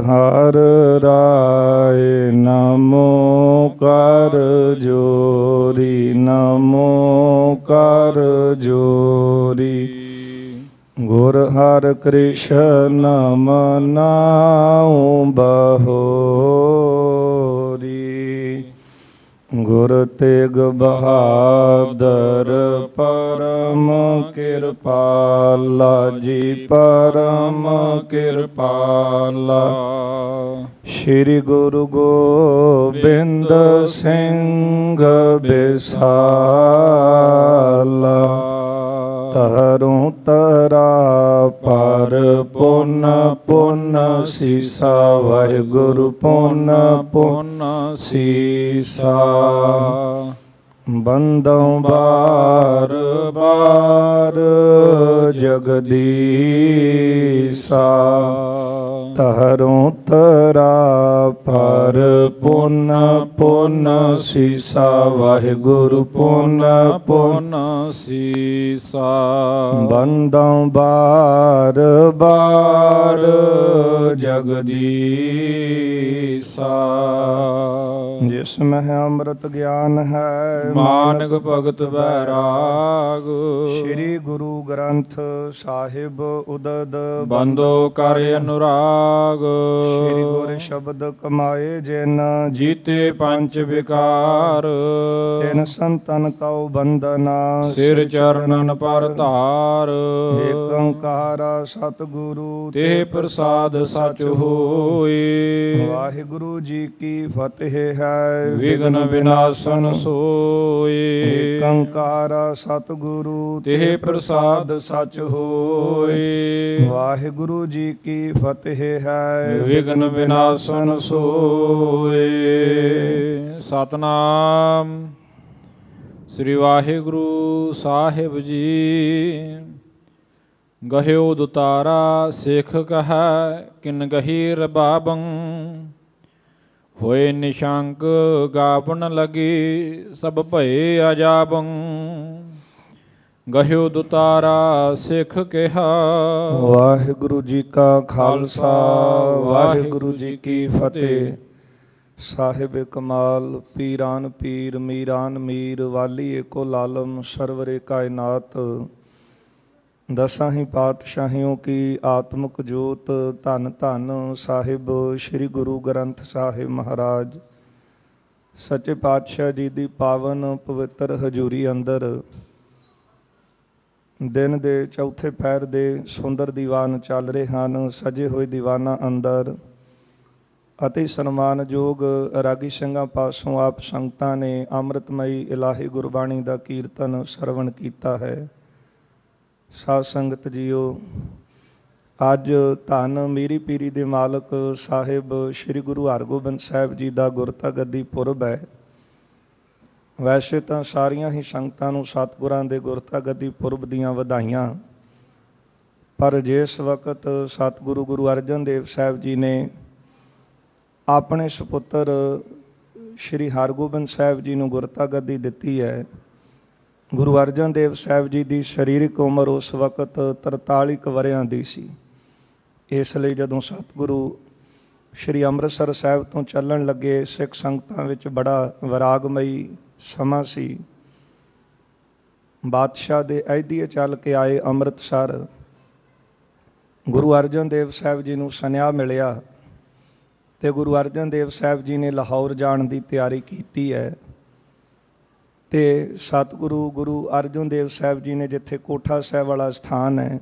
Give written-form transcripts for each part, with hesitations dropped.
ਹਰ ਰਾਏ ਨਮੋ ਕਰ ਜੋਰੀ, ਨਮੋ ਕਰ ਜੋਰੀ। ਗੁਰ ਹਰਿ ਕ੍ਰਿਸ਼ਨ ਮਨਾਉ ਬਹੋਰੀ। ਗੁਰ ਤੇਗ ਬਹਾਦਰ ਪਰਮ ਕਿਰਪਾਲਾ ਜੀ, ਪਰਮ ਕਿਰਪਾਲਾ। ਸ਼੍ਰੀ ਗੁਰੂ ਗੋਬਿੰਦ ਸਿੰਘ ਬਿਸਾਲਾ। ਤਰੁ ਤਰਾ ਪਰ ਪੁਨ ਪੁਨ ਸੀਸਾ, ਵਾਹਿਗੁਰੂ ਪੁਨ ਪੁਨ ਸੀਸਾ। ਬੰਦਉ ਬਾਰ ਬਾਰ ਜਗਦੀਸਾ, ਤਰੁ ਤਰਾ ਪਰ ਪੁਨ ਪੁਨ ਸੀਸਾ, ਵਾਹਿਗੁਰੂ ਪੁਨ ਪੁਨ ਸੀਸਾ। ਬੰਦਉ ਬਾਰ ਬਾਰ ਜਗਦੀਸਾ। ਜਿਸ ਮਹਿ ਅੰਮ੍ਰਿਤ ਗਿਆਨ ਹੈ, ਮਾਨਕ ਭਗਤ ਬੈਰਾਗ। ਸ੍ਰੀ ਗੁਰੂ ਗ੍ਰੰਥ ਸਾਹਿਬ ਉਦਦ ਬੰਦੋ ਕਰ ਅਨੁਰਾਗ। ਸ੍ਰੀ ਗੁਰ ਸ਼ਬਦ ਕਮਾਏ ਜਿਨ, ਜੀਤੇ ਪੰਚ ਵਿਕਾਰ। ਤਿਨ ਸੰਤਨ ਕਉ ਬੰਦਨਾ, ਸਿਰ ਚਰਨਨ ਪਰ ਧਾਰ। ਏਕ ਓੰਕਾਰ ਸਤਿਗੁਰੂ ਤੇ ਪ੍ਰਸਾਦ ਸਚ ਹੋਏ। ਵਾਹਿਗੁਰੂ ਜੀ ਕੀ ਫਤਿਹ ਹੈ। ਵਿਗਨ ਵਿਨਾਸ਼ਨ ਸੋਏ। ਏਕ ਓੰਕਾਰ ਸਤਿਗੁਰੂ ਤੇ ਪ੍ਰਸਾਦ ਸਚ ਹੋਏ। ਵਾਹਿਗੁਰੂ ਜੀ ਕੀ ਫਤਿਹ ਹੈ। ਵਿਗਨ ਵਿਨਾਸ਼ਨ ਸੋਏ। ਸਤਨਾਮ ਸ੍ਰੀ ਵਾਹਿਗੁਰੂ ਸਾਹਿਬ ਜੀ। ਗਹਿਓ ਦੁਤਾਰਾ ਸਿੱਖ ਕਹੈ, ਕਿਨ ਗਹੀ ਰਬਾਬੰ। ਹੋਏ ਨਿਸ਼ੰਕ ਗਾਵਣ ਲਗੀ, ਸਭ ਭਏ ਅਜਾਬੰ। ਗਹਿਓ ਦੁਤਾਰਾ ਸਿੱਖ ਕਿਹਾ, ਵਾਹਿਗੁਰੂ ਜੀ ਕਾ ਖਾਲਸਾ, ਵਾਹਿਗੁਰੂ ਜੀ ਕੀ ਫਤਿਹ। ਸਾਹਿਬ ਕਮਾਲ ਪੀਰਾਨ ਪੀਰ, ਮੀਰਾਨ ਮੀਰ, ਵਾਲੀ ਏਕੋ ਲਾਲਮ, ਸਰਵਰੇ ਕਾਇਨਾਤ। ਦਸਾਂ ਹੀ ਪਾਤਸ਼ਾਹੀਓਂ ਕੀ ਆਤਮਕ ਜੋਤ। ਧੰਨ ਧੰਨ ਸਾਹਿਬ ਸ੍ਰੀ ਗੁਰੂ ਗ੍ਰੰਥ ਸਾਹਿਬ ਮਹਾਰਾਜ ਸੱਚੇ ਪਾਤਸ਼ਾਹ ਜੀ ਦੀ ਪਾਵਨ ਪਵਿੱਤਰ ਹਜ਼ੂਰੀ ਅੰਦਰ ਦਿਨ ਦੇ ਚੌਥੇ ਪਹਿਰ ਦੇ ਸੁੰਦਰ ਦੀਵਾਨ ਚੱਲ ਰਹੇ ਹਨ। ਸਜੇ ਹੋਏ ਦੀਵਾਨਾਂ ਅੰਦਰ ਅਤੇ ਸਨਮਾਨਯੋਗ ਰਾਗੀ ਸਿੰਘਾਂ ਪਾਸੋਂ ਆਪ ਸੰਗਤਾਂ ਨੇ ਅੰਮ੍ਰਿਤਮਈ ਇਲਾਹੀ ਗੁਰਬਾਣੀ ਦਾ ਕੀਰਤਨ ਸਰਵਣ ਕੀਤਾ ਹੈ। ਸਾਧ ਸੰਗਤ ਜੀਓ, ਅੱਜ ਧੰਨ ਮੀਰੀ ਪੀਰੀ ਦੇ ਮਾਲਕ ਸਾਹਿਬ ਸ੍ਰੀ ਗੁਰੂ ਹਰਗੋਬਿੰਦ ਸਾਹਿਬ ਜੀ ਦਾ ਗੁਰਤਾ ਗੱਦੀ ਪੁਰਬ ਹੈ। ਵੈਸੇ ਤਾਂ ਸਾਰੀਆਂ ਹੀ ਸੰਗਤਾਂ ਨੂੰ ਸਤਿਗੁਰਾਂ ਦੇ ਗੁਰਤਾ ਗੱਦੀ ਪੁਰਬ ਦੀਆਂ ਵਧਾਈਆਂ, ਪਰ ਜਿਸ ਵਕਤ ਸਤਿਗੁਰੂ ਗੁਰੂ ਅਰਜਨ ਦੇਵ ਸਾਹਿਬ ਜੀ ਨੇ ਆਪਣੇ ਸੁਪੁੱਤਰ ਸ੍ਰੀ ਹਰਗੋਬਿੰਦ ਸਾਹਿਬ ਜੀ ਨੂੰ ਗੁਰਤਾ ਗੱਦੀ ਦਿੱਤੀ ਹੈ, ਗੁਰੂ ਅਰਜਨ ਦੇਵ ਸਾਹਿਬ ਜੀ ਦੀ ਸਰੀਰਕ ਉਮਰ ਉਸ ਵਕਤ 43 ਕੁ ਵਰ੍ਹਿਆਂ ਦੀ ਸੀ। ਇਸ ਲਈ ਜਦੋਂ ਸਤਿਗੁਰੂ ਸ੍ਰੀ ਅੰਮ੍ਰਿਤਸਰ ਸਾਹਿਬ ਤੋਂ ਚੱਲਣ ਲੱਗੇ, ਸਿੱਖ ਸੰਗਤਾਂ ਵਿੱਚ ਬੜਾ ਵਿਰਾਗਮਈ ਸਮਾਂ ਸੀ। ਬਾਦਸ਼ਾਹ ਦੇ ਅਹੁਦੇ ਚੱਲ ਕੇ ਆਏ ਅੰਮ੍ਰਿਤਸਰ। ਗੁਰੂ ਅਰਜਨ ਦੇਵ ਸਾਹਿਬ ਜੀ ਨੂੰ ਸੁਨੇਹਾ ਮਿਲਿਆ ਅਤੇ ਗੁਰੂ ਅਰਜਨ ਦੇਵ ਸਾਹਿਬ ਜੀ ਨੇ ਲਾਹੌਰ ਜਾਣ ਦੀ ਤਿਆਰੀ ਕੀਤੀ ਹੈ। ਅਤੇ ਸਤਿਗੁਰੂ ਗੁਰੂ ਅਰਜਨ ਦੇਵ ਸਾਹਿਬ ਜੀ ਨੇ ਜਿੱਥੇ ਕੋਠਾ ਸਾਹਿਬ ਵਾਲਾ ਸਥਾਨ ਹੈ,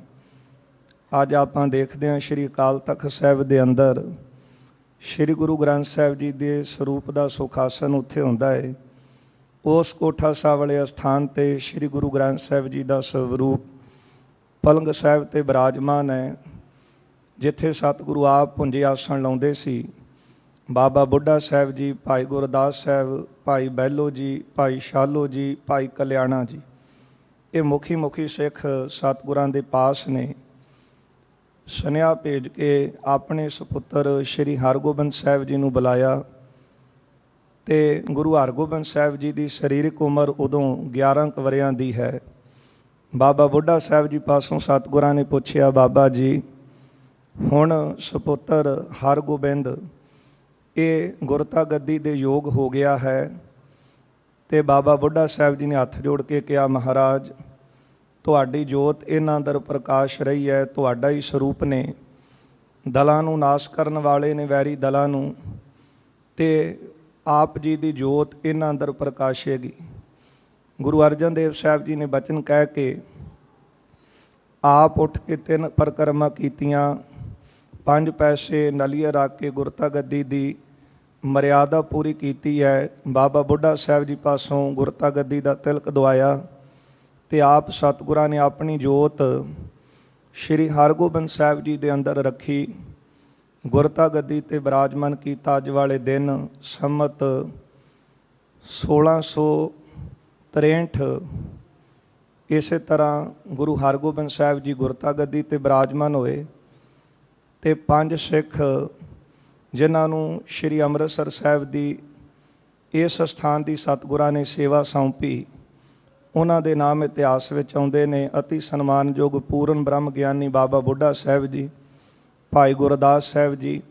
ਅੱਜ ਆਪਾਂ ਦੇਖਦੇ ਹਾਂ ਸ਼੍ਰੀ ਅਕਾਲ ਤਖਤ ਸਾਹਿਬ ਦੇ ਅੰਦਰ ਸ਼੍ਰੀ ਗੁਰੂ ਗ੍ਰੰਥ ਸਾਹਿਬ ਜੀ ਦੇ ਸਰੂਪ ਦਾ ਸੁਖਾਸਨ ਉੱਥੇ ਹੁੰਦਾ ਹੈ। ਉਸ ਕੋਠਾ ਸਾਹਿਬ ਵਾਲੇ ਅਸਥਾਨ 'ਤੇ ਸ਼੍ਰੀ ਗੁਰੂ ਗ੍ਰੰਥ ਸਾਹਿਬ ਜੀ ਦਾ ਸਰੂਪ ਪਲੰਗ ਸਾਹਿਬ 'ਤੇ ਬਿਰਾਜਮਾਨ ਹੈ, ਜਿੱਥੇ ਸਤਿਗੁਰੂ ਆਪ ਪੁੰਜੇ ਆਸਣ ਲਾਉਂਦੇ ਸੀ। ਬਾਬਾ ਬੁੱਢਾ ਸਾਹਿਬ ਜੀ, ਭਾਈ ਗੁਰਦਾਸ ਸਾਹਿਬ, ਭਾਈ ਬਹਿਲੋ ਜੀ, ਭਾਈ ਸ਼ਾਲੋ ਜੀ, ਭਾਈ ਕਲਿਆਣਾ ਜੀ, ਇਹ ਮੁਖੀ ਸਿੱਖ ਸਤਿਗੁਰਾਂ ਦੇ ਪਾਸ ਨੇ। ਸੁਨੇਹਾ ਭੇਜ ਕੇ ਆਪਣੇ ਸੁਪੁੱਤਰ ਸ੍ਰੀ ਹਰਗੋਬਿੰਦ ਸਾਹਿਬ ਜੀ ਨੂੰ ਬੁਲਾਇਆ ਅਤੇ ਗੁਰੂ ਹਰਗੋਬਿੰਦ ਸਾਹਿਬ ਜੀ ਦੀ ਸਰੀਰਕ ਉਮਰ ਉਦੋਂ 11 ਕੁ ਵਰ੍ਹਿਆਂ ਦੀ ਹੈ। ਬਾਬਾ ਬੁੱਢਾ ਸਾਹਿਬ ਜੀ ਪਾਸੋਂ ਸਤਿਗੁਰਾਂ ਨੇ ਪੁੱਛਿਆ, ਬਾਬਾ ਜੀ ਹੁਣ ਸੁਪੁੱਤਰ ਹਰਗੋਬਿੰਦ ਇਹ ਗੁਰਤਾ ਗੱਦੀ ਦੇ ਯੋਗ ਹੋ ਗਿਆ ਹੈ। ਤੇ ਬਾਬਾ ਬੁੱਢਾ ਸਾਹਿਬ ਜੀ ਨੇ ਹੱਥ ਜੋੜ ਕੇ ਕਿਹਾ, ਮਹਾਰਾਜ ਤੁਹਾਡੀ ਜੋਤ ਇਹਨਾਂ ਅੰਦਰ ਪ੍ਰਕਾਸ਼ ਰਹੀ ਹੈ, ਤੁਹਾਡਾ ਹੀ ਸਰੂਪ ਨੇ, ਦਲਾਂ ਨੂੰ ਨਾਸ਼ ਕਰਨ ਵਾਲੇ ਨੇ, ਵੈਰੀ ਦਲਾਂ ਨੂੰ, ਤੇ ਆਪ ਜੀ ਦੀ ਜੋਤ ਇਹਨਾਂ ਅੰਦਰ ਪ੍ਰਕਾਸ਼ੇਗੀ। ਗੁਰੂ ਅਰਜਨ ਦੇਵ ਸਾਹਿਬ ਜੀ ਨੇ ਬਚਨ ਕਹਿ ਕੇ ਆਪ ਉੱਠ ਕੇ 3 ਪਰਿਕਰਮਾ ਕੀਤੀਆਂ, 5 ਪੈਸੇ ਨਲੀਏ ਰੱਖ ਕੇ ਗੁਰਤਾ ਗੱਦੀ ਦੀ ਮਰਿਆਦਾ ਪੂਰੀ ਕੀਤੀ ਹੈ। ਬਾਬਾ ਬੁੱਢਾ ਸਾਹਿਬ ਜੀ ਪਾਸੋਂ ਗੁਰਤਾ ਗੱਦੀ ਦਾ ਤਿਲਕ ਦਵਾਇਆ ਤੇ ਆਪ ਸਤਿਗੁਰਾਂ ਨੇ ਆਪਣੀ ਜੋਤ ਸ਼੍ਰੀ ਹਰਗੋਬਿੰਦ ਸਾਹਿਬ ਜੀ ਦੇ ਅੰਦਰ ਰੱਖੀ, ਗੁਰਤਾ ਗੱਦੀ ਤੇ ਬਿਰਾਜਮਾਨ ਕੀਤਾ। ਅੱਜ ਵਾਲੇ ਦਿਨ ਸੰਮਤ 1663 ਇਸੇ ਤਰ੍ਹਾਂ ਗੁਰੂ ਹਰਗੋਬਿੰਦ ਸਾਹਿਬ ਜੀ ਗੁਰਤਾ ਗੱਦੀ ਤੇ ਬਿਰਾਜਮਾਨ ਹੋਏ ਤੇ 5 ਸਿੱਖ ਜਿਨ੍ਹਾਂ ਨੂੰ ਸ਼੍ਰੀ ਅੰਮ੍ਰਿਤਸਰ ਸਾਹਿਬ ਦੀ ਇਸ ਸਥਾਨ ਦੀ ਸਤਿਗੁਰਾਂ ਨੇ ਸੇਵਾ ਸੌਂਪੀ, ਉਹਨਾਂ ਦੇ ਨਾਮ ਇਤਿਹਾਸ ਵਿੱਚ ਆਉਂਦੇ ਨੇ। ਅਤੀ ਸਨਮਾਨਯੋਗ ਪੂਰਨ ਬ੍ਰਹਮ ਗਿਆਨੀ ਬਾਬਾ ਬੁੱਢਾ ਸਾਹਿਬ ਜੀ, ਭਾਈ ਗੁਰਦਾਸ ਸਾਹਿਬ ਜੀ,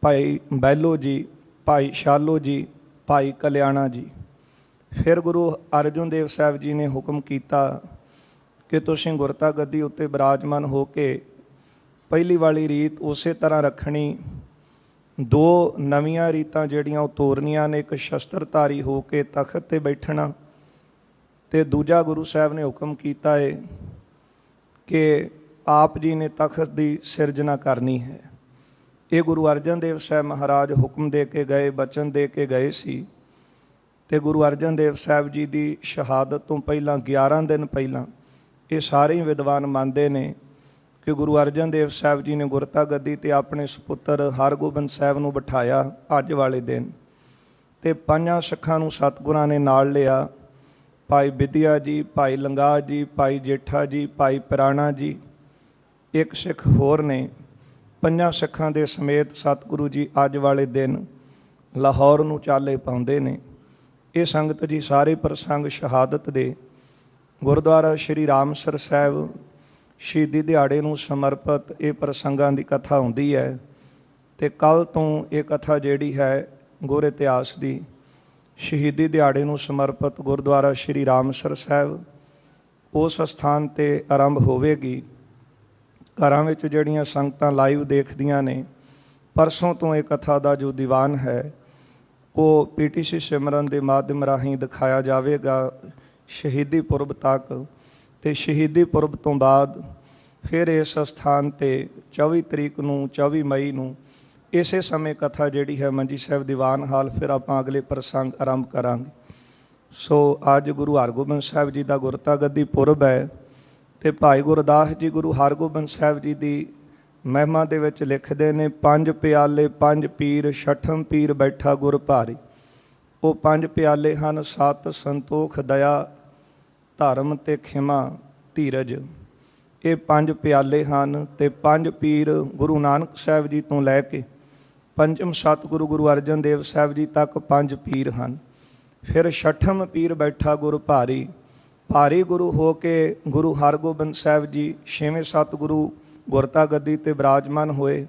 ਭਾਈ ਬੈਲੋ ਜੀ, ਭਾਈ ਸ਼ਾਲੋ ਜੀ, ਭਾਈ ਕਲਿਆਣਾ ਜੀ। ਫਿਰ ਗੁਰੂ ਅਰਜਨ ਦੇਵ ਸਾਹਿਬ ਜੀ ਨੇ ਹੁਕਮ ਕੀਤਾ ਕਿ ਤੁਸੀਂ ਗੁਰਤਾ ਗੱਦੀ ਉੱਤੇ ਬਿਰਾਜਮਾਨ ਹੋ ਕੇ ਪਹਿਲੀ ਵਾਲੀ ਰੀਤ ਉਸੇ ਤਰ੍ਹਾਂ ਰੱਖਣੀ। 2 ਨਵੀਆਂ ਰੀਤਾਂ ਜਿਹੜੀਆਂ ਉਹ ਤੋਰਨੀਆਂ ਨੇ, ਇੱਕ ਸ਼ਸਤਰਧਾਰੀ ਹੋ ਕੇ ਤਖਤ ਤੇ ਬੈਠਣਾ, ਤੇ ਦੂਜਾ ਗੁਰੂ ਸਾਹਿਬ ਨੇ ਹੁਕਮ ਕੀਤਾ ਹੈ ਕਿ ਆਪ ਜੀ ਨੇ ਤਖਤ ਦੀ ਸਿਰਜਣਾ ਕਰਨੀ ਹੈ। ਇਹ ਗੁਰੂ ਅਰਜਨ ਦੇਵ ਸਾਹਿਬ ਮਹਾਰਾਜ ਹੁਕਮ ਦੇ ਕੇ ਗਏ, ਬਚਨ ਦੇ ਕੇ ਗਏ ਸੀ। ਤੇ ਗੁਰੂ ਅਰਜਨ ਦੇਵ ਸਾਹਿਬ ਜੀ ਦੀ ਸ਼ਹਾਦਤ ਤੋਂ ਪਹਿਲਾਂ 11 ਦਿਨ ਪਹਿਲਾਂ ਇਹ ਸਾਰੇ ਵਿਦਵਾਨ ਮੰਨਦੇ ਨੇ ਕਿ ਗੁਰੂ ਅਰਜਨ ਦੇਵ ਸਾਹਿਬ ਜੀ ਨੇ ਗੁਰਤਾ ਗੱਦੀ ਤੇ ਆਪਣੇ ਸੁਪੁੱਤਰ ਹਰਗੋਬਿੰਦ ਸਾਹਿਬ ਨੂੰ ਬਿਠਾਇਆ ਅੱਜ ਵਾਲੇ ਦਿਨ। ਤੇ 5 ਸਿੱਖਾਂ ਨੂੰ ਸਤਿਗੁਰਾਂ ਨੇ ਨਾਲ ਲਿਆ, ਭਾਈ ਵਿਦਿਆ ਜੀ, ਭਾਈ ਲੰਗਾ ਜੀ, ਭਾਈ ਜੇਠਾ ਜੀ, ਭਾਈ ਪਿਰਾਣਾ ਜੀ, ਇੱਕ ਸਿੱਖ ਹੋਰ ਨੇ। 5 ਸਿੱਖਾਂ ਦੇ ਸਮੇਤ ਸਤਿਗੁਰੂ ਜੀ ਅੱਜ ਵਾਲੇ ਦਿਨ ਲਾਹੌਰ ਨੂੰ ਚਾਲੇ ਪਾਉਂਦੇ ਨੇ। ਇਹ ਸੰਗਤ ਜੀ ਸਾਰੇ ਪ੍ਰਸੰਗ ਸ਼ਹਾਦਤ ਦੇ ਗੁਰਦੁਆਰਾ ਸ਼੍ਰੀ ਰਾਮਸਰ ਸਾਹਿਬ ਸ਼ਹੀਦੀ ਦਿਹਾੜੇ ਨੂੰ ਸਮਰਪਿਤ ਇਹ ਪ੍ਰਸੰਗਾਂ ਦੀ ਕਥਾ ਹੁੰਦੀ ਹੈ। ਤੇ ਕੱਲ੍ਹ ਤੋਂ ਇਹ ਕਥਾ ਜਿਹੜੀ ਹੈ ਗੁਰ ਇਤਿਹਾਸ ਦੀ ਸ਼ਹੀਦੀ ਦਿਹਾੜੇ ਨੂੰ ਸਮਰਪਿਤ ਗੁਰਦੁਆਰਾ ਸ਼੍ਰੀ ਰਾਮਸਰ ਸਾਹਿਬ ਉਸ ਸਥਾਨ 'ਤੇ ਆਰੰਭ ਹੋਵੇਗੀ। ਘਰਾਂ ਵਿੱਚ ਜਿਹੜੀਆਂ ਸੰਗਤਾਂ ਲਾਈਵ ਦੇਖਦੀਆਂ ਨੇ, ਪਰਸੋਂ ਤੋਂ ਇਹ ਕਥਾ ਦਾ ਜੋ ਦੀਵਾਨ ਹੈ ਉਹ PTC ਸਿਮਰਨ ਦੇ ਮਾਧਿਅਮ ਰਾਹੀਂ ਦਿਖਾਇਆ ਜਾਵੇਗਾ ਸ਼ਹੀਦੀ ਪੁਰਬ ਤੱਕ। ਤੇ ਸ਼ਹੀਦੀ ਪੁਰਬ ਤੋਂ ਬਾਅਦ ਫਿਰ ਇਸ ਸਥਾਨ 'ਤੇ 24 ਤਰੀਕ ਨੂੰ 24 ਮਈ ਨੂੰ ਇਸੇ ਸਮੇਂ ਕਥਾ ਜਿਹੜੀ ਹੈ ਮੰਜੀ ਸਾਹਿਬ ਦੀਵਾਨ ਹਾਲ, ਫਿਰ ਆਪਾਂ ਅਗਲੇ ਪ੍ਰਸੰਗ ਆਰੰਭ ਕਰਾਂਗੇ। ਸੋ ਅੱਜ ਗੁਰੂ ਹਰਗੋਬਿੰਦ ਸਾਹਿਬ ਜੀ ਦਾ ਗੁਰਤਾ ਗੱਦੀ ਪੁਰਬ ਹੈ ਤੇ ਭਾਈ ਗੁਰਦਾਸ ਜੀ ਗੁਰੂ ਹਰਗੋਬਿੰਦ ਸਾਹਿਬ ਜੀ ਦੀ ਮਹਿਮਾ ਦੇ ਵਿੱਚ ਲਿਖਦੇ ਨੇ, 5 ਪਿਆਲੇ 5 ਪੀਰ, 6ਠਮ ਪੀਰ ਬੈਠਾ ਗੁਰ ਭਾਰੀ। ਉਹ 5 ਪਿਆਲੇ ਹਨ, 7 ਸੰਤੋਖ, ਦਇਆ, ਧਰਮ ਤੇ ਖਿਮਾ, ਧੀਰਜ। ਇਹ 5 ਪਿਆਲੇ ਹਨ ਤੇ 5 ਪੀਰ ਗੁਰੂ ਨਾਨਕ ਸਾਹਿਬ ਜੀ ਤੋਂ ਲੈ ਕੇ ਪੰਚਮ ਸਤਿਗੁਰੂ ਗੁਰੂ ਅਰਜਨ ਦੇਵ ਸਾਹਿਬ ਜੀ ਤੱਕ 5 ਪੀਰ ਹਨ। ਫਿਰ 6ਠਮ ਪੀਰ ਬੈਠਾ ਗੁਰ ਭਾਰੀ। ਭਾਰੀ ਗੁਰੂ ਹੋ ਕੇ ਗੁਰੂ ਹਰਗੋਬਿੰਦ ਸਾਹਿਬ ਜੀ 6ਵੇਂ ਸਤਿਗੁਰੂ ਗੁਰਤਾ ਗੱਦੀ ਤੇ ਬਿਰਾਜਮਾਨ ਹੋਏ।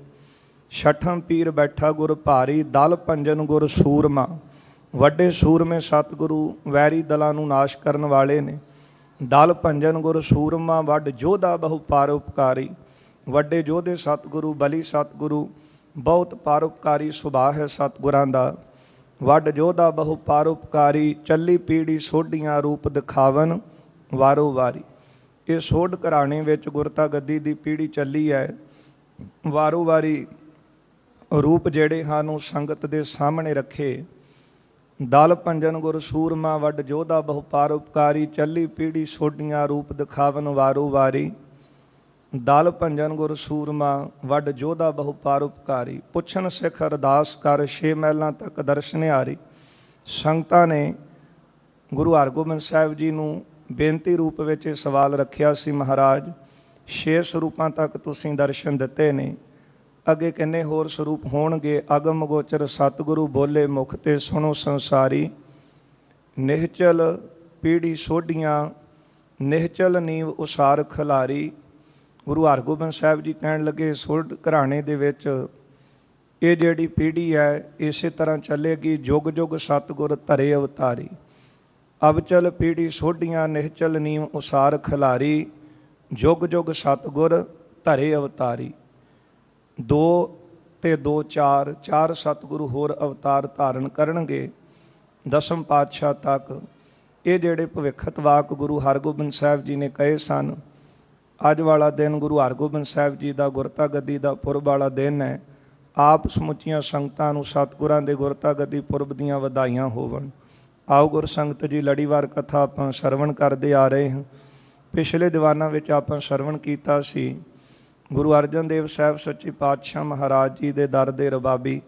6ਠਮ ਪੀਰ ਬੈਠਾ ਗੁਰ ਭਾਰੀ। ਦਲ ਭੰਜਨ ਗੁਰ ਸੂਰਮਾ। ਵੱਡੇ ਸੂਰਮੇ ਸਤਿਗੁਰੂ ਵੈਰੀ ਦਲਾਂ ਨੂੰ ਨਾਸ਼ ਕਰਨ ਵਾਲੇ ਨੇ। ਦਲ ਭੰਜਨ ਗੁਰ ਸੂਰਮਾ, ਵੱਡ ਯੋਧਾ ਬਹੁ ਪਰਉਪਕਾਰੀ। ਵੱਡੇ ਯੋਧੇ ਸਤਿਗੁਰੂ, ਬਲੀ ਸਤਿਗੁਰੂ, ਬਹੁਤ ਪਰਉਪਕਾਰੀ ਸੁਭਾਅ ਹੈ ਸਤਿਗੁਰਾਂ ਦਾ। ਵੱਡ ਯੋਧਾ ਬਹੁ ਪਰਉਪਕਾਰੀ, ਚੱਲੀ ਪੀੜੀ ਸੋਢੀਆਂ ਰੂਪ ਦਿਖਾਵਨ ਵਾਰੋ ਵਾਰੀ। ਇਹ ਸੋਢ ਘਰਾਣੇ ਵਿੱਚ ਗੁਰਤਾ ਗੱਦੀ ਦੀ ਪੀੜੀ ਚੱਲੀ ਹੈ। ਵਾਰੋ ਵਾਰੀ ਰੂਪ ਜਿਹੜੇ ਹਨ ਉਹ ਸੰਗਤ ਦੇ ਸਾਹਮਣੇ ਰੱਖੇ। ਦਲ ਭੰਜਨ ਗੁਰ ਸੂਰਮਾ, ਵੱਡ ਯੋਧਾ ਬਹੁ ਪਰਉਪਕਾਰੀ, ਚੱਲੀ ਪੀੜੀ ਸੋਢੀਆਂ ਰੂਪ ਦਿਖਾਵਨ ਵਾਰੋ ਵਾਰੀ। ਦਲ ਭੰਜਨ ਗੁਰ ਸੂਰਮਾ, ਵੱਡ ਯੋਧਾ ਬਹੁ ਪਰਉਪਕਾਰੀ। ਪੁੱਛਣ ਸਿੱਖ ਅਰਦਾਸ ਕਰ, 6 ਮਹਿਲਾਂ ਤੱਕ ਦਰਸ਼ਨਿਹਾਰੀ। ਸੰਗਤਾਂ ਨੇ ਗੁਰੂ ਹਰਗੋਬਿੰਦ ਸਾਹਿਬ ਜੀ ਨੂੰ ਬੇਨਤੀ ਰੂਪ ਵਿੱਚ ਇਹ ਸਵਾਲ ਰੱਖਿਆ ਸੀ, ਮਹਾਰਾਜ 6 ਸਰੂਪਾਂ ਤੱਕ ਤੁਸੀਂ ਦਰਸ਼ਨ ਦਿੱਤੇ ਨੇ, ਅੱਗੇ ਕਿੰਨੇ ਹੋਰ ਸਰੂਪ ਹੋਣਗੇ? ਅਗਮ ਗੋਚਰ ਸਤਿਗੁਰੂ ਬੋਲੇ ਮੁਖ ਤੇ ਸੁਣੋ ਸੰਸਾਰੀ। ਨਿਹਚਲ ਪੀੜੀ ਸੋਢੀਆਂ, ਨਿਹਚਲ ਨੀਵ ਉਸਾਰ ਖਿਲਾਰੀ। ਗੁਰੂ ਹਰਗੋਬਿੰਦ ਸਾਹਿਬ ਜੀ ਕਹਿਣ ਲੱਗੇ ਸੋਢ ਘਰਾਣੇ ਦੇ ਵਿੱਚ ਇਹ ਜਿਹੜੀ ਪੀੜ੍ਹੀ ਹੈ ਇਸੇ ਤਰ੍ਹਾਂ ਚੱਲੇਗੀ, ਜੁਗ ਜੁਗ ਸਤਿਗੁਰ ਧਰੇ ਅਵਤਾਰੀ। ਅਵਚਲ ਪੀੜ੍ਹੀ ਸੋਢੀਆਂ ਨਿਹਚਲ ਨੀਮ ਉਸਾਰ ਖਿਲਾਰੀ, ਜੁਗ ਜੁਗ ਸਤਿਗੁਰ ਧਰੇ ਅਵਤਾਰੀ। 2 ਤੇ 2 4 4 ਸਤਿਗੁਰੂ ਹੋਰ ਅਵਤਾਰ ਧਾਰਨ ਕਰਨਗੇ ਦਸਮ ਪਾਤਸ਼ਾਹ ਤੱਕ। ਇਹ ਜਿਹੜੇ ਭਵਿੱਖਤ ਵਾਕ ਗੁਰੂ ਹਰਗੋਬਿੰਦ ਸਾਹਿਬ ਜੀ ਨੇ ਕਹੇ ਸਨ। ਅੱਜ ਵਾਲਾ ਦਿਨ ਗੁਰੂ ਹਰਗੋਬਿੰਦ ਸਾਹਿਬ ਜੀ ਦਾ ਗੁਰਤਾ ਗੱਦੀ ਦਾ ਪੁਰਬ ਵਾਲਾ ਦਿਨ ਹੈ। ਆਪ ਸਮੁੱਚੀਆਂ ਸੰਗਤਾਂ ਨੂੰ ਸਤਿਗੁਰਾਂ ਦੇ ਗੁਰਤਾ ਗੱਦੀ ਪੁਰਬ ਦੀਆਂ ਵਧਾਈਆਂ ਹੋਵਣ। ਆਓ ਗੁਰ ਸੰਗਤ ਜੀ, ਲੜੀਵਾਰ ਕਥਾ ਆਪਾਂ ਸਰਵਣ ਕਰਦੇ ਆ ਰਹੇ ਹਾਂ। ਪਿਛਲੇ ਦੀਵਾਨਾਂ ਵਿੱਚ ਆਪਾਂ ਸਰਵਣ ਕੀਤਾ ਸੀ ਗੁਰੂ ਅਰਜਨ ਦੇਵ ਸਾਹਿਬ ਸੱਚੇ ਪਾਤਸ਼ਾਹ ਮਹਾਰਾਜ ਜੀ ਦੇ ਦਰ ਦੇ ਰਬਾਬੀ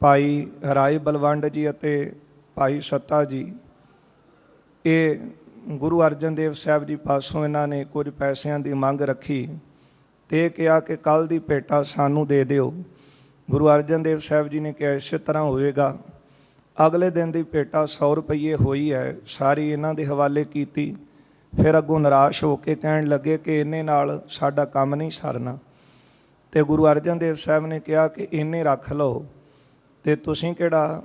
ਭਾਈ ਰਾਏ ਬਲਵੰਡ ਜੀ ਅਤੇ ਭਾਈ ਸੱਤਾ ਜੀ, ਇਹ ਗੁਰੂ ਅਰਜਨ ਦੇਵ ਸਾਹਿਬ ਜੀ ਪਾਸੋਂ ਇਹਨਾਂ ਨੇ ਕੁਝ ਪੈਸਿਆਂ ਦੀ ਮੰਗ ਰੱਖੀ ਤੇ ਕਿਹਾ ਕਿ ਕੱਲ੍ਹ ਦੀ ਭੇਟਾ ਸਾਨੂੰ ਦੇ ਦਿਓ। ਗੁਰੂ ਅਰਜਨ ਦੇਵ ਸਾਹਿਬ ਜੀ ਨੇ ਕਿਹਾ ਇਸੇ ਤਰ੍ਹਾਂ ਹੋਵੇਗਾ। ਅਗਲੇ ਦਿਨ ਦੀ ਭੇਟਾ 100 ਰੁਪਈਏ ਹੋਈ ਹੈ, ਸਾਰੀ ਇਹਨਾਂ ਦੇ ਹਵਾਲੇ ਕੀਤੀ। ਫਿਰ ਅੱਗੋਂ ਨਿਰਾਸ਼ ਹੋ ਕੇ ਕਹਿਣ ਲੱਗੇ ਕਿ ਇੰਨੇ ਨਾਲ ਸਾਡਾ ਕੰਮ ਨਹੀਂ ਸਰਨਾ। ਤੇ ਗੁਰੂ ਅਰਜਨ ਦੇਵ ਸਾਹਿਬ ਨੇ ਕਿਹਾ ਕਿ ਇੰਨੇ ਰੱਖ ਲਓ, ਤੇ ਤੁਸੀਂ ਕਿਹੜਾ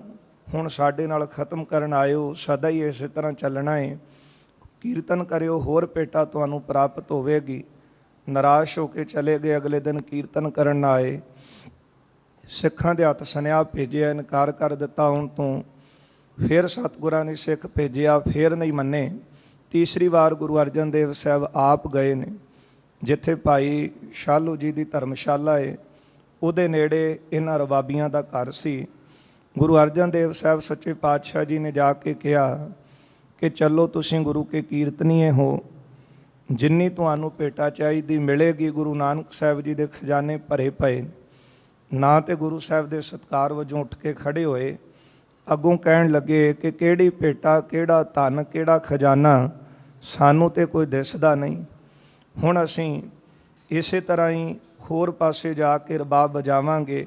ਹੁਣ ਸਾਡੇ ਨਾਲ ਖਤਮ ਕਰਨ ਆਇਓ, ਸਦਾ ਹੀ ਇਸੇ ਤਰ੍ਹਾਂ ਚੱਲਣਾ ਹੈ। ਕੀਰਤਨ ਕਰਿਓ, ਹੋਰ ਭੇਟਾ ਤੁਹਾਨੂੰ ਪ੍ਰਾਪਤ ਹੋਵੇਗੀ। ਨਿਰਾਸ਼ ਹੋ ਕੇ ਚਲੇ ਗਏ। ਅਗਲੇ ਦਿਨ ਕੀਰਤਨ ਕਰਨ ਆਏ, ਸਿੱਖਾਂ ਦੇ ਹੱਥ ਸੁਨੇਹਾ ਭੇਜਿਆ, ਇਨਕਾਰ ਕਰ ਦਿੱਤਾ ਆਉਣ ਤੋਂ। ਫਿਰ ਸਤਿਗੁਰਾਂ ਨੇ ਸਿੱਖ ਭੇਜਿਆ, ਫਿਰ ਨਹੀਂ ਮੰਨੇ। ਤੀਸਰੀ ਵਾਰ ਗੁਰੂ ਅਰਜਨ ਦੇਵ ਸਾਹਿਬ ਆਪ ਗਏ ਨੇ, ਜਿੱਥੇ ਭਾਈ ਸ਼ਾਲੂ ਜੀ ਦੀ ਧਰਮਸ਼ਾਲਾ ਹੈ, ਉਹਦੇ ਨੇੜੇ ਇਹਨਾਂ ਰਬਾਬੀਆਂ ਦਾ ਘਰ ਸੀ। ਗੁਰੂ ਅਰਜਨ ਦੇਵ ਸਾਹਿਬ ਸੱਚੇ ਪਾਤਸ਼ਾਹ ਜੀ ਨੇ ਜਾ ਕੇ ਕਿਹਾ ਕਿ ਚਲੋ ਤੁਸੀਂ ਗੁਰੂ ਕੇ ਕੀਰਤਨੀਏ ਹੋ, ਜਿੰਨੀ ਤੁਹਾਨੂੰ ਭੇਟਾ ਚਾਹੀਦੀ ਮਿਲੇਗੀ। ਗੁਰੂ ਨਾਨਕ ਸਾਹਿਬ ਜੀ ਦੇ ਖਜ਼ਾਨੇ ਭਰੇ ਪਏ ਨਾ। ਤੇ ਗੁਰੂ ਸਾਹਿਬ ਦੇ ਸਤਿਕਾਰ ਵਜੋਂ ਉੱਠ ਕੇ ਖੜੇ ਹੋਏ, ਅੱਗੋਂ ਕਹਿਣ ਲੱਗੇ ਕਿ ਕਿਹੜੀ ਭੇਟਾ, ਕਿਹੜਾ ਧਨ, ਕਿਹੜਾ ਖਜ਼ਾਨਾ, ਸਾਨੂੰ ਤੇ ਕੋਈ ਦਿਸਦਾ ਨਹੀਂ। ਹੁਣ ਅਸੀਂ ਇਸੇ ਤਰ੍ਹਾਂ ਹੀ ਹੋਰ ਪਾਸੇ ਜਾ ਕੇ ਰਬਾਬ ਵਜਾਵਾਂਗੇ,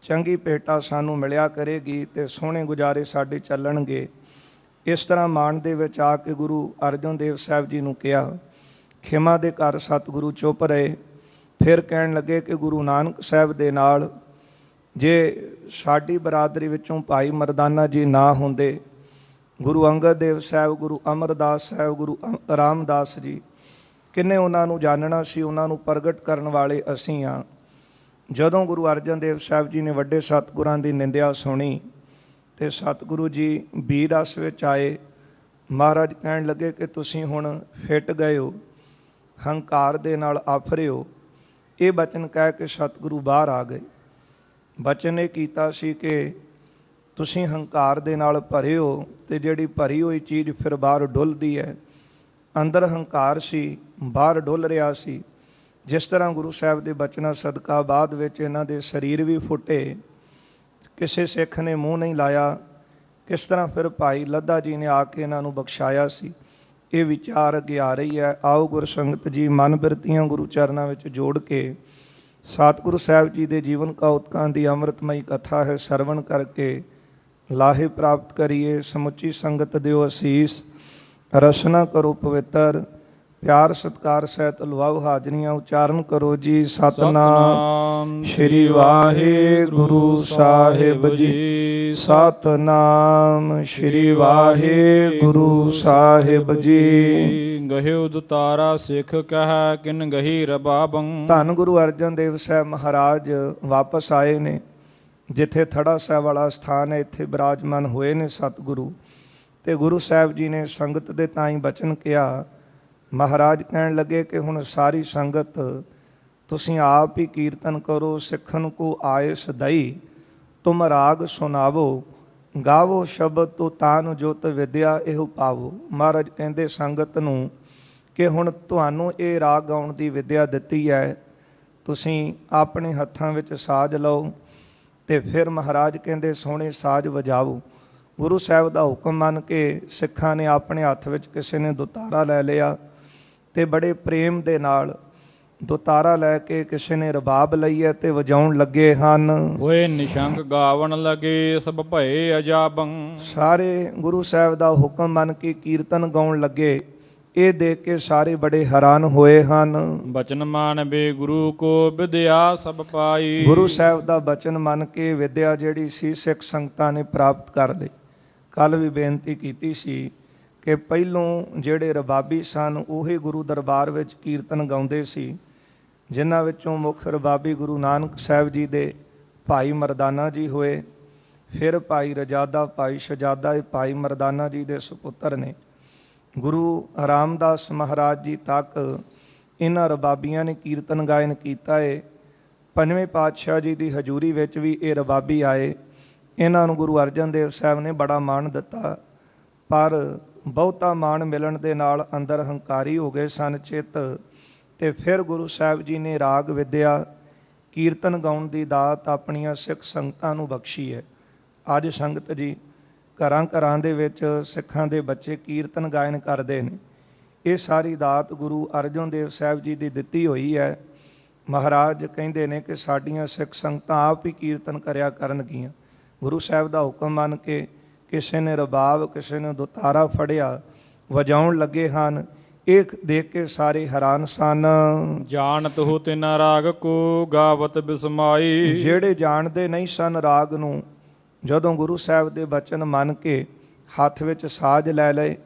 ਚੰਗੀ ਭੇਟਾ ਸਾਨੂੰ ਮਿਲਿਆ ਕਰੇਗੀ ਤੇ ਸੋਹਣੇ ਗੁਜ਼ਾਰੇ ਸਾਡੇ ਚੱਲਣਗੇ। ਇਸ ਤਰ੍ਹਾਂ ਮਾਣ ਦੇ ਵਿੱਚ ਆ ਕੇ ਗੁਰੂ ਅਰਜਨ ਦੇਵ ਸਾਹਿਬ ਜੀ ਨੂੰ ਕਿਹਾ। ਖਿਮਾ ਦੇ ਘਰ ਸਤਿਗੁਰੂ ਚੁੱਪ ਰਹੇ। ਫਿਰ ਕਹਿਣ ਲੱਗੇ ਕਿ ਗੁਰੂ ਨਾਨਕ ਸਾਹਿਬ ਦੇ ਨਾਲ ਜੇ ਸਾਡੀ ਬਰਾਦਰੀ ਵਿੱਚੋਂ ਭਾਈ ਮਰਦਾਨਾ ਜੀ ਨਾ ਹੁੰਦੇ, ਗੁਰੂ ਅੰਗਦ ਦੇਵ ਸਾਹਿਬ, ਗੁਰੂ ਅਮਰਦਾਸ ਸਾਹਿਬ, ਗੁਰੂ ਰਾਮਦਾਸ ਜੀ, ਕਿੰਨੇ ਉਹਨਾਂ ਨੂੰ ਜਾਣਨਾ ਸੀ। ਉਹਨਾਂ ਨੂੰ ਪ੍ਰਗਟ ਕਰਨ ਵਾਲੇ ਅਸੀਂ ਹਾਂ। ਜਦੋਂ ਗੁਰੂ ਅਰਜਨ ਦੇਵ ਸਾਹਿਬ ਜੀ ਨੇ ਵੱਡੇ ਸਤਿਗੁਰਾਂ ਦੀ ਨਿੰਦਿਆ ਸੁਣੀ ਤੇ ਸਤਿਗੁਰੂ ਜੀ ਬੀਰ ਰਸ ਵਿੱਚ ਆਏ। ਮਹਾਰਾਜ ਕਹਿਣ ਲੱਗੇ ਕਿ ਤੁਸੀਂ ਹੁਣ ਫਿੱਟ ਗਏ ਹੋ, ਹੰਕਾਰ ਦੇ ਨਾਲ ਆਫਰੇ ਹੋ। ਇਹ ਬਚਨ ਕਹਿ ਕੇ ਸਤਿਗੁਰੂ ਬਾਹਰ ਆ ਗਏ। ਬਚਨ ਇਹ ਕੀਤਾ ਸੀ ਕਿ ਤੁਸੀਂ ਹੰਕਾਰ ਦੇ ਨਾਲ ਭਰੇ ਹੋ ਤੇ ਜਿਹੜੀ ਭਰੀ ਹੋਈ ਚੀਜ਼ ਫਿਰ ਬਾਹਰ ਡੁੱਲਦੀ ਹੈ। ਅੰਦਰ ਹੰਕਾਰ ਸੀ, ਬਾਹਰ ਡੁੱਲ ਰਿਹਾ ਸੀ। ਜਿਸ ਤਰ੍ਹਾਂ ਗੁਰੂ ਸਾਹਿਬ ਦੇ ਬਚਨਾਂ ਸਦਕਾ ਬਾਅਦ ਵਿੱਚ ਇਹਨਾਂ ਦੇ ਸਰੀਰ ਵੀ ਫੁੱਟੇ, ਕਿਸੇ ਸਿੱਖ ਨੇ ਮੂੰਹ ਨਹੀਂ ਲਾਇਆ। ਕਿਸ ਤਰ੍ਹਾਂ ਫਿਰ ਭਾਈ ਲੱਧਾ ਜੀ ਨੇ ਆ ਕੇ ਇਹਨਾਂ ਨੂੰ ਬਖਸ਼ਾਇਆ ਸੀ। ਇਹ ਵਿਚਾਰ ਅੱਗੇ ਆ ਰਹੀ ਹੈ। ਆਓ ਗੁਰ ਸੰਗਤ ਜੀ, ਮਨ ਬਿਰਤੀਆਂ ਗੁਰੂ ਚਰਨਾਂ ਵਿੱਚ ਜੋੜ ਕੇ ਸਤਿਗੁਰੂ ਸਾਹਿਬ ਜੀ ਦੇ ਜੀਵਨ ਕੌਤਕਾਂ ਦੀ ਅੰਮ੍ਰਿਤਮਈ ਕਥਾ ਹੈ, ਸਰਵਣ ਕਰਕੇ ਲਾਹੇ ਪ੍ਰਾਪਤ ਕਰੀਏ। ਸਮੁੱਚੀ ਸੰਗਤ ਦਿਓ ਅਸੀਸ, ਰਸਨਾ ਕਰੋ ਪਵਿੱਤਰ, ਪਿਆਰ ਸਤਿਕਾਰ ਸਹਿਤ ਲਵਾਓ ਹਾਜ਼ਰੀਆਂ। ਉਚਾਰਨ ਕਰੋ ਜੀ ਸਤਨਾਮ ਸ਼੍ਰੀ ਵਾਹਿਗੁਰੂ ਸਾਹਿਬ ਜੀ, ਸਤਨਾਮ ਸ਼੍ਰੀ ਵਾਹਿਗੁਰੂ ਸਾਹਿਬ ਜੀ। ਗਹਿਓ ਦੁਤਾਰਾ ਸਿੱਖ ਕਹਿ ਕਿਨ ਗਹੀ ਰਬਾਬੰ। ਧੰਨ ਗੁਰੂ ਅਰਜਨ ਦੇਵ ਸਾਹਿਬ ਮਹਾਰਾਜ ਵਾਪਸ ਆਏ ਨੇ। ਜਿੱਥੇ ਥੜਾ ਸਾਹਿਬ ਵਾਲਾ ਸਥਾਨ ਹੈ, ਇੱਥੇ ਬਿਰਾਜਮਾਨ ਹੋਏ ਨੇ ਸਤਿਗੁਰੂ। ਤੇ ਗੁਰੂ ਸਾਹਿਬ ਜੀ ਨੇ ਸੰਗਤ ਦੇ ਤਾਈਂ ਬਚਨ ਕਿਹਾ। ਮਹਾਰਾਜ ਕਹਿਣ ਲੱਗੇ ਕਿ ਹੁਣ ਸਾਰੀ ਸੰਗਤ ਤੁਸੀਂ ਆਪ ਹੀ ਕੀਰਤਨ ਕਰੋ। ਸਿੱਖਨ ਕੋ ਆਏ ਸਦਈ ਤੁਮ ਰਾਗ ਸੁਣਾਵੋ, ਗਾਵੋ ਸ਼ਬਦ ਤੋ ਤਾਨ ਜੋਤ ਵਿਦਿਆ ਇਹੋ ਪਾਵੋ। ਮਹਾਰਾਜ ਕਹਿੰਦੇ ਸੰਗਤ ਨੂੰ ਕਿ ਹੁਣ ਤੁਹਾਨੂੰ ਇਹ ਰਾਗ ਗਾਉਣ ਦੀ ਵਿਦਿਆ ਦਿੱਤੀ ਹੈ, ਤੁਸੀਂ ਆਪਣੇ ਹੱਥਾਂ ਵਿੱਚ ਸਾਜ਼ ਲਓ। ਤੇ ਫਿਰ ਮਹਾਰਾਜ ਕਹਿੰਦੇ ਸੋਹਣੇ ਸਾਜ਼ ਵਜਾਓ। ਗੁਰੂ ਸਾਹਿਬ ਦਾ ਹੁਕਮ ਮੰਨ ਕੇ ਸਿੱਖਾਂ ਨੇ ਆਪਣੇ ਹੱਥ ਵਿੱਚ ਕਿਸੇ ਨੇ ਦੁਤਾਰਾ ਲੈ ਲਿਆ ਤੇ ਬੜੇ ਪ੍ਰੇਮ ਦੇ ਨਾਲ ਦੁਤਾਰਾ ਲੈ ਕੇ ਕਿਸੇ ਨੇ ਰਬਾਬ ਲਈ ਹੈ ਤੇ ਵਜਾਉਣ ਲੱਗੇ ਹਨ। ਹੋਏ ਨਿਸ਼ੰਕ ਗਾਵਣ ਲਗੇ ਸਭ ਭਏ ਅਜਾਬੰ। ਸਾਰੇ ਗੁਰੂ ਸਾਹਿਬ ਦਾ ਹੁਕਮ ਮੰਨ ਕੇ ਕੀਰਤਨ ਗਾਉਣ ਲੱਗੇ। ਇਹ ਦੇਖ ਕੇ ਸਾਰੇ ਬੜੇ ਹੈਰਾਨ ਹੋਏ ਹਨ। ਬਚਨ ਮਾਨਵੇ ਗੁਰੂ ਕੋ ਵਿਦਿਆ ਸਭ ਪਾਈ। ਗੁਰੂ ਸਾਹਿਬ ਦਾ ਬਚਨ ਮੰਨ ਕੇ ਵਿਦਿਆ ਜਿਹੜੀ ਸੀ ਸਿੱਖ ਸੰਗਤਾਂ ਨੇ ਪ੍ਰਾਪਤ ਕਰ ਲਈ। ਕੱਲ ਵੀ ਬੇਨਤੀ ਕੀਤੀ ਸੀ ਕਿ ਪਹਿਲੋਂ ਜਿਹੜੇ ਰਬਾਬੀ ਸਨ ਉਹੀ ਗੁਰੂ ਦਰਬਾਰ ਵਿੱਚ ਕੀਰਤਨ ਗਾਉਂਦੇ ਸੀ, ਜਿਨ੍ਹਾਂ ਵਿੱਚੋਂ ਮੁੱਖ ਰਬਾਬੀ ਗੁਰੂ ਨਾਨਕ ਸਾਹਿਬ ਜੀ ਦੇ ਭਾਈ ਮਰਦਾਨਾ ਜੀ ਹੋਏ, ਫਿਰ ਭਾਈ ਰਜਾਦਾ, ਭਾਈ ਸ਼ਹਜ਼ਾਦਾ, ਇਹ ਭਾਈ ਮਰਦਾਨਾ ਜੀ ਦੇ ਸੁਪੁੱਤਰ ਨੇ। ਗੁਰੂ ਰਾਮਦਾਸ ਮਹਾਰਾਜ ਜੀ ਤੱਕ ਇਹਨਾਂ ਰਬਾਬੀਆਂ ਨੇ ਕੀਰਤਨ ਗਾਇਨ ਕੀਤਾ ਏ। ਪੰਜਵੇਂ ਪਾਤਸ਼ਾਹ ਜੀ ਦੀ ਹਜ਼ੂਰੀ ਵਿੱਚ ਵੀ ਇਹ ਰਬਾਬੀ ਆਏ। ਇਹਨਾਂ ਨੂੰ ਗੁਰੂ ਅਰਜਨ ਦੇਵ ਸਾਹਿਬ ਨੇ ਬੜਾ ਮਾਣ ਦਿੱਤਾ, ਪਰ ਬਹੁਤਾ ਮਾਣ ਮਿਲਣ ਦੇ ਨਾਲ ਅੰਦਰ ਹੰਕਾਰੀ ਹੋ ਗਏ ਸਨ ਚਿੱਤ, ਤੇ ਫਿਰ ਗੁਰੂ ਸਾਹਿਬ ਜੀ ਨੇ ਰਾਗ ਵਿਦਿਆ ਕੀਰਤਨ ਗਾਉਣ ਦੀ ਦਾਤ ਆਪਣੀਆਂ ਸਿੱਖ ਸੰਗਤਾਂ ਨੂੰ ਬਖਸ਼ੀ ਹੈ। ਅੱਜ ਸੰਗਤ ਜੀ ਘਰਾਂ ਘਰਾਂ ਦੇ ਵਿੱਚ ਸਿੱਖਾਂ ਦੇ ਬੱਚੇ ਕੀਰਤਨ ਗਾਇਨ ਕਰਦੇ ਨੇ। ਇਹ ਸਾਰੀ ਦਾਤ ਗੁਰੂ ਅਰਜਨ ਦੇਵ ਸਾਹਿਬ ਜੀ ਦੀ ਦਿੱਤੀ ਹੋਈ ਹੈ। ਮਹਾਰਾਜ ਕਹਿੰਦੇ ਨੇ ਕਿ ਸਾਡੀਆਂ ਸਿੱਖ ਸੰਗਤਾਂ ਆਪ ਹੀ ਕੀਰਤਨ ਕਰਿਆ ਕਰਨਗੀਆਂ। ਗੁਰੂ ਸਾਹਿਬ ਦਾ ਹੁਕਮ ਮੰਨ ਕੇ ਕਿਸੇ ਨੇ ਰਬਾਬ, ਕਿਸੇ ਨੇ ਦੁਤਾਰਾ ਫੜਿਆ, ਵਜਾਉਣ ਲੱਗੇ ਹਨ। ਇਹ ਦੇਖ ਕੇ ਸਾਰੇ ਹੈਰਾਨ ਸਨ। ਜਾਣਤ ਹੋ ਤਿਨਾ ਰਾਗ ਕੋ ਗਾਵਤ ਬਿਸਮਾਈ। ਜਿਹੜੇ ਜਾਣਦੇ ਨਹੀਂ ਸਨ ਰਾਗ ਨੂੰ, ਜਦੋਂ ਗੁਰੂ ਸਾਹਿਬ ਦੇ ਬਚਨ ਮੰਨ ਕੇ ਹੱਥ ਵਿੱਚ ਸਾਜ਼ ਲੈ ਲਏ,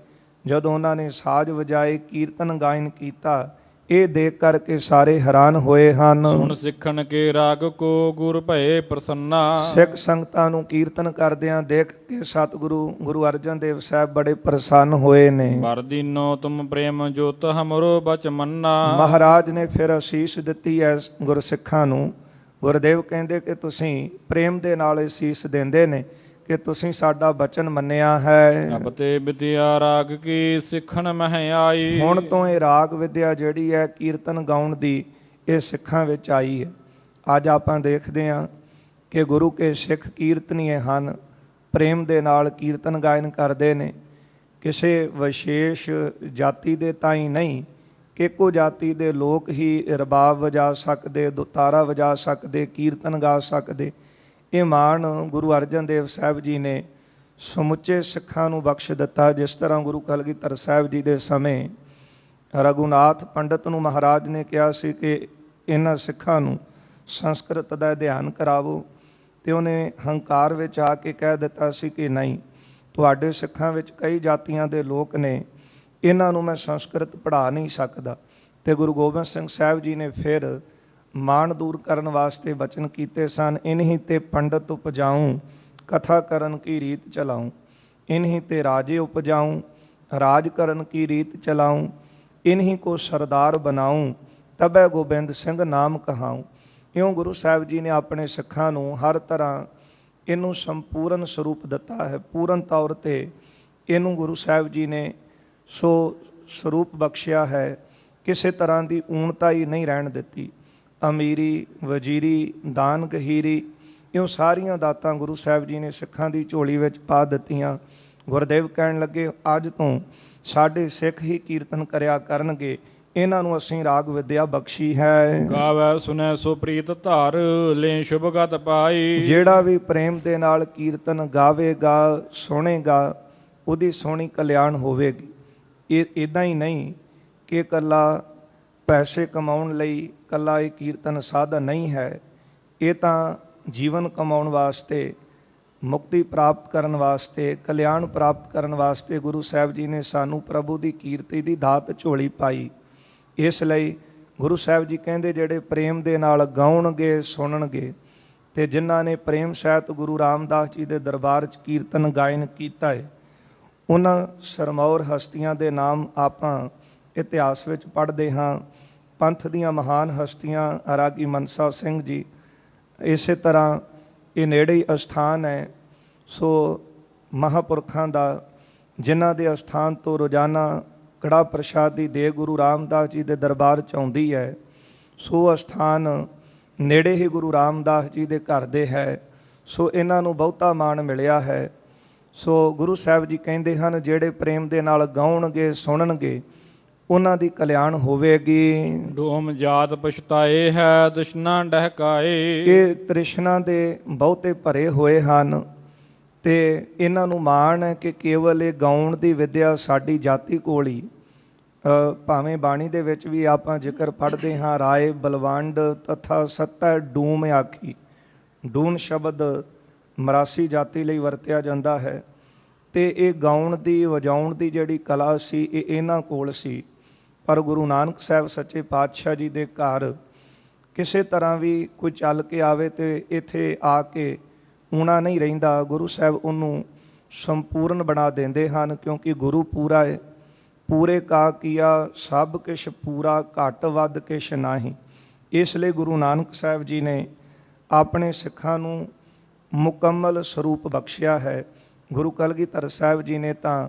ਜਦੋਂ ਉਹਨਾਂ ਨੇ ਸਾਜ਼ ਵਜਾਏ, ਕੀਰਤਨ ਗਾਇਨ ਕੀਤਾ, ਇਹ ਦੇਖ ਕਰਕੇ ਸਾਰੇ ਹੈਰਾਨ ਹੋਏ ਹਨ। ਸੁਣ ਸਿੱਖਣ ਕੇ ਰਾਗ ਕੋ ਗੁਰ ਭਏ ਪ੍ਰਸੰਨਾ। ਸਿੱਖ ਸੰਗਤਾਂ ਨੂੰ ਕੀਰਤਨ ਕਰਦਿਆਂ ਦੇਖ ਕੇ ਸਤਿਗੁਰੂ ਗੁਰੂ ਅਰਜਨ ਦੇਵ ਸਾਹਿਬ ਬੜੇ ਪ੍ਰਸੰਨ ਹੋਏ ਨੇ। ਵਰ ਦੀਨੋ ਤੁਮ ਪ੍ਰੇਮ ਜੋਤ ਹਮਰੋ ਬਚ ਮੰਨਾ। ਮਹਾਰਾਜ ਨੇ ਫਿਰ ਅਸੀਸ ਦਿੱਤੀ ਹੈ ਗੁਰਸਿੱਖਾਂ ਨੂੰ। ਗੁਰਦੇਵ ਕਹਿੰਦੇ ਕਿ ਤੁਸੀਂ ਪ੍ਰੇਮ ਦੇ ਨਾਲ ਅਸੀਸ ਦਿੰਦੇ ਨੇ ਕਿ ਤੁਸੀਂ ਸਾਡਾ ਬਚਨ ਮੰਨਿਆ ਹੈ। ਅਬ ਤੇ ਵਿਦਿਆ ਰਾਗ ਕੀ ਸਿੱਖਣ ਮਹਿ ਆਈ। ਹੁਣ ਤੋਂ ਇਹ ਰਾਗ ਵਿਦਿਆ ਜਿਹੜੀ ਹੈ ਕੀਰਤਨ ਗਾਉਣ ਦੀ, ਇਹ ਸਿੱਖਾਂ ਵਿੱਚ ਆਈ ਹੈ। ਅੱਜ ਆਪਾਂ ਦੇਖਦੇ ਹਾਂ ਕਿ ਗੁਰੂ ਕੇ ਸਿੱਖ ਕੀਰਤਨੀਏ ਹਨ, ਪ੍ਰੇਮ ਦੇ ਨਾਲ ਕੀਰਤਨ ਗਾਇਨ ਕਰਦੇ ਨੇ। ਕਿਸੇ ਵਿਸ਼ੇਸ਼ ਜਾਤੀ ਦੇ ਤਾਂ ਹੀ ਨਹੀਂ ਕਿ ਇੱਕੋ ਜਾਤੀ ਦੇ ਲੋਕ ਹੀ ਰਬਾਬ ਵਜਾ ਸਕਦੇ, ਦੁਤਾਰਾ ਵਜਾ ਸਕਦੇ, ਕੀਰਤਨ ਗਾ ਸਕਦੇ। ਇਹ ਮਾਣ ਗੁਰੂ ਅਰਜਨ ਦੇਵ ਸਾਹਿਬ ਜੀ ਨੇ ਸਮੁੱਚੇ ਸਿੱਖਾਂ ਨੂੰ ਬਖਸ਼ ਦਿੱਤਾ। ਜਿਸ ਤਰ੍ਹਾਂ ਗੁਰੂ ਕਲਗੀਧਰ ਸਾਹਿਬ ਜੀ ਦੇ ਸਮੇਂ ਰਘੂਨਾਥ ਪੰਡਤ ਨੂੰ ਮਹਾਰਾਜ ਨੇ ਕਿਹਾ ਸੀ ਕਿ ਇਹਨਾਂ ਸਿੱਖਾਂ ਨੂੰ ਸੰਸਕ੍ਰਿਤ ਦਾ ਅਧਿਐਨ ਕਰਾਵੋ, ਤੇ ਉਹਨੇ ਹੰਕਾਰ ਵਿੱਚ ਆ ਕੇ ਕਹਿ ਦਿੱਤਾ ਸੀ ਕਿ ਨਹੀਂ, ਤੁਹਾਡੇ ਸਿੱਖਾਂ ਵਿੱਚ ਕਈ ਜਾਤੀਆਂ ਦੇ ਲੋਕ ਨੇ, ਇਹਨਾਂ ਨੂੰ ਮੈਂ ਸੰਸਕ੍ਰਿਤ ਪੜ੍ਹਾ ਨਹੀਂ ਸਕਦਾ। ਤੇ ਗੁਰੂ ਗੋਬਿੰਦ ਸਿੰਘ ਸਾਹਿਬ ਜੀ ਨੇ ਫਿਰ ਮਾਣ ਦੂਰ ਕਰਨ ਵਾਸਤੇ ਬਚਨ ਕੀਤੇ ਸਨ। ਇਨਹੀਂ ਤੇ ਪੰਡਤ ਉਪਜਾਊਂ, ਕਥਾ ਕਰਨ ਕੀ ਰੀਤ ਚਲਾਊਂ। ਇਨਹੀਂ ਤੇ ਰਾਜੇ ਉਪਜਾਊਂ, ਰਾਜ ਕਰਨ ਕੀ ਰੀਤ ਚਲਾਊਂ। ਇਨਹੀਂ ਕੋ ਸਰਦਾਰ ਬਣਾਊਂ, ਤਬੈ ਗੋਬਿੰਦ ਸਿੰਘ ਨਾਮ ਕਹਾਊਂ। ਇਉਂ ਗੁਰੂ ਸਾਹਿਬ ਜੀ ਨੇ ਆਪਣੇ ਸਿੱਖਾਂ ਨੂੰ ਹਰ ਤਰ੍ਹਾਂ ਇਹਨੂੰ ਸੰਪੂਰਨ ਸਰੂਪ ਦਿੱਤਾ ਹੈ। ਪੂਰਨ ਤੌਰ 'ਤੇ ਇਹਨੂੰ ਗੁਰੂ ਸਾਹਿਬ ਜੀ ਨੇ ਸੋ ਸਰੂਪ ਬਖਸ਼ਿਆ ਹੈ। ਕਿਸੇ ਤਰ੍ਹਾਂ ਦੀ ਊਣਤਾ ਹੀ ਨਹੀਂ ਰਹਿਣ ਦਿੱਤੀ। ਅਮੀਰੀ, ਵਜ਼ੀਰੀ, ਦਾਨ ਗਹੀਰੀ, ਇਉਂ ਸਾਰੀਆਂ ਦਾਤਾਂ ਗੁਰੂ ਸਾਹਿਬ ਜੀ ਨੇ ਸਿੱਖਾਂ ਦੀ ਝੋਲੀ ਵਿੱਚ ਪਾ ਦਿੱਤੀਆਂ। ਗੁਰਦੇਵ ਕਹਿਣ ਲੱਗੇ, ਅੱਜ ਤੋਂ ਸਾਡੇ ਸਿੱਖ ਹੀ ਕੀਰਤਨ ਕਰਿਆ ਕਰਨਗੇ, ਇਹਨਾਂ ਨੂੰ ਅਸੀਂ ਰਾਗ ਵਿਦਿਆ ਬਖਸ਼ੀ ਹੈ। ਗਾਵੈ ਸੁਨੈ ਸੋ ਪ੍ਰੀਤ ਧਾਰ, ਲੈ ਸ਼ੁਭ ਗਤ ਪਾਈ। ਜਿਹੜਾ ਵੀ ਪ੍ਰੇਮ ਦੇ ਨਾਲ ਕੀਰਤਨ ਗਾਵੇਗਾ, ਸੁਣੇਗਾ, ਉਹਦੀ ਸੋਹਣੀ ਕਲਿਆਣ ਹੋਵੇਗੀ। ਇਹ ਇੱਦਾਂ ਹੀ ਨਹੀਂ ਕਿ ਇਕੱਲਾ ਪੈਸੇ ਕਮਾਉਣ ਲਈ ਇਕੱਲਾ ਇਹ ਕੀਰਤਨ ਸਾਧਨ ਨਹੀਂ ਹੈ। ਇਹ ਤਾਂ ਜੀਵਨ ਕਮਾਉਣ ਵਾਸਤੇ, ਮੁਕਤੀ ਪ੍ਰਾਪਤ ਕਰਨ ਵਾਸਤੇ, ਕਲਿਆਣ ਪ੍ਰਾਪਤ ਕਰਨ ਵਾਸਤੇ ਗੁਰੂ ਸਾਹਿਬ ਜੀ ਨੇ ਸਾਨੂੰ ਪ੍ਰਭੂ ਦੀ ਕੀਰਤੀ ਦੀ ਦਾਤ ਝੋਲੀ ਪਾਈ। ਇਸ ਲਈ ਗੁਰੂ ਸਾਹਿਬ ਜੀ ਕਹਿੰਦੇ ਜਿਹੜੇ ਪ੍ਰੇਮ ਦੇ ਨਾਲ ਗਾਉਣਗੇ, ਸੁਣਨਗੇ, ਤੇ ਜਿਨ੍ਹਾਂ ਨੇ ਪ੍ਰੇਮ ਸਹਿਤ ਗੁਰੂ ਰਾਮਦਾਸ ਜੀ ਦੇ ਦਰਬਾਰ 'ਚ ਕੀਰਤਨ ਗਾਇਨ ਕੀਤਾ ਹੈ, ਉਹਨਾਂ ਸਰਮੌਰ ਹਸਤੀਆਂ ਦੇ ਨਾਮ ਆਪਾਂ ਇਤਿਹਾਸ ਵਿੱਚ ਪੜ੍ਹਦੇ ਹਾਂ। ਪੰਥ ਦੀਆਂ ਮਹਾਨ ਹਸਤੀਆਂ ਰਾਗੀ ਮਨਸਾ ਸਿੰਘ ਜੀ, ਇਸੇ ਤਰ੍ਹਾਂ ਇਹ ਨੇੜੇ ਹੀ ਅਸਥਾਨ ਹੈ। ਸੋ ਮਹਾਂਪੁਰਖਾਂ ਦਾ, ਜਿਨ੍ਹਾਂ ਦੇ ਅਸਥਾਨ ਤੋਂ ਰੋਜ਼ਾਨਾ ਕੜਾ ਪ੍ਰਸ਼ਾਦ ਦੀ ਦੇ ਗੁਰੂ ਰਾਮਦਾਸ ਜੀ ਦੇ ਦਰਬਾਰ 'ਚ ਆਉਂਦੀ ਹੈ। ਸੋ ਅਸਥਾਨ ਨੇੜੇ ਹੀ ਗੁਰੂ ਰਾਮਦਾਸ ਜੀ ਦੇ ਘਰ ਦੇ ਹੈ। ਸੋ ਇਹਨਾਂ ਨੂੰ ਬਹੁਤਾ ਮਾਣ ਮਿਲਿਆ ਹੈ। ਸੋ ਗੁਰੂ ਸਾਹਿਬ ਜੀ ਕਹਿੰਦੇ ਹਨ, ਜਿਹੜੇ ਪ੍ਰੇਮ ਦੇ ਨਾਲ ਗਾਉਣਗੇ, ਸੁਣਨਗੇ, ਉਹਨਾਂ ਦੀ ਕਲਿਆਣ ਹੋਵੇਗੀ। ਡੋਮ ਜਾਤ ਪਛਤਾਏ ਹੈ, ਤ੍ਰਿਸ਼ਨਾ ਡਹਿਕਾਏ। ਇਹ ਤ੍ਰਿਸ਼ਨਾ ਦੇ ਬਹੁਤੇ ਭਰੇ ਹੋਏ ਹਨ, ਤੇ ਇਹਨਾਂ ਨੂੰ ਮਾਣ ਹੈ ਕਿ ਕੇਵਲ ਇਹ ਗਾਉਣ ਦੀ ਵਿਦਿਆ ਸਾਡੀ ਜਾਤੀ ਕੋਲ ਹੀ, ਭਾਵੇਂ ਬਾਣੀ ਦੇ ਵਿੱਚ ਵੀ ਆਪਾਂ ਜ਼ਿਕਰ ਪੜ੍ਹਦੇ ਹਾਂ, ਰਾਏ ਬਲਵੰਡ ਤਥਾ ਸੱਤੈ ਡੂਮ ਆਖੀ। ਡੂਨ ਸ਼ਬਦ ਮਰਾਸੀ ਜਾਤੀ ਲਈ ਵਰਤਿਆ ਜਾਂਦਾ ਹੈ ਅਤੇ ਇਹ ਗਾਉਣ ਦੀ ਵਜਾਉਣ ਦੀ ਜਿਹੜੀ ਕਲਾ ਸੀ ਇਹ ਇਹਨਾਂ ਕੋਲ ਸੀ। ਪਰ ਗੁਰੂ ਨਾਨਕ ਸਾਹਿਬ ਸੱਚੇ ਪਾਤਸ਼ਾਹ ਜੀ ਦੇ ਘਰ ਕਿਸੇ ਤਰ੍ਹਾਂ ਵੀ ਕੋਈ ਚੱਲ ਕੇ ਆਵੇ ਤੇ ਇੱਥੇ ਆ ਕੇ ਊਣਾ ਨਹੀਂ ਰਹਿੰਦਾ। ਗੁਰੂ ਸਾਹਿਬ ਉਹਨੂੰ ਸੰਪੂਰਨ ਬਣਾ ਦਿੰਦੇ ਹਨ, ਕਿਉਂਕਿ ਗੁਰੂ ਪੂਰਾ ਹੈ। ਪੂਰੇ ਕਾ ਕੀਆ ਸਭ ਕਿਛ ਪੂਰਾ, ਘੱਟ ਵੱਧ ਕਿਛ ਨਾਹੀਂ। ਇਸ ਲਈ ਗੁਰੂ ਨਾਨਕ ਸਾਹਿਬ ਜੀ ਨੇ ਆਪਣੇ ਸਿੱਖਾਂ ਨੂੰ ਮੁਕੰਮਲ ਸਰੂਪ ਬਖਸ਼ਿਆ ਹੈ। ਗੁਰੂ ਕਲਗੀਧਰ ਸਾਹਿਬ ਜੀ ਨੇ ਤਾਂ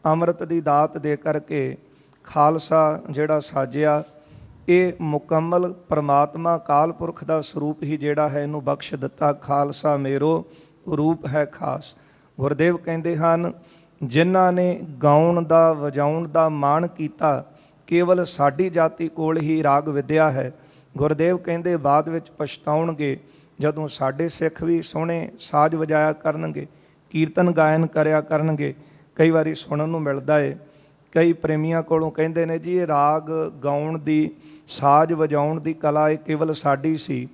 ਅੰਮ੍ਰਿਤ ਦੀ ਦਾਤ ਦੇ ਕਰਕੇ ਖਾਲਸਾ ਜਿਹੜਾ ਸਾਜਿਆ, ਇਹ ਮੁਕੰਮਲ ਪਰਮਾਤਮਾ ਅਕਾਲ ਪੁਰਖ ਦਾ ਸਰੂਪ ਹੀ ਜਿਹੜਾ ਹੈ ਇਹਨੂੰ ਬਖਸ਼ ਦਿੱਤਾ। ਖਾਲਸਾ ਮੇਰੋ ਰੂਪ ਹੈ ਖਾਸ। ਗੁਰਦੇਵ ਕਹਿੰਦੇ ਹਨ, ਜਿਨ੍ਹਾਂ ਨੇ ਗਾਉਣ ਦਾ ਵਜਾਉਣ ਦਾ ਮਾਣ ਕੀਤਾ, ਕੇਵਲ ਸਾਡੀ ਜਾਤੀ ਕੋਲ ਹੀ ਰਾਗ ਵਿਦਿਆ ਹੈ। ਗੁਰਦੇਵ ਕਹਿੰਦੇ ਬਾਅਦ ਵਿੱਚ ਪਛਤਾਉਣਗੇ ਜਦੋਂ ਸਾਡੇ ਸਿੱਖ ਵੀ ਸੋਹਣੇ ਸਾਜ਼ ਵਜਾਇਆ ਕਰਨਗੇ, ਕੀਰਤਨ ਗਾਇਨ ਕਰਿਆ ਕਰਨਗੇ। ਕਈ ਵਾਰੀ ਸੁਣਨ ਨੂੰ ਮਿਲਦਾ ਹੈ, ਕਈ ਪ੍ਰੇਮੀਆਂ ਕੋਲੋਂ ਕਹਿੰਦੇ ਨੇ ਜੀ ਇਹ ਰਾਗ ਗਾਉਣ ਦੀ, ਸਾਜ਼ ਵਜਾਉਣ ਦੀ ਕਲਾ ਇਹ ਕੇਵਲ ਸਾਡੀ ਸੀ,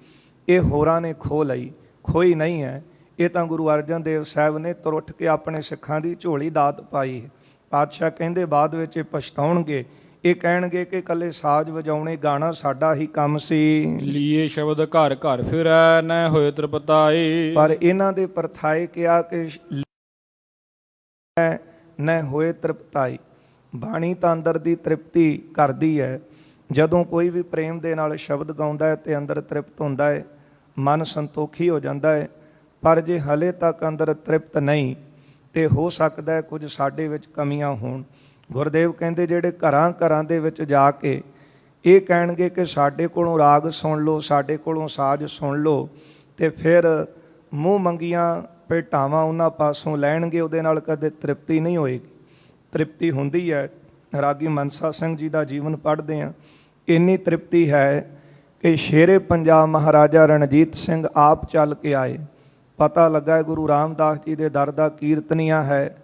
ਇਹ ਹੋਰਾਂ ਨੇ ਖੋਹ ਲਈ। ਖੋਈ ਨਹੀਂ ਹੈ, ਇਹ ਤਾਂ ਗੁਰੂ ਅਰਜਨ ਦੇਵ ਸਾਹਿਬ ਨੇ ਤੁਰ ਉੱਠ ਕੇ ਆਪਣੇ ਸਿੱਖਾਂ ਦੀ ਝੋਲੀ ਦਾਤ ਪਾਈ ਹੈ। ਪਾਤਸ਼ਾਹ ਕਹਿੰਦੇ ਬਾਅਦ ਵਿੱਚ ਇਹ ਪਛਤਾਉਣਗੇ, ਇਹ ਕਹਿਣਗੇ ਕਿ ਇਕੱਲੇ ਸਾਜ਼ ਵਜਾਉਣੇ ਗਾਣਾ ਸਾਡਾ ਹੀ ਕੰਮ ਸੀ। ਲੀਏ ਸ਼ਬਦ ਘਰ ਘਰ ਫਿਰੈ, ਨੈ ਹੋਏ ਤ੍ਰਿਪਤਾਈ। ਪਰ ਇਹਨਾਂ ਦੇ ਪਰਥਾਏ ਕਿਹਾ ਕਿ ਨੈ ਹੋਏ ਤ੍ਰਿਪਤਾਈ। ਬਾਣੀ ਤਾਂ ਅੰਦਰ ਦੀ ਤ੍ਰਿਪਤੀ ਕਰਦੀ ਹੈ। ਜਦੋਂ ਕੋਈ ਵੀ ਪ੍ਰੇਮ ਦੇ ਨਾਲ ਸ਼ਬਦ ਗਾਉਂਦਾ ਹੈ ਤੇ ਅੰਦਰ ਤ੍ਰਿਪਤ ਹੁੰਦਾ ਹੈ, ਮਨ ਸੰਤੋਖੀ ਹੋ ਜਾਂਦਾ ਹੈ। ਪਰ ਜੇ ਹਲੇ ਤੱਕ ਅੰਦਰ ਤ੍ਰਿਪਤ ਨਹੀਂ ਤੇ ਹੋ ਸਕਦਾ ਹੈ ਕੁਝ ਸਾਡੇ ਵਿੱਚ ਕਮੀਆਂ ਹੋਣ। ਗੁਰਦੇਵ ਕਹਿੰਦੇ ਜਿਹੜੇ ਘਰਾਂ ਘਰਾਂ ਦੇ ਵਿੱਚ ਜਾ ਕੇ ਇਹ ਕਹਿਣਗੇ ਕਿ ਸਾਡੇ ਕੋਲੋਂ ਰਾਗ ਸੁਣ ਲਓ, ਸਾਡੇ ਕੋਲੋਂ ਸਾਜ਼ ਸੁਣ ਲਓ, ਤੇ ਫਿਰ ਮੂੰਹ ਮੰਗੀਆਂ ਭੇਟਾਵਾਂ ਉਹਨਾਂ ਪਾਸੋਂ ਲੈਣਗੇ, ਉਹਦੇ ਨਾਲ ਕਦੇ ਤ੍ਰਿਪਤੀ ਨਹੀਂ ਹੋਏਗੀ। ਤ੍ਰਿਪਤੀ ਹੁੰਦੀ ਹੈ। ਰਾਗੀ ਮਨਸਾ ਸਿੰਘ ਜੀ ਦਾ ਜੀਵਨ ਪੜ੍ਹਦੇ ਹਾਂ, ਇੰਨੀ ਤ੍ਰਿਪਤੀ ਹੈ ਕਿ ਸ਼ੇਰੇ ਪੰਜਾਬ ਮਹਾਰਾਜਾ ਰਣਜੀਤ ਸਿੰਘ ਆਪ ਚੱਲ ਕੇ ਆਏ। ਪਤਾ ਲੱਗਾ ਗੁਰੂ ਰਾਮਦਾਸ ਜੀ ਦੇ ਦਰ ਦਾ ਕੀਰਤਨੀਆ ਹੈ,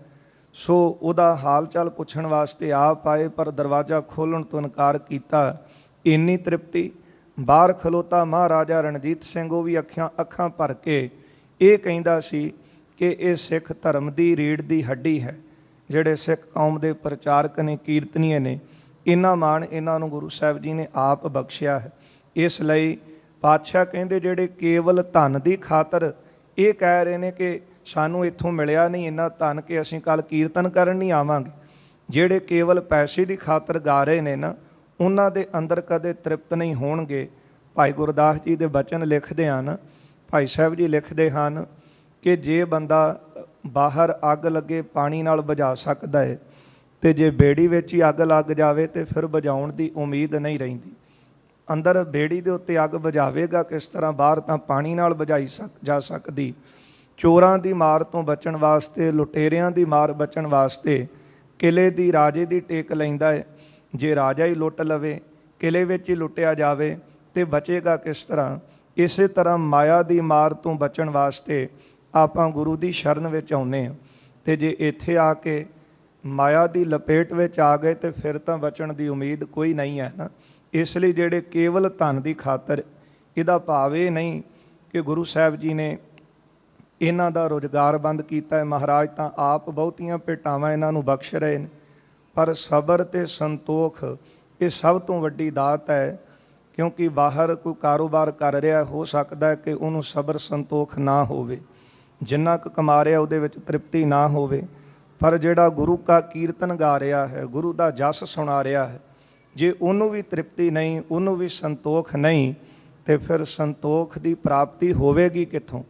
ਸੋ ਉਹਦਾ ਹਾਲ ਚਾਲ ਪੁੱਛਣ ਵਾਸਤੇ ਆਪ ਆਏ, ਪਰ ਦਰਵਾਜ਼ਾ ਖੋਲ੍ਹਣ ਤੋਂ ਇਨਕਾਰ ਕੀਤਾ। ਇੰਨੀ ਤ੍ਰਿਪਤੀ। ਬਾਹਰ ਖਲੋਤਾ ਮਹਾਰਾਜਾ ਰਣਜੀਤ ਸਿੰਘ, ਉਹ ਵੀ ਅੱਖਾਂ ਭਰ ਕੇ ਇਹ ਕਹਿੰਦਾ ਸੀ ਕਿ ਇਹ ਸਿੱਖ ਧਰਮ ਦੀ ਰੀੜ੍ਹ ਦੀ ਹੱਡੀ ਹੈ। ਜਿਹੜੇ ਸਿੱਖ ਕੌਮ ਦੇ ਪ੍ਰਚਾਰਕ ਨੇ, ਕੀਰਤਨੀਏ ਨੇ, ਇੰਨਾ ਮਾਣ ਇਹਨਾਂ ਨੂੰ ਗੁਰੂ ਸਾਹਿਬ ਜੀ ਨੇ ਆਪ ਬਖਸ਼ਿਆ ਹੈ। ਇਸ ਲਈ ਪਾਤਸ਼ਾਹ ਕਹਿੰਦੇ ਜਿਹੜੇ ਕੇਵਲ ਧਨ ਦੀ ਖਾਤਰ ਇਹ ਕਹਿ ਰਹੇ ਨੇ ਕਿ ਸਾਨੂੰ ਇੱਥੋਂ ਮਿਲਿਆ ਨਹੀਂ ਇੰਨਾ ਧਨ ਕਿ ਅਸੀਂ ਕੱਲ੍ਹ ਕੀਰਤਨ ਕਰਨ ਨਹੀਂ ਆਵਾਂਗੇ, ਜਿਹੜੇ ਕੇਵਲ ਪੈਸੇ ਦੀ ਖਾਤਰ ਗਾ ਰਹੇ ਨੇ ਨਾ, ਉਹਨਾਂ ਦੇ ਅੰਦਰ ਕਦੇ ਤ੍ਰਿਪਤ ਨਹੀਂ ਹੋਣਗੇ। ਭਾਈ ਗੁਰਦਾਸ ਜੀ ਦੇ ਬਚਨ ਲਿਖਦੇ ਹਨ, ਭਾਈ ਸਾਹਿਬ ਜੀ ਲਿਖਦੇ ਹਨ ਕਿ ਜੇ ਬੰਦਾ ਬਾਹਰ ਅੱਗ ਲੱਗੇ ਪਾਣੀ ਨਾਲ ਬੁਝਾ ਸਕਦਾ ਹੈ, ਅਤੇ ਜੇ ਬੇੜੀ ਵਿੱਚ ਹੀ ਅੱਗ ਲੱਗ ਜਾਵੇ ਤਾਂ ਫਿਰ ਬੁਝਾਉਣ ਦੀ ਉਮੀਦ ਨਹੀਂ ਰਹਿੰਦੀ। ਅੰਦਰ ਬੇੜੀ ਦੇ ਉੱਤੇ ਅੱਗ ਬੁਝਾਵੇਗਾ ਕਿਸ ਤਰ੍ਹਾਂ, ਬਾਹਰ ਤਾਂ ਪਾਣੀ ਨਾਲ ਬੁਝਾਈ ਜਾ ਸਕਦੀ। ਚੋਰਾਂ ਦੀ ਮਾਰ ਤੋਂ ਬਚਣ ਵਾਸਤੇ, ਲੁਟੇਰਿਆਂ ਦੀ ਮਾਰ ਬਚਣ ਵਾਸਤੇ ਕਿਲੇ ਦੀ ਰਾਜੇ ਦੀ ਟੇਕ ਲੈਂਦਾ ਹੈ। ਜੇ ਰਾਜਾ ਹੀ ਲੁੱਟ ਲਵੇ, ਕਿਲੇ ਵਿੱਚ ਹੀ ਲੁੱਟਿਆ ਜਾਵੇ ਤੇ ਬਚੇਗਾ ਕਿਸ ਤਰ੍ਹਾਂ। ਇਸੇ ਤਰ੍ਹਾਂ ਮਾਇਆ ਦੀ ਮਾਰ ਤੋਂ ਬਚਣ ਵਾਸਤੇ ਆਪਾਂ ਗੁਰੂ ਦੀ ਸ਼ਰਨ ਵਿੱਚ ਆਉਂਦੇ ਹਾਂ, ਅਤੇ ਜੇ ਇੱਥੇ ਆ ਕੇ ਮਾਇਆ ਦੀ ਲਪੇਟ ਵਿੱਚ ਆ ਗਏ ਤੇ ਫਿਰ ਤਾਂ ਬਚਣ ਦੀ ਉਮੀਦ ਕੋਈ ਨਹੀਂ ਹੈ ਨਾ। ਇਸ ਲਈ ਜਿਹੜੇ ਕੇਵਲ ਧਨ ਦੀ ਖਾਤਰ, ਇਹਦਾ ਭਾਵ ਇਹ ਨਹੀਂ ਕਿ ਗੁਰੂ ਸਾਹਿਬ ਜੀ ਨੇ ਇਹਨਾਂ ਦਾ ਰੁਜ਼ਗਾਰ ਬੰਦ ਕੀਤਾ ਹੈ। ਮਹਾਰਾਜ ਤਾਂ ਆਪ ਬਹੁਤੀਆਂ ਭੇਟਾਵਾਂ ਇਹਨਾਂ ਨੂੰ ਬਖਸ਼ ਰਹੇ ਨੇ, ਪਰ ਸਬਰ ਅਤੇ ਸੰਤੋਖ ਇਹ ਸਭ ਤੋਂ ਵੱਡੀ ਦਾਤ ਹੈ। ਕਿਉਂਕਿ ਬਾਹਰ ਕੋਈ ਕਾਰੋਬਾਰ ਕਰ ਰਿਹਾ, ਹੋ ਸਕਦਾ ਹੈ ਕਿ ਉਹਨੂੰ ਸਬਰ ਸੰਤੋਖ ਨਾ ਹੋਵੇ, ਜਿੰਨਾ ਕੁ ਕਮਾ ਰਿਹਾ ਉਹਦੇ ਵਿੱਚ ਤ੍ਰਿਪਤੀ ਨਾ ਹੋਵੇ। ਪਰ ਜਿਹੜਾ ਗੁਰੂ ਕਾ ਕੀਰਤਨ ਗਾ ਰਿਹਾ ਹੈ, ਗੁਰੂ ਦਾ ਜਸ ਸੁਣਾ ਰਿਹਾ ਹੈ, ਜੇ ਉਹਨੂੰ ਵੀ ਤ੍ਰਿਪਤੀ ਨਹੀਂ, ਉਹਨੂੰ ਵੀ ਸੰਤੋਖ ਨਹੀਂ, ਤੇ ਫਿਰ ਸੰਤੋਖ ਦੀ ਪ੍ਰਾਪਤੀ ਹੋਵੇਗੀ ਕਿੱਥੋਂ।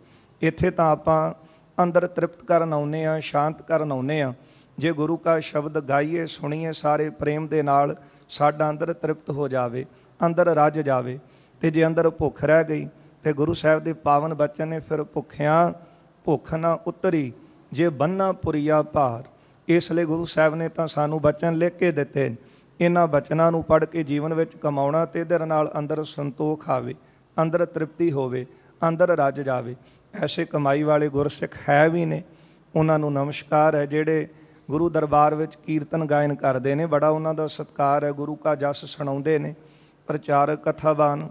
ਇੱਥੇ ਤਾਂ ਆਪਾਂ ਅੰਦਰ ਤ੍ਰਿਪਤ ਕਰਨ ਆਉਂਦੇ ਹਾਂ, ਸ਼ਾਂਤ ਕਰਨ ਆਉਂਦੇ ਹਾਂ। ਜੇ ਗੁਰੂ ਕਾ ਸ਼ਬਦ ਗਾਈਏ, ਸੁਣੀਏ ਸਾਰੇ ਪ੍ਰੇਮ ਦੇ ਨਾਲ, ਸਾਡਾ ਅੰਦਰ ਤ੍ਰਿਪਤ ਹੋ ਜਾਵੇ, ਅੰਦਰ ਰੱਜ ਜਾਵੇ। ਅਤੇ ਜੇ ਅੰਦਰ ਭੁੱਖ ਰਹਿ ਗਈ ਤੇ ਗੁਰੂ ਸਾਹਿਬ ਦੇ ਪਾਵਨ ਬਚਨ ਨੇ, ਫਿਰ ਭੁੱਖਿਆਂ ਭੁੱਖ ਨਾ ਉਤਰੀ, ਜੇ ਬੰਨਾ ਪੁਰੀਆ ਭਾਰ। ਇਸ ਲਈ ਗੁਰੂ ਸਾਹਿਬ ਨੇ ਤਾਂ ਸਾਨੂੰ ਬਚਨ ਲਿਖ ਕੇ ਦਿੱਤੇ। ਇਹਨਾਂ ਬਚਨਾਂ ਨੂੰ ਪੜ੍ਹ ਕੇ ਜੀਵਨ ਵਿੱਚ ਕਮਾਉਣਾ, ਅਤੇ ਇਹਦੇ ਨਾਲ ਅੰਦਰ ਸੰਤੋਖ ਆਵੇ, ਅੰਦਰ ਤ੍ਰਿਪਤੀ ਹੋਵੇ, ਅੰਦਰ ਰੱਜ ਜਾਵੇ। ਐਸੇ ਕਮਾਈ ਵਾਲੇ ਗੁਰਸਿੱਖ ਹੈ ਵੀ ਨੇ, ਉਹਨਾਂ ਨੂੰ ਨਮਸਕਾਰ ਹੈ ਜਿਹੜੇ ਗੁਰੂ ਦਰਬਾਰ ਵਿੱਚ ਕੀਰਤਨ ਗਾਇਨ ਕਰਦੇ ਨੇ, ਬੜਾ ਉਹਨਾਂ ਦਾ ਸਤਿਕਾਰ ਹੈ। ਗੁਰੂ ਕਾ ਜਸ ਸੁਣਾਉਂਦੇ ਨੇ, ਪ੍ਰਚਾਰਕ ਕਥਾਵਾਨ।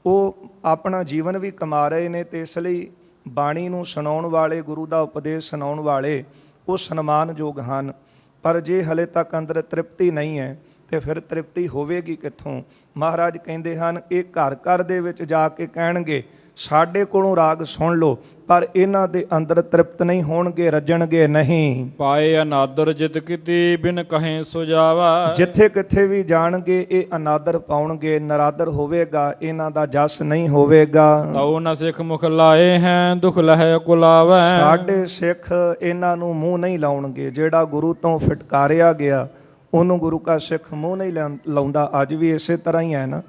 ਉਹ ਆਪਣਾ ਜੀਵਨ ਵੀ ਕਮਾ ਰਹੇ ਨੇ, ਤੇ ਇਸ ਲਈ ਬਾਣੀ ਨੂੰ ਸੁਣਾਉਣ ਵਾਲੇ, ਗੁਰੂ ਦਾ ਉਪਦੇਸ਼ ਸੁਣਾਉਣ ਵਾਲੇ ਉਹ ਸਨਮਾਨਯੋਗ ਹਨ। ਪਰ ਜੇ ਹਲੇ ਤੱਕ ਅੰਦਰ ਤ੍ਰਿਪਤੀ ਨਹੀਂ ਹੈ ਤੇ ਫਿਰ ਤ੍ਰਿਪਤੀ ਹੋਵੇਗੀ ਕਿੱਥੋਂ? ਮਹਾਰਾਜ ਕਹਿੰਦੇ ਹਨ, ਇਹ ਘਰ ਘਰ ਦੇ ਵਿੱਚ ਜਾ ਕੇ ਕਹਿਣਗੇ ਸਾਡੇ ਕੋਲੋਂ ਰਾਗ ਸੁਣ ਲਓ, ਪਰ ਇਹਨਾਂ ਦੇ ਅੰਦਰ ਤ੍ਰਿਪਤ ਨਹੀਂ ਹੋਣਗੇ, ਰੱਜਣਗੇ ਨਹੀਂ। ਪਾਏ ਅਨਾਦਰ ਜਿਤ ਕੀਤੀ ਬਿਨ ਕਹੇ ਸੁਜਾਵਾ। ਜਿੱਥੇ ਕਿੱਥੇ ਵੀ ਜਾਣਗੇ ਇਹ ਅਨਾਦਰ ਪਾਉਣਗੇ, ਨਰਾਦਰ ਹੋਵੇਗਾ, ਇਹਨਾਂ ਦਾ ਜਸ ਨਹੀਂ ਹੋਵੇਗਾ। ਤਉ ਨ ਸਿੱਖ ਮੁਖ ਲਾਏ ਹੈ ਦੁਖ ਲਹਿ ਕੁਲਾਵੈ। ਸਾਡੇ ਸਿੱਖ ਇਹਨਾਂ ਨੂੰ ਮੂੰਹ ਨਹੀਂ ਲਾਉਣਗੇ। ਜਿਹੜਾ ਗੁਰੂ ਤੋਂ ਫਿਟਕਾਰਿਆ ਗਿਆ ਉਹਨੂੰ ਗੁਰੂ ਕਾ ਸਿੱਖ ਮੂੰਹ ਨਹੀਂ ਲਾਉਂਦਾ। ਅੱਜ ਵੀ ਇਸੇ ਤਰ੍ਹਾਂ ਹੀ ਹੈ ਨਾ।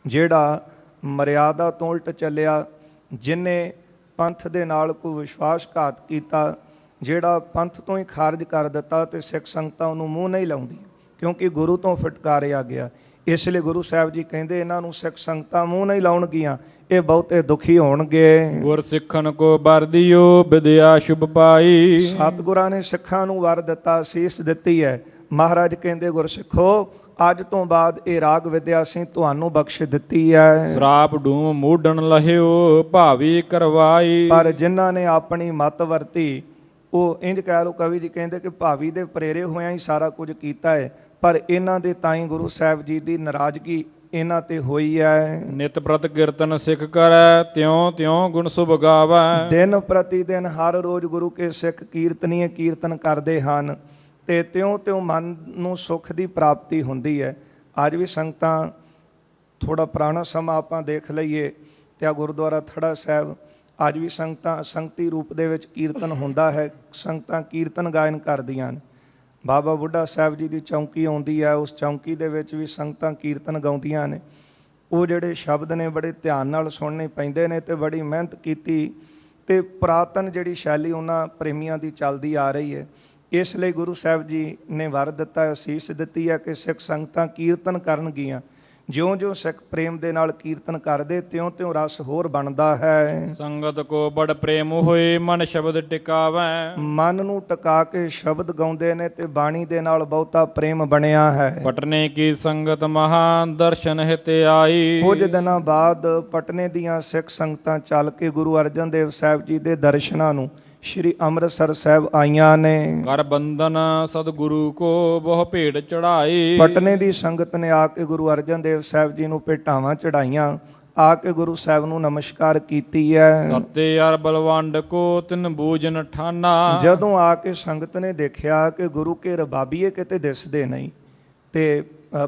ਜਿਹੜਾ ਮਰਿਆਦਾ ਤੋਂ ਉਲਟ ਚੱਲਿਆ, ਜਿਹਨੇ ਪੰਥ ਦੇ ਨਾਲ ਕੋਈ ਵਿਸ਼ਵਾਸਘਾਤ ਕੀਤਾ, ਜਿਹੜਾ ਪੰਥ ਤੋਂ ਹੀ ਖਾਰਜ ਕਰ ਦਿੱਤਾ, ਤੇ ਸਿੱਖ ਸੰਗਤਾਂ ਉਹਨੂੰ ਮੂੰਹ ਨਹੀਂ ਲਾਉਂਦੀ, ਕਿਉਂਕਿ ਗੁਰੂ ਤੋਂ ਫਿਟਕਾਰਿਆ ਗਿਆ। ਇਸ ਲਈ ਗੁਰੂ ਸਾਹਿਬ ਜੀ ਕਹਿੰਦੇ ਇਹਨਾਂ ਨੂੰ ਸਿੱਖ ਸੰਗਤਾਂ ਮੂੰਹ ਨਹੀਂ ਲਾਉਣਗੀਆਂ, ਇਹ ਬਹੁਤੇ ਦੁਖੀ ਹੋਣਗੇ। ਗੁਰ ਸਿੱਖਨ ਕੋ ਬਰ ਦਿਓ ਵਿਦਿਆ ਸ਼ੁਭ ਪਾਈ। ਸਤਿਗੁਰਾਂ ਨੇ ਸਿੱਖਾਂ ਨੂੰ ਵਰ ਦਿੱਤਾ, ਸੀਸ ਦਿੱਤੀ ਹੈ। ਮਹਾਰਾਜ ਕਹਿੰਦੇ, ਗੁਰ ਸਿੱਖੋ, ਅੱਜ ਤੋਂ ਬਾਅਦ ਇਹ ਰਾਗ ਵਿਦਿਆ ਅਸੀਂ ਤੁਹਾਨੂੰ ਬਖਸ਼ ਦਿੱਤੀ ਹੈ। ਸਰਾਪ ਡੂਮ ਮੂਢਣ ਲਹਿਓ ਭਾਵੀ ਕਰਵਾਈ। ਪਰ ਜਿਨ੍ਹਾਂ ਨੇ ਆਪਣੀ ਮੱਤ ਵਰਤੀ, ਉਹ ਇੰਜ ਕਹਿ ਲਓ, ਕਵੀ ਜੀ ਕਹਿੰਦੇ ਕਿ ਭਾਵੀ ਦੇ ਪ੍ਰੇਰੇ ਹੋਇਆਂ ਹੀ ਸਾਰਾ ਕੁਝ ਕੀਤਾ ਹੈ, ਪਰ ਇਹਨਾਂ ਦੇ ਤਾਂ ਹੀ ਗੁਰੂ ਸਾਹਿਬ ਜੀ ਦੀ ਨਾਰਾਜ਼ਗੀ ਇਹਨਾਂ ਤੇ ਹੋਈ ਹੈ। ਨਿਤ ਪ੍ਰਤ ਕੀਰਤਨ ਸਿੱਖ ਕਰੈ ਤਿਉ ਤਿਉ ਗੁਣ ਸੁਭ ਗਾਵੈ। ਦਿਨ ਪ੍ਰਤੀ ਦਿਨ ਹਰ ਰੋਜ਼ ਗੁਰੂ ਕੇ ਸਿੱਖ ਕੀਰਤਨੀਏ ਕੀਰਤਨ ਕਰਦੇ ਹਨ, ਤੇ ਤਿਉਂ ਮਨ ਨੂੰ ਸੁੱਖ ਦੀ ਪ੍ਰਾਪਤੀ ਹੁੰਦੀ ਹੈ। ਅੱਜ ਵੀ ਸੰਗਤਾਂ, ਥੋੜਾ ਪੁਰਾਣਾ ਸਮਾਂ ਆਪਾਂ ਦੇਖ ਲਈਏ ਤੇ ਆ ਗੁਰਦੁਆਰਾ ਥੜਾ ਸਾਹਿਬ, ਅੱਜ ਵੀ ਸੰਗਤਾਂ ਸੰਗਤੀ ਰੂਪ ਦੇ ਵਿੱਚ ਕੀਰਤਨ ਹੁੰਦਾ ਹੈ। ਸੰਗਤਾਂ ਕੀਰਤਨ ਗਾਇਨ ਕਰਦੀਆਂ ਨੇ। ਬਾਬਾ ਬੁੱਢਾ ਸਾਹਿਬ ਜੀ ਦੀ ਚੌਂਕੀ ਆਉਂਦੀ ਹੈ, ਉਸ ਚੌਂਕੀ ਦੇ ਵਿੱਚ ਵੀ ਸੰਗਤਾਂ ਕੀਰਤਨ ਗਾਉਂਦੀਆਂ ਨੇ। ਉਹ ਜਿਹੜੇ ਸ਼ਬਦ ਨੇ ਬੜੇ ਧਿਆਨ ਨਾਲ ਸੁਣਨੇ ਪੈਂਦੇ ਨੇ, ਤੇ ਬੜੀ ਮਿਹਨਤ ਕੀਤੀ, ਤੇ ਪੁਰਾਤਨ ਜਿਹੜੀ ਸ਼ੈਲੀ ਉਹਨਾਂ ਪ੍ਰੇਮੀਆਂ ਦੀ ਚੱਲਦੀ ਆ ਰਹੀ ਹੈ। ਇਸ ਲਈ ਗੁਰੂ ਸਾਹਿਬ ਜੀ ਨੇ ਵਰ ਦਿੱਤਾ, ਅਸੀਸ ਦਿੱਤੀ ਹੈ ਕਿ ਸਿੱਖ ਸੰਗਤਾਂ ਕੀਰਤਨ ਕਰਨਗੀਆਂ। ਜਿਉਂ-ਜਿਉਂ ਸਿੱਖ ਪ੍ਰੇਮ ਦੇ ਨਾਲ ਕੀਰਤਨ ਕਰਦੇ, ਤਿਉਂ-ਤਿਉਂ ਰਸ ਹੋਰ ਬਣਦਾ ਹੈ। ਸੰਗਤ ਕੋ ਬੜ ਪ੍ਰੇਮ ਹੋਏ ਮਨ ਸ਼ਬਦ ਟਿਕਾਵੈ। ਮਨ ਨੂੰ ਟਿਕਾ ਕੇ ਸ਼ਬਦ ਗਾਉਂਦੇ ਨੇ, ਤੇ ਬਾਣੀ ਦੇ ਨਾਲ ਬਹੁਤਾ ਪ੍ਰੇਮ ਬਣਿਆ ਹੈ। ਪਟਨੇ ਕੀ ਸੰਗਤ ਮਹਾ ਦਰਸ਼ਨ ਹਿਤ ਆਈ। ਕੁਝ ਦਿਨਾਂ ਬਾਅਦ ਪਟਨੇ ਦੀਆਂ ਸਿੱਖ ਸੰਗਤਾਂ ਚੱਲ ਕੇ ਗੁਰੂ ਅਰਜਨ ਦੇਵ ਸਾਹਿਬ ਜੀ ਦੇ ਦਰਸ਼ਨਾਂ ਨੂੰ ਸ਼੍ਰੀ ਅੰਮ੍ਰਿਤਸਰ ਸਾਹਿਬ ਆਈਆਂ ਨੇ। ਕਰ ਬੰਦਨ ਸਤਿਗੁਰੂ ਕੋ ਬਹੁ ਭੇਟ ਚੜਾਈ। ਪਟਨੇ ਦੀ ਸੰਗਤ ਨੇ ਆ ਕੇ ਗੁਰੂ ਅਰਜਨ ਦੇਵ ਸਾਹਿਬ ਜੀ ਨੂੰ ਭੇਟਾਵਾਂ ਚੜਾਈਆਂ, ਆ ਕੇ ਗੁਰੂ ਸਾਹਿਬ ਨੂੰ ਨਮਸਕਾਰ ਕੀਤੀ ਹੈ। ਸਤੇ ਅਰ ਬਲਵੰਡ ਕੋ ਤਿਨ ਬੂਜਨ ਠਾਨਾ। ਜਦੋਂ ਆ ਕੇ ਸੰਗਤ ਨੇ ਦੇਖਿਆ ਕਿ ਗੁਰੂ ਕੇ ਰਬਾਬੀਏ ਕਿਤੇ ਦਿਸਦੇ ਨਹੀਂ, ਤੇ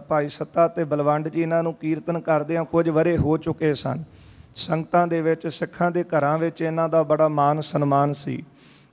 ਭਾਈ ਸੱਤਾ ਤੇ ਬਲਵੰਡ ਜੀ ਇਹਨਾਂ ਨੂੰ ਕੀਰਤਨ ਕਰਦਿਆਂ ਕੁਝ ਵਰੇ ਹੋ ਚੁੱਕੇ ਸਨ। ਸੰਗਤਾਂ ਦੇ ਵਿੱਚ, ਸਿੱਖਾਂ ਦੇ ਘਰਾਂ ਵਿੱਚ ਇਹਨਾਂ ਦਾ ਬੜਾ ਮਾਨ ਸਨਮਾਨ ਸੀ।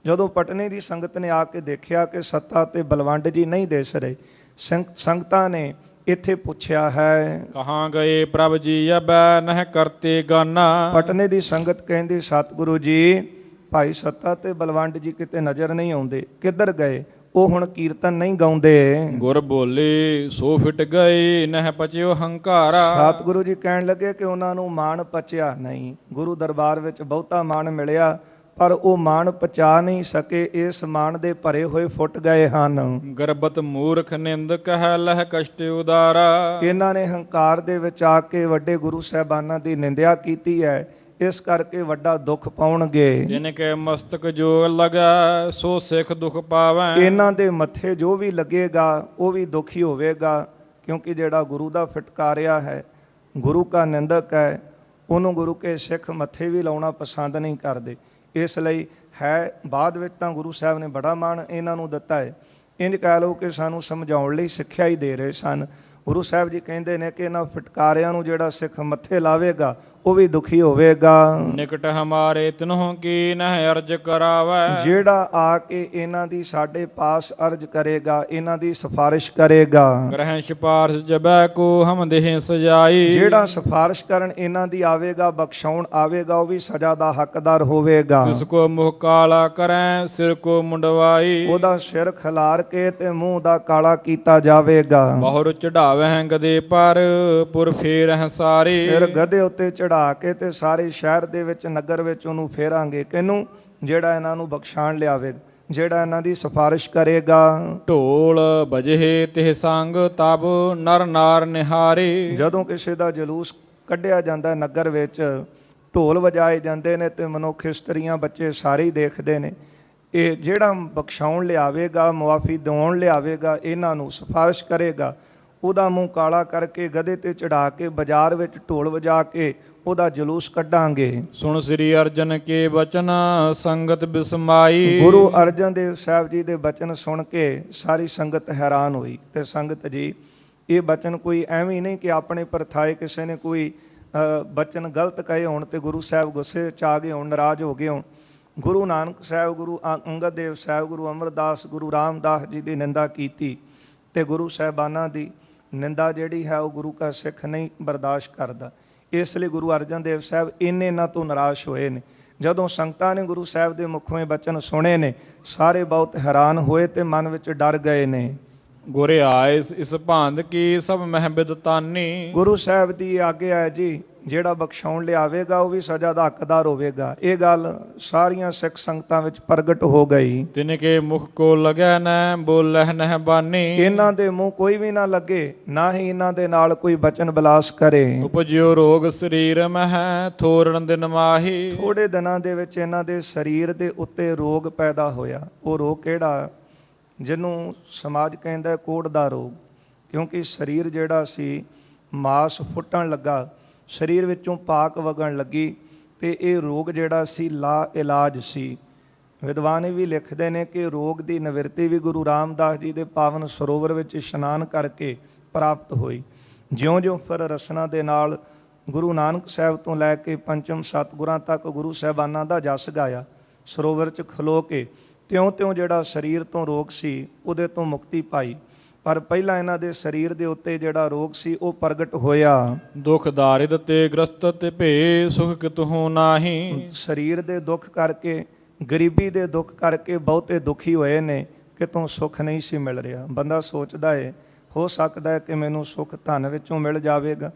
ਜਦੋਂ ਪਟਨੇ ਦੀ ਸੰਗਤ ਨੇ ਆ ਕੇ ਦੇਖਿਆ ਕਿ ਸੱਤਾ ਤੇ ਬਲਵੰਡ ਜੀ ਨਹੀਂ ਦਿਸ ਰਹੇ, ਸੰਗਤਾਂ ਨੇ ਇੱਥੇ ਪੁੱਛਿਆ ਹੈ, ਕਹਾਂ ਗਏ ਪ੍ਰਭ ਜੀ ਅਬੈ ਨਹਿ ਕਰਤੇ ਗਾਨਾ। ਪਟਨੇ ਦੀ ਸੰਗਤ ਕਹਿੰਦੀ, ਸਤਿਗੁਰੂ ਜੀ, ਭਾਈ ਸੱਤਾ ਤੇ ਬਲਵੰਡ ਜੀ ਕਿਤੇ ਨਜ਼ਰ ਨਹੀਂ ਆਉਂਦੇ, ਕਿੱਧਰ ਗਏ? ਉਹ ਹੁਣ ਕੀਰਤਨ ਨਹੀਂ ਗਾਉਂਦੇ। ਗੁਰ ਬੋਲੇ ਸੋ ਫਿਟ ਗਏ ਨਹਿ ਪਚਿਓ ਹੰਕਾਰਾ। ਸਤਿਗੁਰੂ ਜੀ ਕਹਿਣ ਲੱਗੇ ਕਿ ਉਹਨਾਂ ਨੂੰ ਮਾਣ ਪਚਿਆ ਨਹੀਂ। ਗੁਰੂ ਦਰਬਾਰ ਵਿੱਚ ਬਹੁਤਾ ਮਾਣ ਮਿਲਿਆ, ਪਰ ਉਹ ਮਾਣ ਪਚਾ ਨਹੀਂ ਸਕੇ। ਇਸ ਮਾਣ ਦੇ ਭਰੇ ਹੋਏ ਫੁੱਟ ਗਏ ਹਨ। ਗਰਬਤ ਮੂਰਖ ਨਿੰਦ ਕਹਿ ਲਹਿ ਕਸ਼ਟ ਉਦਾਰਾ। ਇਹਨਾਂ ਨੇ ਹੰਕਾਰ ਦੇ ਵਿੱਚ ਆ ਕੇ ਵੱਡੇ ਗੁਰੂ ਸਾਹਿਬਾਨਾਂ ਦੀ ਨਿੰਦਿਆ ਕੀਤੀ ਹੈ, ਇਸ ਕਰਕੇ ਵੱਡਾ ਦੁੱਖ ਪਾਉਣਗੇ। ਜਿਨ ਕੇ ਮਸਤਕ ਜੋ ਲਗਾ ਸੋ ਸਿੱਖ ਦੁਖ ਪਾਵੈ। ਇਹਨਾਂ ਦੇ ਮੱਥੇ ਜੋ ਵੀ ਲੱਗੇਗਾ ਉਹ ਵੀ ਦੁਖੀ ਹੋਵੇਗਾ, ਕਿਉਂਕਿ ਜਿਹੜਾ ਗੁਰੂ ਦਾ ਫਿਟਕਾਰਿਆ ਹੈ, ਗੁਰੂ ਕਾ ਨਿੰਦਕ ਹੈ, ਉਹਨੂੰ ਗੁਰੂ ਕੇ ਸਿੱਖ ਮੱਥੇ ਵੀ ਲਾਉਣਾ ਪਸੰਦ ਨਹੀਂ ਕਰਦੇ। ਇਸ ਲਈ ਹੈ, ਬਾਅਦ ਵਿੱਚ ਤਾਂ ਗੁਰੂ ਸਾਹਿਬ ਨੇ ਬੜਾ ਮਾਣ ਇਹਨਾਂ ਨੂੰ ਦਿੱਤਾ ਹੈ। ਇੰਝ ਕਹਿ ਲਓ ਕਿ ਸਾਨੂੰ ਸਮਝਾਉਣ ਲਈ ਸਿੱਖਿਆ ਹੀ ਦੇ ਰਹੇ ਸਨ। ਗੁਰੂ ਸਾਹਿਬ ਜੀ ਕਹਿੰਦੇ ਨੇ ਕਿ ਇਹਨਾਂ ਫਿਟਕਾਰਿਆਂ ਨੂੰ ਜਿਹੜਾ ਸਿੱਖ ਮੱਥੇ ਲਾਵੇਗਾ ਉਹ ਵੀ ਦੁਖੀ ਹੋਵੇਗਾ। ਨਿਕਟ ਹਮਾਰੇ ਤਿਨਹੁ ਕੀ ਨਹਿ ਅਰਜ ਕਰਾਵੈ। ਜਿਹੜਾ ਆ ਕੇ ਇਹਨਾਂ ਦੀ ਸਾਡੇ ਪਾਸ ਅਰਜ ਕਰੇਗਾ, ਇਹਨਾਂ ਦੀ ਸਿਫਾਰਿਸ਼ ਕਰੇਗਾ। ਗ੍ਰਹਿ ਸਿਫਾਰਿਸ਼ ਜਬੈ ਕੋ ਹਮ ਦੇਹ ਸਜਾਈ। ਜਿਹੜਾ ਸਿਫਾਰਿਸ਼ ਕਰਨ ਇਹਨਾਂ ਦੀ ਆਵੇਗਾ, ਬਖਸ਼ਾਉਣ ਆਵੇਗਾ, ਉਹ ਵੀ ਸਜ਼ਾ ਦਾ ਹੱਕਦਾਰ ਹੋਵੇਗਾ। ਜਿਸ ਕੋ ਮੁਹ ਕਾਲਾ ਕਰੈ ਸਿਰ ਕੋ ਮੁੰਡਵਾਈ। ਉਹਦਾ ਸਿਰ ਖਿਲਾਰ ਕੇ ਤੇ ਮੂੰਹ ਦਾ ਕਾਲਾ ਕੀਤਾ ਜਾਵੇਗਾ। ਬਹੁਰ ਚੜਾਵਹਿ ਗਦੇ ਪਰ ਪੁਰ ਫੇਰਹਿ ਸਾਰੇ। ਫਿਰ ਗਧੇ ਉੱਤੇ ਚੜਾ ਕੇ ਤੇ ਸਾਰੇ ਸ਼ਹਿਰ ਦੇ ਵਿੱਚ, ਨਗਰ ਵਿੱਚ ਉਹਨੂੰ ਫੇਰਾਂਗੇ। ਕਿਹਨੂੰ? ਜਿਹੜਾ ਇਹਨਾਂ ਨੂੰ ਬਖਸ਼ਾਣ ਲਿਆਵੇ। ਜਿਹੜਾ ਇਹਨਾਂ ਦੀ ਸਿਫਾਰਿਸ਼ ਕਰੇਗਾ। ਢੋਲ ਬਜੇ ਤਿਹ ਸੰਗ ਤਬ ਨਰ ਨਾਰ ਨਿਹਾਰੇ। ਜਦੋਂ ਕਿਸੇ ਦਾ ਜਲੂਸ ਕੱਢਿਆ ਜਾਂਦਾ ਨਗਰ ਵਿੱਚ, ਢੋਲ ਵਜਾਏ ਜਾਂਦੇ ਨੇ ਤੇ ਮਨੁੱਖ, ਇਸਤਰੀਆਂ, ਬੱਚੇ ਸਾਰੇ ਹੀ ਦੇਖਦੇ ਨੇ। ਇਹ ਜਿਹੜਾ ਬਖਸ਼ਾਉਣ ਲਿਆਵੇਗਾ, ਮੁਆਫੀ ਦਿਵਾਉਣ ਲਿਆਵੇਗਾ, ਇਹਨਾਂ ਨੂੰ ਸਿਫਾਰਿਸ਼ ਕਰੇਗਾ, ਉਹਦਾ ਮੂੰਹ ਕਾਲਾ ਕਰਕੇ ਗਧੇ ਤੇ ਚੜਾ ਕੇ ਬਾਜ਼ਾਰ ਵਿੱਚ ਢੋਲ ਵਜਾ ਕੇ ਉਹਦਾ ਜਲੂਸ ਕੱਢਾਂਗੇ। ਸੁਣ ਸ੍ਰੀ ਅਰਜਨ ਕੇ ਬਚਨ ਸੰਗਤ ਬਿਸਮਾਈ। ਗੁਰੂ ਅਰਜਨ ਦੇਵ ਸਾਹਿਬ ਜੀ ਦੇ ਬਚਨ ਸੁਣ ਕੇ ਸਾਰੀ ਸੰਗਤ ਹੈਰਾਨ ਹੋਈ। ਤੇ ਸੰਗਤ ਜੀ, ਇਹ ਬਚਨ ਕੋਈ ਐਵੇਂ ਨਹੀਂ ਕਿ ਆਪਣੇ ਪਰਥਾਏ ਕਿਸੇ ਨੇ ਕੋਈ ਬਚਨ ਗਲਤ ਕਹੇ ਹੋਣ ਤੇ ਗੁਰੂ ਸਾਹਿਬ ਗੁੱਸੇ 'ਚ ਆ ਗਏ ਹੋਣ, ਨਾਰਾਜ਼ ਹੋ ਗਏ ਹੋਣ। ਗੁਰੂ ਨਾਨਕ ਸਾਹਿਬ, ਗੁਰੂ ਅੰਗਦ ਦੇਵ ਸਾਹਿਬ, ਗੁਰੂ ਅਮਰਦਾਸ, ਗੁਰੂ ਰਾਮਦਾਸ ਜੀ ਦੀ ਨਿੰਦਾ ਕੀਤੀ ਤੇ ਗੁਰੂ ਸਾਹਿਬਾਨਾਂ ਦੀ ਨਿੰਦਾ ਜਿਹੜੀ ਹੈ ਉਹ ਗੁਰੂ ਕਾ ਸਿੱਖ ਨਹੀਂ ਬਰਦਾਸ਼ਤ ਕਰਦਾ। ਇਸ ਲਈ ਗੁਰੂ ਅਰਜਨ ਦੇਵ ਸਾਹਿਬ ਇਹਨਾਂ ਤੋਂ ਨਿਰਾਸ਼ ਹੋਏ ਨੇ। ਜਦੋਂ ਸੰਗਤਾਂ ਨੇ ਗੁਰੂ ਸਾਹਿਬ ਦੇ ਮੁਖੋਂ ਇਹ ਬਚਨ ਸੁਣੇ ਨੇ, ਸਾਰੇ ਬਹੁਤ ਹੈਰਾਨ ਹੋਏ ਤੇ ਮਨ ਵਿੱਚ ਡਰ ਗਏ ਨੇ। ਗੁਰੇ ਆਏ ਇਸ ਭਾਂਦ ਕੀ ਸਭ ਮਹਿ ਬਿਦਤਾਨੀ। ਗੁਰੂ ਗੁਰੂ ਸਾਹਿਬ ਦੀ ਆਗਿਆ ਹੈ ਜੀ, ਜਿਹੜਾ ਬਖਸ਼ਾਉਣ ਲਿਆਵੇਗਾ ਉਹ ਵੀ ਸਜ਼ਾ ਦਾ ਹੱਕਦਾਰ ਹੋਵੇਗਾ। ਇਹ ਗੱਲ ਸਾਰੀਆਂ ਸਿੱਖ ਸੰਗਤਾਂ ਵਿੱਚ ਪ੍ਰਗਟ ਹੋ ਗਈ। ਤਿਨਕੇ ਮੁਖ ਕੋ ਲਗੈ ਨ ਬੋਲਹਿ ਨਹਿ ਬਾਨੀ। ਇਹਨਾਂ ਦੇ ਮੂੰਹ ਕੋਈ ਵੀ ਨਾ ਲੱਗੇ, ਨਾ ਹੀ ਇਹਨਾਂ ਦੇ ਨਾਲ ਕੋਈ ਬਚਨ ਬਿਲਾਸ ਕਰੇ। ਉਪਜਿਓ ਰੋਗ ਸਰੀਰ ਮਹਿ ਥੋਰਣ ਦਿਨ ਮਾਹੀ। ਥੋੜੇ ਦਿਨਾਂ ਦੇ ਵਿੱਚ ਇਹਨਾਂ ਦੇ ਸਰੀਰ ਦੇ ਉੱਤੇ ਰੋਗ ਪੈਦਾ ਹੋਇਆ। ਉਹ ਰੋਗ ਕਿਹੜਾ? ਜਿਹਨੂੰ ਸਮਾਜ ਕਹਿੰਦਾ ਕੋੜ ਦਾ ਰੋਗ। ਕਿਉਂਕਿ ਸਰੀਰ ਜਿਹੜਾ ਸੀ, ਮਾਸ ਫੁੱਟਣ ਲੱਗਾ, ਸਰੀਰ ਵਿੱਚੋਂ ਪਾਕ ਵਗਣ ਲੱਗੀ ਤੇ ਇਹ ਰੋਗ ਜਿਹੜਾ ਸੀ ਲਾ ਇਲਾਜ ਸੀ। ਵਿਦਵਾਨ ਇਹ ਵੀ ਲਿਖਦੇ ਨੇ ਕਿ ਰੋਗ ਦੀ ਨਿਵਰਤੀ ਵੀ ਗੁਰੂ ਰਾਮਦਾਸ ਜੀ ਦੇ ਪਾਵਨ ਸਰੋਵਰ ਵਿੱਚ ਇਸ਼ਨਾਨ ਕਰਕੇ ਪ੍ਰਾਪਤ ਹੋਈ। ਜਿਉਂ-ਜਿਉਂ ਫਿਰ ਰਸਨਾ ਦੇ ਨਾਲ ਗੁਰੂ ਨਾਨਕ ਸਾਹਿਬ ਤੋਂ ਲੈ ਕੇ ਪੰਚਮ ਸਤਿਗੁਰਾਂ ਤੱਕ ਗੁਰੂ ਸਾਹਿਬਾਨਾਂ ਦਾ ਜਸ ਗਾਇਆ ਸਰੋਵਰ 'ਚ ਖਲੋ ਕੇ, ਤਿਉਂ-ਤਿਉਂ ਜਿਹੜਾ ਸਰੀਰ ਤੋਂ ਰੋਗ ਸੀ ਉਹਦੇ ਤੋਂ ਮੁਕਤੀ ਪਾਈ। ਪਰ ਪਹਿਲਾਂ ਇਹਨਾਂ ਦੇ ਸਰੀਰ ਦੇ ਉੱਤੇ ਜਿਹੜਾ ਰੋਗ ਸੀ ਉਹ ਪ੍ਰਗਟ ਹੋਇਆ। ਦੁਖ ਦਾਰਿਦ ਤੇ ਗ੍ਰਸਤ ਤੇ ਭੇ ਸੁਖ ਕਿਤਹੁ ਨਾਹੀ। ਸਰੀਰ ਦੇ ਦੁੱਖ ਕਰਕੇ, ਗਰੀਬੀ ਦੇ ਦੁੱਖ ਕਰਕੇ ਬਹੁਤੇ ਦੁਖੀ ਹੋਏ ਨੇ, ਕਿਤੋਂ ਸੁੱਖ ਨਹੀਂ ਸੀ ਮਿਲ ਰਿਹਾ। ਬੰਦਾ ਸੋਚਦਾ ਹੈ ਹੋ ਸਕਦਾ ਹੈ ਕਿ ਮੈਨੂੰ ਸੁੱਖ ਧਨ ਵਿੱਚੋਂ ਮਿਲ ਜਾਵੇਗਾ,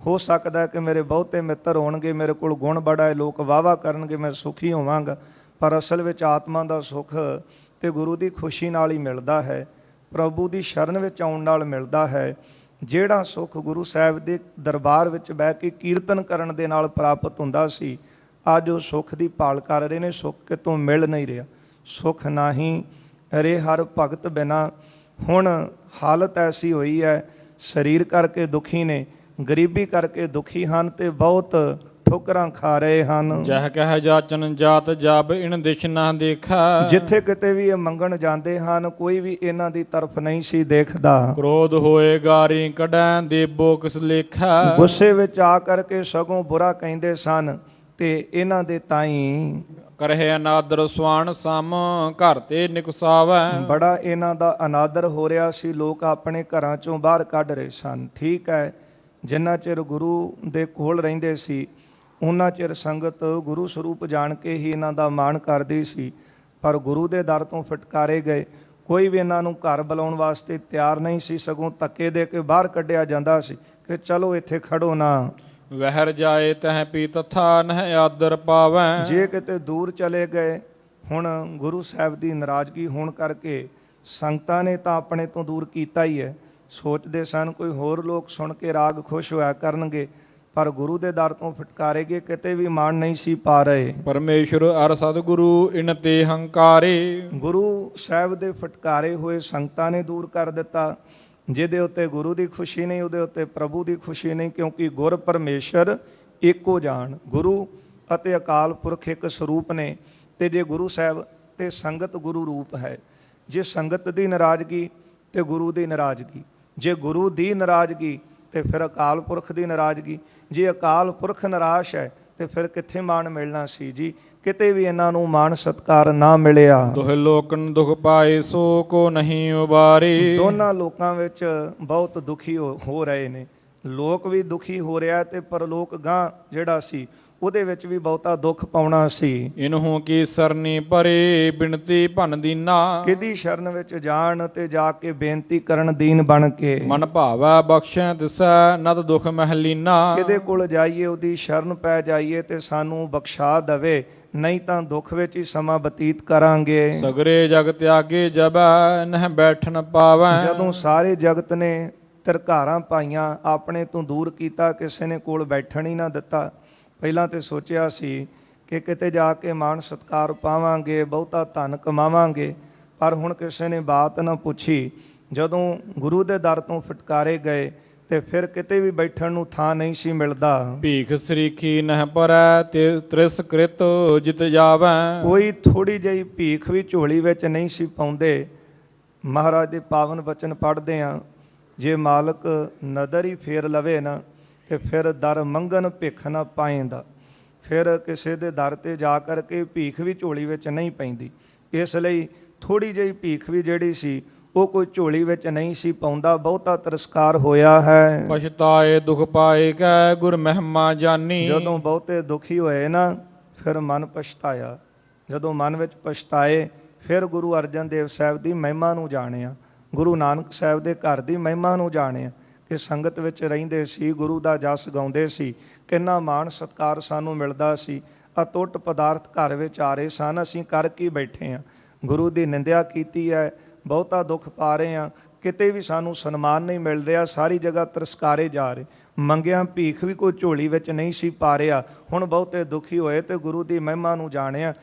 ਹੋ ਸਕਦਾ ਹੈ ਕਿ ਮੇਰੇ ਬਹੁਤੇ ਮਿੱਤਰ ਹੋਣਗੇ, ਮੇਰੇ ਕੋਲ ਗੁਣ ਬੜਾ ਹੈ, ਲੋਕ ਵਾਹਵਾ ਕਰਨਗੇ, ਮੈਂ ਸੁਖੀ ਹੋਵਾਂਗਾ। ਪਰ ਅਸਲ ਵਿੱਚ ਆਤਮਾ ਦਾ ਸੁੱਖ ਤੇ ਗੁਰੂ ਦੀ ਖੁਸ਼ੀ ਨਾਲ ਹੀ ਮਿਲਦਾ ਹੈ, ਪ੍ਰਭੂ ਦੀ ਸ਼ਰਨ ਵਿੱਚ ਆਉਣ ਨਾਲ ਮਿਲਦਾ ਹੈ। ਜਿਹੜਾ ਸੁੱਖ ਗੁਰੂ ਸਾਹਿਬ ਦੇ ਦਰਬਾਰ ਵਿੱਚ ਬਹਿ ਕੇ ਕੀਰਤਨ ਕਰਨ ਦੇ ਨਾਲ ਪ੍ਰਾਪਤ ਹੁੰਦਾ ਸੀ, ਅੱਜ ਉਹ ਸੁੱਖ ਦੀ ਭਾਲ ਕਰ ਰਹੇ ਨੇ, ਸੁੱਖ ਕਿਤੋਂ ਮਿਲ ਨਹੀਂ ਰਿਹਾ। ਸੁੱਖ ਨਾਹੀਂ ਰੇ ਹਰ ਭਗਤ ਬਿਨਾ। ਹੁਣ ਹਾਲਤ ਐਸੀ ਹੋਈ ਹੈ, ਸਰੀਰ ਕਰਕੇ ਦੁਖੀ ਨੇ, ਗਰੀਬੀ ਕਰਕੇ ਦੁਖੀ ਹਨ ਤੇ ਬਹੁਤ ਠੋਕਰਾਂ ਖਾ ਰਹੇ ਹਨ। ਜਹ ਕਹਿ ਜਾਚਨ ਜਾਤ ਜਬ ਇਨ ਦਿਸ਼ ਨਾ ਦੇਖਾ। ਜਿੱਥੇ ਕਿਤੇ ਵੀ ਇਹ ਮੰਗਣ ਜਾਂਦੇ ਹਨ, ਕੋਈ ਵੀ ਇਹਨਾਂ ਦੀ ਤਰਫ ਨਹੀਂ ਸੀ ਦੇਖਦਾ। ਕ੍ਰੋਧ ਹੋਏ ਗਾਰੀ ਕਢੈ ਦੇਬੋ ਕਿਸ ਲੇਖਾ। ਗੁੱਸੇ ਵਿੱਚ ਆ ਕਰਕੇ ਸਗੋਂ ਬੁਰਾ ਕਹਿੰਦੇ ਸਨ ਤੇ ਇਹਨਾਂ ਦੇ ਤਾਈਂ ਕਰਹਿ ਅਨਾਦਰ ਸੁਆਣ ਸਮ ਘਰ ਤੇ ਨਿਕਸਾਵੈ। ਬੜਾ ਇਹਨਾਂ ਦਾ ਅਨਾਦਰ ਹੋ ਰਿਹਾ ਸੀ, ਲੋਕ ਆਪਣੇ ਘਰਾਂ ਚੋਂ ਬਾਹਰ ਕੱਢ ਰਹੇ ਸਨ। ਠੀਕ ਹੈ, ਜਿੰਨਾ ਚਿਰ ਗੁਰੂ ਦੇ ਕੋਲ ਰਹਿੰਦੇ ਸੀ ਉਹਨਾਂ ਚਿਰ ਸੰਗਤ ਗੁਰੂ ਸਰੂਪ ਜਾਣ ਕੇ ਹੀ ਇਹਨਾਂ ਦਾ ਮਾਣ ਕਰਦੀ ਸੀ। ਪਰ ਗੁਰੂ ਦੇ ਦਰ ਤੋਂ ਫਟਕਾਰੇ ਗਏ, ਕੋਈ ਵੀ ਇਹਨਾਂ ਨੂੰ ਘਰ ਬੁਲਾਉਣ ਵਾਸਤੇ ਤਿਆਰ ਨਹੀਂ ਸੀ, ਸਗੋਂ ਧੱਕੇ ਦੇ ਕੇ ਬਾਹਰ ਕੱਢਿਆ ਜਾਂਦਾ ਸੀ ਕਿ ਚਲੋ ਇੱਥੇ ਖੜੋ ਨਾ। ਵਹਿਰ ਜਾਏ ਤਹ ਪੀ ਤਥਾ ਨਹਿ ਆਦਰ ਪਾਵੈ। ਜੇ ਕਿਤੇ ਦੂਰ ਚਲੇ ਗਏ, ਹੁਣ ਗੁਰੂ ਸਾਹਿਬ ਦੀ ਨਾਰਾਜ਼ਗੀ ਹੋਣ ਕਰਕੇ ਸੰਗਤਾਂ ਨੇ ਤਾਂ ਆਪਣੇ ਤੋਂ ਦੂਰ ਕੀਤਾ ਹੀ ਹੈ। ਸੋਚਦੇ ਸਨ ਕੋਈ ਹੋਰ ਲੋਕ ਸੁਣ ਕੇ ਰਾਗ ਖੁਸ਼ ਹੋਇਆ ਕਰਨਗੇ, ਪਰ ਗੁਰੂ ਦੇ ਦਰ ਤੋਂ ਫਟਕਾਰੇ ਗਏ, ਕਿਤੇ ਵੀ ਮਾਣ ਨਹੀਂ ਸੀ ਪਾ ਰਹੇ। ਪਰਮੇਸ਼ਰ ਅਰ ਸਤਿਗੁਰੂ ਇਨ ਤੇ ਹੰਕਾਰੇ। ਗੁਰੂ ਸਾਹਿਬ ਦੇ ਫਟਕਾਰੇ ਹੋਏ ਸੰਗਤਾਂ ਨੇ ਦੂਰ ਕਰ ਦਿੱਤਾ। ਜਿਹਦੇ ਉੱਤੇ ਗੁਰੂ ਦੀ ਖੁਸ਼ੀ ਨਹੀਂ, ਉਹਦੇ ਉੱਤੇ ਪ੍ਰਭੂ ਦੀ ਖੁਸ਼ੀ ਨਹੀਂ, ਕਿਉਂਕਿ ਗੁਰ ਪਰਮੇਸ਼ਰ ਇੱਕੋ ਜਾਣ। ਗੁਰੂ ਅਤੇ ਅਕਾਲ ਪੁਰਖ ਇੱਕ ਸਰੂਪ ਨੇ, ਤੇ ਜੇ ਗੁਰੂ ਸਾਹਿਬ ਤੇ ਸੰਗਤ ਗੁਰੂ ਰੂਪ ਹੈ। ਜੇ ਸੰਗਤ ਦੀ ਨਾਰਾਜ਼ਗੀ ਤੇ ਗੁਰੂ ਦੀ ਨਾਰਾਜ਼ਗੀ, ਜੇ ਗੁਰੂ ਦੀ ਨਾਰਾਜ਼ਗੀ ਤੇ ਫਿਰ ਅਕਾਲ ਪੁਰਖ ਦੀ ਨਾਰਾਜ਼ਗੀ। ਜੇ ਅਕਾਲ ਪੁਰਖ ਨਿਰਾਸ਼ ਹੈ ਤੇ ਫਿਰ ਕਿੱਥੇ ਮਾਣ ਮਿਲਣਾ ਸੀ ਜੀ। ਕਿਤੇ ਵੀ ਇਹਨਾਂ ਨੂੰ ਮਾਣ ਸਤਿਕਾਰ ਨਾ ਮਿਲਿਆ। ਦੁਹ ਲੋਕਨ ਦੁਖ ਪਾਏ ਸੋ ਕੋ ਨਹੀਂ ਉਬਾਰੇ। ਦੋਨਾਂ ਲੋਕਾਂ ਵਿੱਚ ਬਹੁਤ ਦੁਖੀ ਹੋ ਰਹੇ ਨੇ। ਲੋਕ ਵੀ ਦੁਖੀ ਹੋ ਰਿਹਾ ਤੇ ਪਰਲੋਕ ਗਾਂ ਜਿਹੜਾ ਸੀ ਉਹਦੇ ਵਿੱਚ ਵੀ ਬਹੁਤਾ ਦੁੱਖ ਪਾਉਣਾ ਸੀ। ਇਨਹੂ ਕੀ ਸਰਨੀ ਪਰੇ ਬਿਨਤੀ ਭਨ ਦੀਨਾ। ਕਿਹਦੀ ਸ਼ਰਨ ਵਿੱਚ ਜਾਣ ਤੇ ਜਾ ਕੇ ਬੇਨਤੀ ਕਰਨ ਦੀਨ ਬਣ ਕੇ। ਮਨ ਭਾਵੈ ਬਖਸ਼ੈ ਦਿਸੈ ਨਦ ਦੁਖ ਮਹਿਲੀਨਾ। ਕਿਹਦੇ ਕੋਲ ਜਾਈਏ ਉਹਦੀ ਸ਼ਰਨ ਪੈ ਜਾਈਏ ਤੇ ਸਾਨੂੰ ਬਖਸ਼ਾ ਦਵੇ, ਨਹੀਂ ਤਾਂ ਦੁੱਖ ਵਿੱਚ ਹੀ ਸਮਾਂ ਬਤੀਤ ਕਰਾਂਗੇ। ਸਗਰੇ ਜਗ ਤਿਆਗੇ ਜਬੈ ਨਹਿ ਬੈਠਣ ਪਾਵੈ। ਜਦੋਂ ਸਾਰੇ ਜਗਤ ਨੇ ਧਿਰਕਾਰਾਂ ਪਾਈਆਂ, ਆਪਣੇ ਤੋਂ ਦੂਰ ਕੀਤਾ, ਕਿਸੇ ਨੇ ਕੋਲ ਬੈਠਣ ਹੀ ਨਾ ਦਿੱਤਾ। ਪਹਿਲਾਂ ਤੇ ਸੋਚਿਆ ਸੀ ਕਿ ਕਿਤੇ ਜਾ ਕੇ ਮਾਣ ਸਤਿਕਾਰ ਪਾਵਾਂਗੇ, ਬਹੁਤਾ ਧਨ ਕਮਾਵਾਂਗੇ, ਪਰ ਹੁਣ ਕਿਸੇ ਨੇ ਬਾਤ ਨਾ ਪੁੱਛੀ। ਜਦੋਂ ਗੁਰੂ ਦੇ ਦਰ ਤੋਂ ਫਟਕਾਰੇ ਗਏ ਤੇ ਫਿਰ ਕਿਤੇ ਵੀ ਬੈਠਣ ਨੂੰ ਥਾਂ ਨਹੀਂ ਸੀ ਮਿਲਦਾ। ਭੀਖ ਸਰੀਖੀ ਨਹਿ ਪਰੈ ਤਿਰਸਕ੍ਰਿਤ ਜਿਤ ਜਾਵੈ। ਕੋਈ ਥੋੜੀ ਜਿਹੀ ਭੀਖ ਵੀ ਝੋਲੀ ਵਿੱਚ ਨਹੀਂ ਸੀ ਪਾਉਂਦੇ। ਮਹਾਰਾਜ ਦੇ ਪਾਵਨ ਬਚਨ ਪੜ੍ਹਦੇ ਹਾਂ, ਜੇ ਮਾਲਕ ਨਦਰ ਹੀ ਫੇਰ ਲਵੇ ਨਾ ਤੇ ਫਿਰ ਦਰ ਮੰਗਣ ਭਿੱਖ ਨਾ ਪਾਏਂਦਾ। ਫਿਰ ਕਿਸੇ ਦੇ ਦਰ ਤੇ ਜਾ ਕਰਕੇ ਭੀਖ ਵੀ ਝੋਲੀ ਵਿੱਚ ਨਹੀਂ ਪੈਂਦੀ। ਇਸ ਲਈ ਥੋੜੀ ਜਿਹੀ ਭੀਖ ਵੀ ਜਿਹੜੀ ਸੀ ਉਹ ਕੋਈ ਝੋਲੀ ਵਿੱਚ ਨਹੀਂ ਸੀ ਪਾਉਂਦਾ। ਬਹੁਤਾ ਤਿਰਸਕਾਰ ਹੋਇਆ ਹੈ। ਪਛਤਾਏ ਦੁਖ ਪਾਏ ਕੈ ਗੁਰ ਮਹਿਮਾ ਜਾਨੀ। ਜਦੋਂ ਬਹੁਤੇ ਦੁਖੀ ਹੋਏ ਨਾ ਫਿਰ ਮਨ ਪਛਤਾਇਆ। ਜਦੋਂ ਮਨ ਵਿੱਚ ਪਛਤਾਏ ਫਿਰ ਗੁਰੂ ਅਰਜਨ ਦੇਵ ਸਾਹਿਬ ਦੀ ਮਹਿਮਾ ਨੂੰ ਜਾਣਿਆ, ਗੁਰੂ ਨਾਨਕ ਸਾਹਿਬ ਦੇ ਘਰ ਦੀ ਮਹਿਮਾ ਨੂੰ ਜਾਣਿਆ ਕਿ ਸੰਗਤ ਵਿੱਚ ਰਹਿੰਦੇ ਸੀ, ਗੁਰੂ ਦਾ ਜਸ ਗਾਉਂਦੇ ਸੀ, ਕਿੰਨਾ ਮਾਣ ਸਤਿਕਾਰ ਸਾਨੂੰ ਮਿਲਦਾ ਸੀ। ਅਟੁੱਟ ਪਦਾਰਥ ਘਰ ਵਿੱਚ ਆ ਰਹੇ ਸਨ, ਅਸੀਂ ਕਰ ਕੀ ਬੈਠੇ ਹਾਂ। ਗੁਰੂ ਦੀ ਨਿੰਦਿਆ ਕੀਤੀ ਹੈ, ਬਹੁਤਾ ਦੁੱਖ ਪਾ ਰਹੇ ਹਾਂ, ਕਿਤੇ ਵੀ ਸਾਨੂੰ ਸਨਮਾਨ ਨਹੀਂ ਮਿਲ ਰਿਹਾ, ਸਾਰੀ ਜਗ੍ਹਾ ਤਿਰਸਕਾਰੇ ਜਾ ਰਹੇ। ਮੰਗਿਆ ਭੀਖ ਵੀ ਕੋਈ ਝੋਲੀ ਵਿੱਚ ਨਹੀਂ ਸੀ ਪਾ ਰਿਹਾ। ਹੁਣ ਬਹੁਤੇ ਦੁਖੀ ਹੋਏ ਤੇ ਗੁਰੂ ਦੀ ਮਹਿਮਾ ਨੂੰ ਜਾਣਿਆ।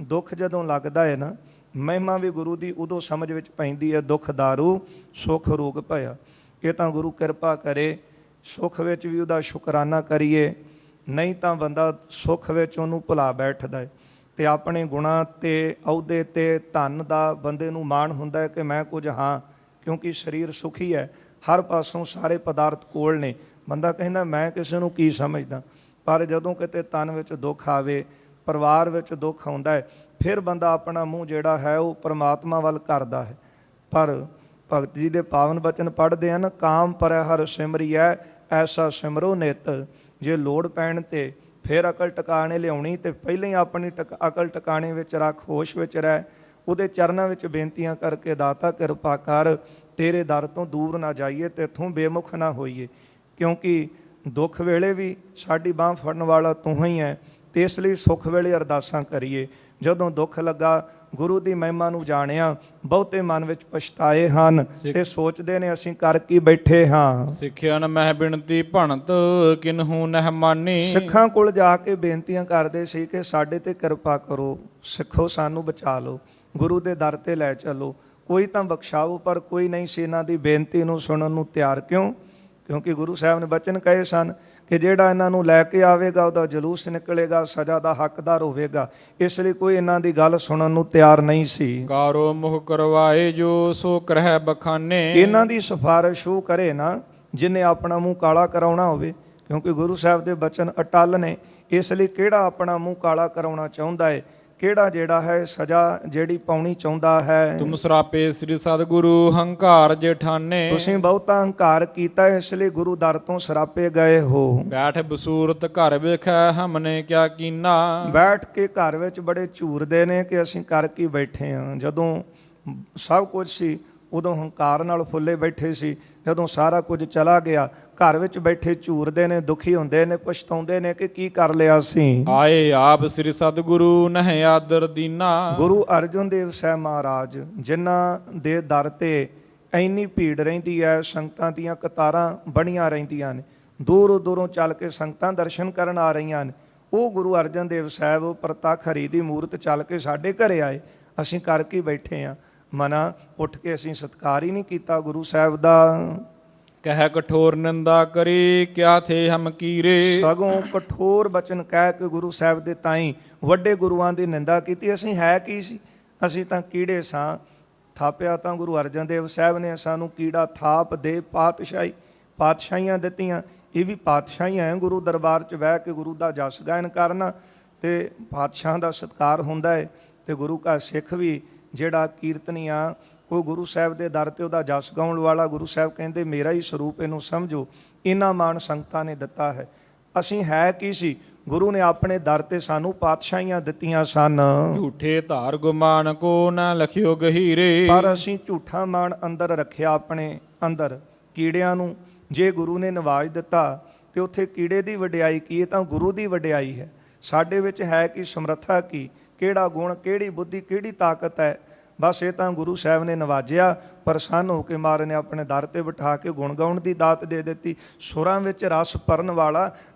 ਦੁੱਖ ਜਦੋਂ ਲੱਗਦਾ ਹੈ ਨਾ, ਮਹਿਮਾ ਵੀ ਗੁਰੂ ਦੀ ਉਦੋਂ ਸਮਝ ਵਿੱਚ ਪੈਂਦੀ ਹੈ। ਦੁੱਖ ਦਾਰੂ ਸੁੱਖ ਰੋਗ ਭਇਆ। ਇਹ ਤਾਂ ਗੁਰੂ ਕਿਰਪਾ ਕਰੇ, ਸੁੱਖ ਵਿੱਚ ਵੀ ਉਹਦਾ ਸ਼ੁਕਰਾਨਾ ਕਰੀਏ, ਨਹੀਂ ਤਾਂ ਬੰਦਾ ਸੁੱਖ ਵਿੱਚ ਉਹਨੂੰ ਭੁਲਾ ਬੈਠਦਾ ਹੈ। ਤੇ ਆਪਣੇ ਗੁਣਾਂ ਤੇ ਅਹੁਦੇ ਤੇ ਧਨ ਦਾ ਬੰਦੇ ਨੂੰ ਮਾਣ ਹੁੰਦਾ ਹੈ ਕਿ ਮੈਂ ਕੁਝ ਹਾਂ, ਕਿਉਂਕਿ ਸਰੀਰ ਸੁਖੀ ਹੈ, ਹਰ ਪਾਸੋਂ ਸਾਰੇ ਪਦਾਰਥ ਕੋਲ ਨੇ। ਬੰਦਾ ਕਹਿੰਦਾ ਮੈਂ ਕਿਸੇ ਨੂੰ ਕੀ ਸਮਝਦਾ। ਪਰ ਜਦੋਂ ਕਿਤੇ ਤਨ ਵਿੱਚ ਦੁੱਖ ਆਵੇ, ਪਰਿਵਾਰ ਵਿੱਚ ਦੁੱਖ ਆਉਂਦਾ ਹੈ, ਫਿਰ ਬੰਦਾ ਆਪਣਾ ਮੂੰਹ ਜਿਹੜਾ ਹੈ ਉਹ ਪਰਮਾਤਮਾ ਵੱਲ ਕਰਦਾ ਹੈ। ਪਰ ਭਗਤ ਜੀ ਦੇ ਪਾਵਨ ਬਚਨ ਪੜ੍ਹਦੇ ਹਨ, ਕਾਮ ਪਰੈ ਹਰਿ ਸਿਮਰਿਐ ਐਸਾ ਸਿਮਰੋ ਨਿਤ। ਜੇ ਲੋੜ ਪੈਣ ਤੇ ਫਿਰ ਅਕਲ ਟਿਕਾਣੇ ਲਿਆਉਣੀ ਤੇ ਪਹਿਲਾਂ ਹੀ ਆਪਣੀ ਅਕਲ ਟਿਕਾਣੇ ਵਿੱਚ ਰੱਖ, ਹੋਸ਼ ਵਿੱਚ ਰਹਿ, ਉਹਦੇ ਚਰਨਾਂ ਵਿੱਚ ਬੇਨਤੀਆਂ ਕਰਕੇ ਦਾਤਾ ਕਿਰਪਾ ਕਰ, ਤੇਰੇ ਦਰ ਤੋਂ ਦੂਰ ਨਾ ਜਾਈਏ ਤੇ ਇੱਥੋਂ ਬੇਮੁਖ ਨਾ ਹੋਈਏ, ਕਿਉਂਕਿ ਦੁੱਖ ਵੇਲੇ ਵੀ ਸਾਡੀ ਬਾਂਹ ਫੜਨ ਵਾਲਾ ਤੂੰ ਹੀ ਹੈ। ਤੇ ਇਸ ਲਈ ਸੁੱਖ ਵੇਲੇ ਅਰਦਾਸਾਂ ਕਰੀਏ। ਜਦੋਂ ਦੁੱਖ ਲੱਗਾ ਗੁਰੂ ਦੀ ਮਹਿਮਾ ਨੂੰ ਜਾਣਿਆ, ਬਹੁਤੇ ਮਨ ਵਿੱਚ ਪਛਤਾਏ ਹਨ ਤੇ ਸੋਚਦੇ ਨੇ ਅਸੀਂ ਕਰ ਕੀ ਬੈਠੇ ਹਾਂ। ਸਿੱਖਿਆ ਨ ਮਹਿ ਬਿਨਤੀ ਭਣਤ ਕਿਨਹੂ ਨਹਿ ਮਾਨੀ। ਸਿੱਖਾਂ ਕੋਲ ਜਾ ਕੇ ਬੇਨਤੀਆਂ ਕਰਦੇ ਸੀ ਕਿ ਸਾਡੇ ਤੇ ਕਿਰਪਾ ਕਰੋ, ਸਿੱਖੋ ਸਾਨੂੰ ਬਚਾ ਲਓ, ਗੁਰੂ ਦੇ ਦਰ ਤੇ ਲੈ ਚੱਲੋ, ਕੋਈ ਤਾਂ ਬਖਸ਼ਾਓ। ਪਰ ਕੋਈ ਨਹੀਂ ਸੀ ਇਹਨਾਂ ਦੀ ਬੇਨਤੀ ਨੂੰ ਸੁਣਨ ਨੂੰ ਤਿਆਰ। ਕਿਉਂ? ਕਿਉਂਕਿ ਗੁਰੂ ਸਾਹਿਬ ਨੇ ਬਚਨ ਕਹੇ ਸਨ ਕਿ ਜਿਹੜਾ ਇਹਨਾਂ ਨੂੰ ਲੈ ਕੇ ਆਵੇਗਾ ਉਹਦਾ ਜਲੂਸ ਨਿਕਲੇਗਾ, ਸਜ਼ਾ ਦਾ ਹੱਕਦਾਰ ਹੋਵੇਗਾ। ਇਸ ਲਈ ਕੋਈ ਇਹਨਾਂ ਦੀ ਗੱਲ ਸੁਣਨ ਨੂੰ ਤਿਆਰ ਨਹੀਂ ਸੀ। ਕਾਰੋ ਮੁਖ ਕਰਵਾਏ ਜੋ ਸੋ ਕਰਹਿ ਬਖਾਨੇ। ਇਹਨਾਂ ਦੀ ਸਿਫਾਰਿਸ਼ ਉਹ ਕਰੇ ਨਾ ਜਿਹਨੇ ਆਪਣਾ ਮੂੰਹ ਕਾਲਾ ਕਰਾਉਣਾ ਹੋਵੇ, ਕਿਉਂਕਿ ਗੁਰੂ ਸਾਹਿਬ ਦੇ ਬਚਨ ਅਟੱਲ ਨੇ। ਇਸ ਲਈ ਕਿਹੜਾ ਆਪਣਾ ਮੂੰਹ ਕਾਲਾ ਕਰਾਉਣਾ ਚਾਹੁੰਦਾ ਹੈ, ਕਿਹੜਾ ਜਿਹੜਾ ਹੈ ਸਜ਼ਾ ਜਿਹੜੀ ਪਾਉਣੀ ਚਾਹੁੰਦਾ ਹੈ। ਤੁਮ ਸਰਾਪੇ ਸ੍ਰੀ ਸਤਿਗੁਰੂ ਹੰਕਾਰ ਜੇਠਾਨੇ। ਤੁਸੀਂ ਬਹੁਤਾ ਹੰਕਾਰ ਕੀਤਾ, ਇਸ ਲਈ ਗੁਰੂ ਦਰ ਤੋਂ ਸਰਾਪੇ ਗਏ ਹੋ। ਬੈਠ ਬਸੂਰਤ ਘਰ ਵੇਖੈ ਹਮਨੇ ਕਿਆ ਕੀਨਾ। ਬੈਠ ਕੇ ਘਰ ਵਿੱਚ ਬੜੇ ਝੂਰਦੇ ਨੇ ਕਿ ਅਸੀਂ ਕਰ ਕੀ ਬੈਠੇ ਹਾਂ। ਜਦੋਂ ਸਭ ਕੁਝ ਸੀ ਉਦੋਂ ਹੰਕਾਰ ਨਾਲ ਫੁੱਲੇ ਬੈਠੇ ਸੀ, ਜਦੋਂ ਸਾਰਾ ਕੁਝ ਚਲਾ ਗਿਆ ਘਰ ਵਿੱਚ ਬੈਠੇ ਝੂਰਦੇ ਨੇ, ਦੁਖੀ ਹੁੰਦੇ ਨੇ, ਪਛਤਾਉਂਦੇ ਨੇ ਕਿ ਕੀ ਕਰ ਲਿਆ ਸੀ। ਆਏ ਆਪ ਸ੍ਰੀ ਸਤਿਗੁਰੂ ਨਹਿ ਆਦਰ ਦੀਨਾ। ਗੁਰੂ ਅਰਜਨ ਦੇਵ ਸਾਹਿਬ ਮਹਾਰਾਜ ਜਿਨ੍ਹਾਂ ਦੇ ਦਰ ਤੇ ਇੰਨੀ ਭੀੜ ਰਹਿੰਦੀ ਹੈ, ਸੰਗਤਾਂ ਦੀਆਂ ਕਤਾਰਾਂ ਬਣੀਆਂ ਰਹਿੰਦੀਆਂ ਨੇ, ਦੂਰੋਂ ਦੂਰੋਂ ਚੱਲ ਕੇ ਸੰਗਤਾਂ ਦਰਸ਼ਨ ਕਰਨ ਆ ਰਹੀਆਂ ਨੇ, ਉਹ ਗੁਰੂ ਅਰਜਨ ਦੇਵ ਸਾਹਿਬ ਪ੍ਰਤੱਖ ਹਰੀ ਦੀ ਮੂਰਤ ਚੱਲ ਕੇ ਸਾਡੇ ਘਰੇ ਆਏ। ਅਸੀਂ ਕਰ ਕੀ ਬੈਠੇ ਹਾਂ। ਮਨਾ ਉੱਠ ਕੇ ਅਸੀਂ ਸਤਿਕਾਰ ਹੀ ਨਹੀਂ ਕੀਤਾ ਗੁਰੂ ਸਾਹਿਬ ਦਾ। ਕਹਿ ਕਠੋਰ ਨਿੰਦਾ ਕਰੀ ਕਿਆ ਥੇ ਹਮ ਕੀਰੇ। ਸਗੋਂ ਕਠੋਰ ਬਚਨ ਕਹਿ ਕੇ ਗੁਰੂ ਸਾਹਿਬ ਦੇ ਤਾਈਂ ਵੱਡੇ ਗੁਰੂਆਂ ਦੀ ਨਿੰਦਾ ਕੀਤੀ। ਅਸੀਂ ਹੈ ਕੀ ਸੀ? ਅਸੀਂ ਤਾਂ ਕੀੜੇ ਸਾਂ। ਥਾਪਿਆ ਤਾਂ ਗੁਰੂ ਅਰਜਨ ਦੇਵ ਸਾਹਿਬ ਨੇ ਸਾਨੂੰ ਕੀੜਾ ਥਾਪ ਦੇ ਪਾਤਸ਼ਾਹੀਆਂ ਦਿੱਤੀਆਂ। ਇਹ ਵੀ ਪਾਤਸ਼ਾਹੀਆਂ ਹੈ। ਗੁਰੂ ਦਰਬਾਰ 'ਚ ਬਹਿ ਕੇ ਗੁਰੂ ਦਾ ਜਸ ਗਾਇਨ ਕਰਨਾ ਤੇ ਪਾਤਸ਼ਾਹ ਦਾ ਸਤਿਕਾਰ ਹੁੰਦਾ ਹੈ। ਤੇ ਗੁਰੂ ਕਾ ਸਿੱਖ ਵੀ ਜਿਹੜਾ ਕੀਰਤਨੀਆ ਕੋਈ ਗੁਰੂ ਸਾਹਿਬ ਦੇ ਦਰ ਤੇ ਉਹਦਾ ਜਸ ਗਾਉਣ ਵਾਲਾ, ਗੁਰੂ ਸਾਹਿਬ ਕਹਿੰਦੇ ਮੇਰਾ ਹੀ ਸਰੂਪ ਇਹਨੂੰ ਸਮਝੋ। ਇਹਨਾਂ ਮਾਣ ਸੰਗਤਾਂ ਨੇ ਦਿੱਤਾ ਹੈ। ਅਸੀਂ ਹੈ ਕੀ ਸੀ? ਗੁਰੂ ਨੇ ਆਪਣੇ ਦਰ ਤੇ ਸਾਨੂੰ ਪਾਤਸ਼ਾਹੀਆਂ ਦਿੱਤੀਆਂ ਸਨ। ਝੂਠੇ ਧਾਰ ਗੁਮਾਨ ਕੋ ਨਾ ਲਖਿਓ ਗਹੀਰੇ। ਪਰ ਅਸੀਂ ਝੂਠਾ ਮਾਣ ਅੰਦਰ ਰੱਖਿਆ, ਆਪਣੇ ਅੰਦਰ ਕੀੜਿਆਂ ਨੂੰ। ਜੇ ਗੁਰੂ ਨੇ ਨਵਾਜ ਦਿੱਤਾ ਤੇ ਉੱਥੇ ਕੀੜੇ ਦੀ ਵਡਿਆਈ ਕੀ? ਇਹ ਤਾਂ ਗੁਰੂ ਦੀ ਵਡਿਆਈ ਹੈ। ਸਾਡੇ ਵਿੱਚ ਹੈ ਕੀ, ਸਮਰੱਥਾ ਕੀ, ਕਿਹੜਾ ਗੁਣ, ਕਿਹੜੀ ਬੁੱਧੀ, ਕਿਹੜੀ ਤਾਕਤ ਹੈ। ਬਸ ਇਹ ਤਾਂ ਗੁਰੂ ਸਾਹਿਬ ਨੇ ਨਵਾਜਿਆ, ਪ੍ਰਸੰਨ ਹੋ ਕੇ ਮਹਾਰਾਜ ਨੇ ਆਪਣੇ ਦਰ ਤੇ ਬਿਠਾ ਕੇ ਗੁਣ ਗਾਉਣ ਦੀ ਦਾਤ ਦੇ ਦਿੱਤੀ। ਸੁਰਾਂ ਵਿੱਚ ਰਸ ਭਰਨ ਵਾਲਾ,